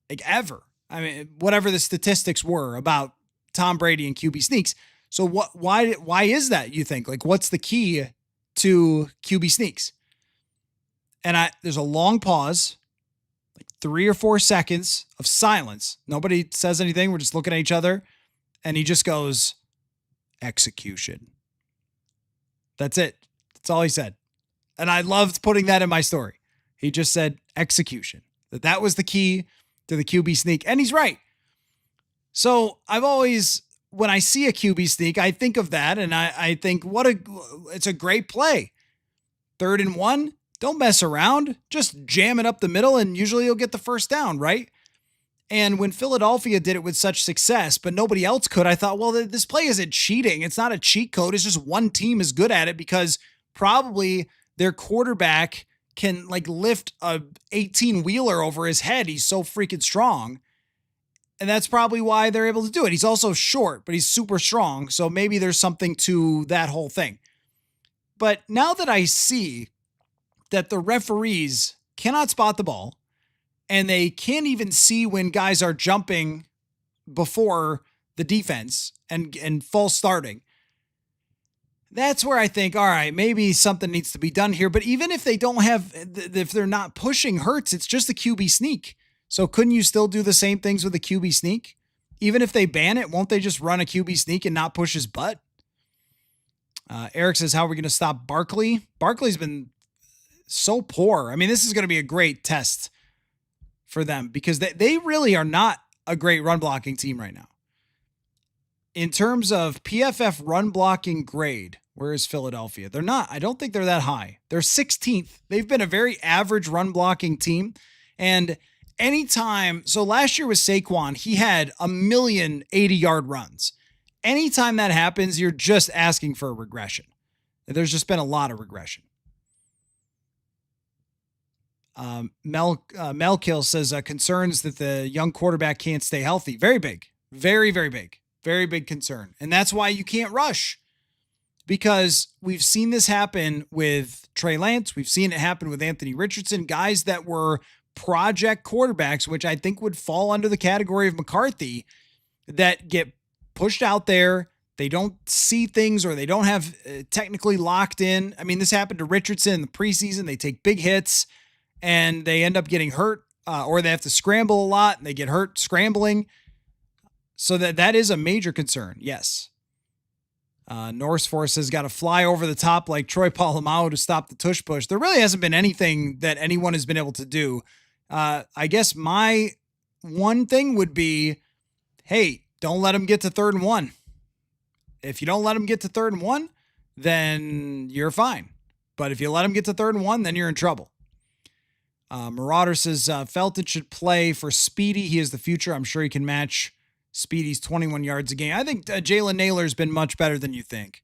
A: like ever. I mean, whatever the statistics were about Tom Brady and QB sneaks. So why is that, you think? Like, what's the key to QB sneaks? And there's a long pause, like 3 or 4 seconds of silence. Nobody says anything. We're just looking at each other. And he just goes, execution. That's it. That's all he said. And I loved putting that in my story. He just said execution. That was the key to the QB sneak. And he's right. So I've always, when I see a QB sneak, I think of that and I think it's a great play. 3rd and 1, don't mess around. Just jam it up the middle and usually you'll get the first down, right? And when Philadelphia did it with such success, but nobody else could, I thought, well, this play isn't cheating. It's not a cheat code. It's just one team is good at it because probably their quarterback can like lift a 18-wheeler over his head. He's so freaking strong. And that's probably why they're able to do it. He's also short, but he's super strong. So maybe there's something to that whole thing. But now that I see that the referees cannot spot the ball and they can't even see when guys are jumping before the defense and false starting. That's where I think, all right, maybe something needs to be done here. But even if they don't have, if they're not pushing Hurts, it's just a QB sneak. So couldn't you still do the same things with a QB sneak? Even if they ban it, won't they just run a QB sneak and not push his butt? Eric says, how are we going to stop Barkley? Barkley's been so poor. I mean, this is going to be a great test for them because they really are not a great run blocking team right now. In terms of PFF run blocking grade, where is Philadelphia? They're not. I don't think they're that high. They're 16th. They've been a very average run blocking team. And anytime, so last year with Saquon, he had 1,000,000 80-yard runs. Anytime that happens, you're just asking for a regression. There's just been a lot of regression. Melkill says concerns that the young quarterback can't stay healthy. Very big. Very, very big. Very big concern. And that's why you can't rush. Because we've seen this happen with Trey Lance. We've seen it happen with Anthony Richardson. Guys that were project quarterbacks, which I think would fall under the category of McCarthy, that get pushed out there. They don't see things or they don't have technically locked in. I mean, this happened to Richardson in the preseason. They take big hits and they end up getting hurt or they have to scramble a lot and they get hurt scrambling. So that is a major concern. Yes. Norse Force has got to fly over the top like Troy Polamalu to stop the tush push. There really hasn't been anything that anyone has been able to do. I guess my one thing would be, hey, don't let him get to 3rd and 1. If you don't let him get to 3rd and 1, then you're fine. But if you let him get to 3rd and 1, then you're in trouble. Marauder says Felton should play for Speedy. He is the future. I'm sure he can match Speedy's 21 yards a game. I think Jalen Naylor's been much better than you think.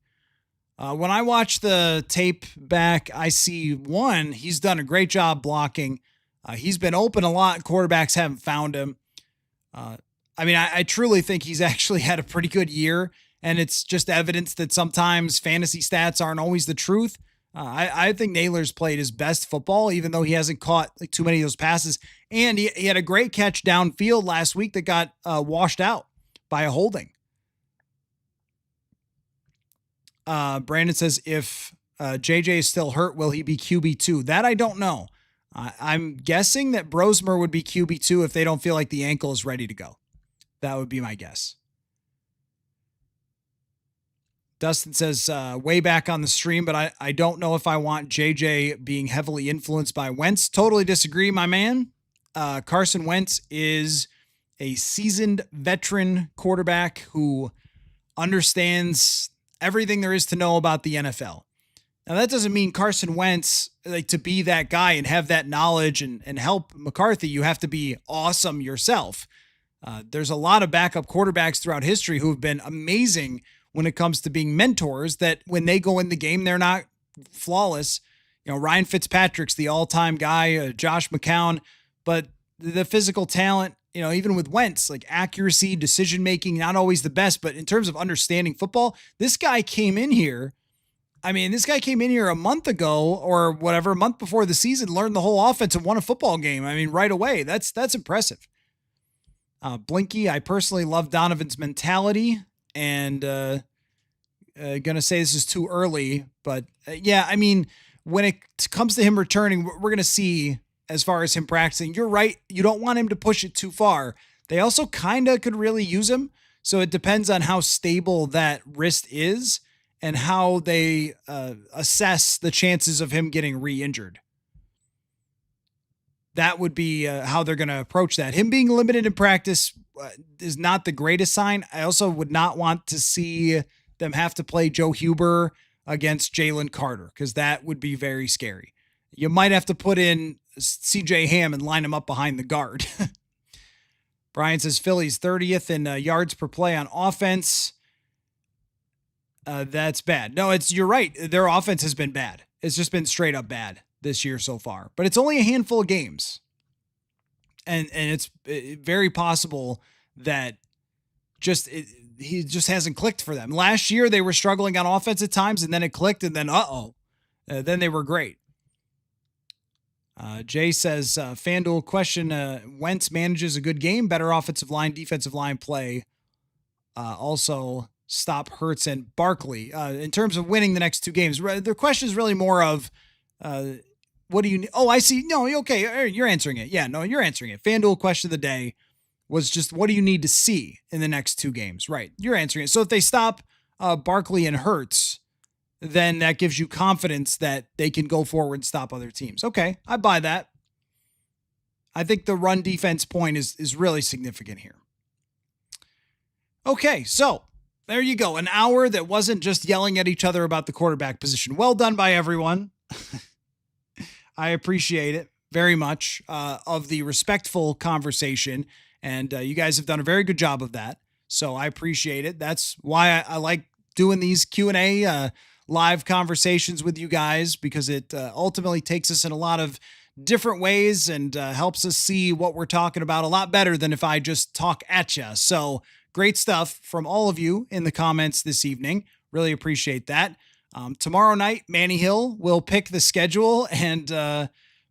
A: When I watch the tape back, I see one, he's done a great job blocking. He's been open a lot. Quarterbacks haven't found him. I mean, I truly think he's actually had a pretty good year, and it's just evidence that sometimes fantasy stats aren't always the truth. I think Naylor's played his best football, even though he hasn't caught like too many of those passes. And he had a great catch downfield last week that got washed out by a holding. Brandon says, if JJ is still hurt, will he be QB2? That I don't know. I'm guessing that Brosmer would be QB2 if they don't feel like the ankle is ready to go. That would be my guess. Dustin says, way back on the stream, but I don't know if I want JJ being heavily influenced by Wentz. Totally disagree, my man. Carson Wentz is a seasoned veteran quarterback who understands everything there is to know about the NFL. Now, that doesn't mean Carson Wentz, like, to be that guy and have that knowledge and help McCarthy, you have to be awesome yourself. There's a lot of backup quarterbacks throughout history who have been amazing when it comes to being mentors, that when they go in the game, they're not flawless. You know, Ryan Fitzpatrick's the all-time guy, Josh McCown, but the physical talent, you know, even with Wentz, like accuracy, decision-making, not always the best, but in terms of understanding football, this guy came in here. I mean, this guy came in here a month ago or whatever, a month before the season, learned the whole offense and won a football game. I mean, right away. That's impressive. Blinky, I personally love Donovan's mentality, and gonna say this is too early, but yeah, I mean, when it comes to him returning, we're gonna see as far as him practicing. You're right. You don't want him to push it too far. They also kind of could really use him. So it depends on how stable that wrist is and how they assess the chances of him getting re-injured. That would be how they're going to approach that. Him being limited in practice is not the greatest sign. I also would not want to see them have to play Joe Huber against Jalen Carter, because that would be very scary. You might have to put in CJ Ham and line him up behind the guard. Brian says Philly's 30th in yards per play on offense. That's bad. No, you're right. Their offense has been bad. It's just been straight up bad this year so far, but it's only a handful of games. And it's very possible that he just hasn't clicked for them. Last year they were struggling on offense at times, and then it clicked, and then then they were great. Jay says, FanDuel question, Wentz manages a good game, better offensive line, defensive line play. Also stop Hurts and Barkley. In terms of winning the next two games, the question is really more of, what do you, I see. No, okay. You're answering it. Yeah, no, you're answering it. FanDuel question of the day was just, what do you need to see in the next two games? Right. You're answering it. So if they stop Barkley and Hurts, then that gives you confidence that they can go forward and stop other teams. Okay, I buy that. I think the run defense point is really significant here. Okay, so there you go. An hour that wasn't just yelling at each other about the quarterback position. Well done by everyone. I appreciate it very much, of the respectful conversation. And you guys have done a very good job of that. So I appreciate it. That's why I like doing these Q&A live conversations with you guys, because it ultimately takes us in a lot of different ways and helps us see what we're talking about a lot better than if I just talk at you. So great stuff from all of you in the comments this evening. Really appreciate that. Tomorrow night, Manny Hill will pick the schedule, and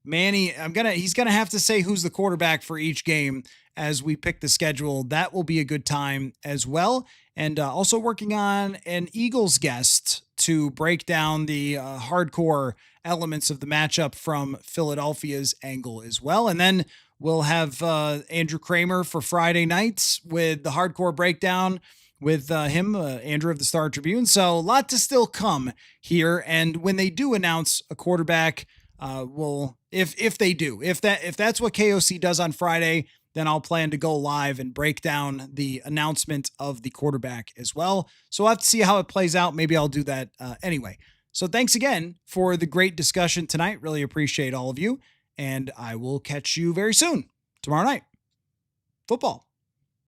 A: Manny, he's gonna have to say who's the quarterback for each game as we pick the schedule. That will be a good time as well. And also working on an Eagles guest to break down the hardcore elements of the matchup from Philadelphia's angle as well. And then we'll have Andrew Kramer for Friday nights with the hardcore breakdown with him, Andrew of the Star Tribune. So a lot to still come here. And when they do announce a quarterback, if that's what KOC does on Friday, then I'll plan to go live and break down the announcement of the quarterback as well. So we'll have to see how it plays out. Maybe I'll do that anyway. So thanks again for the great discussion tonight. Really appreciate all of you. And I will catch you very soon. Tomorrow night. Football.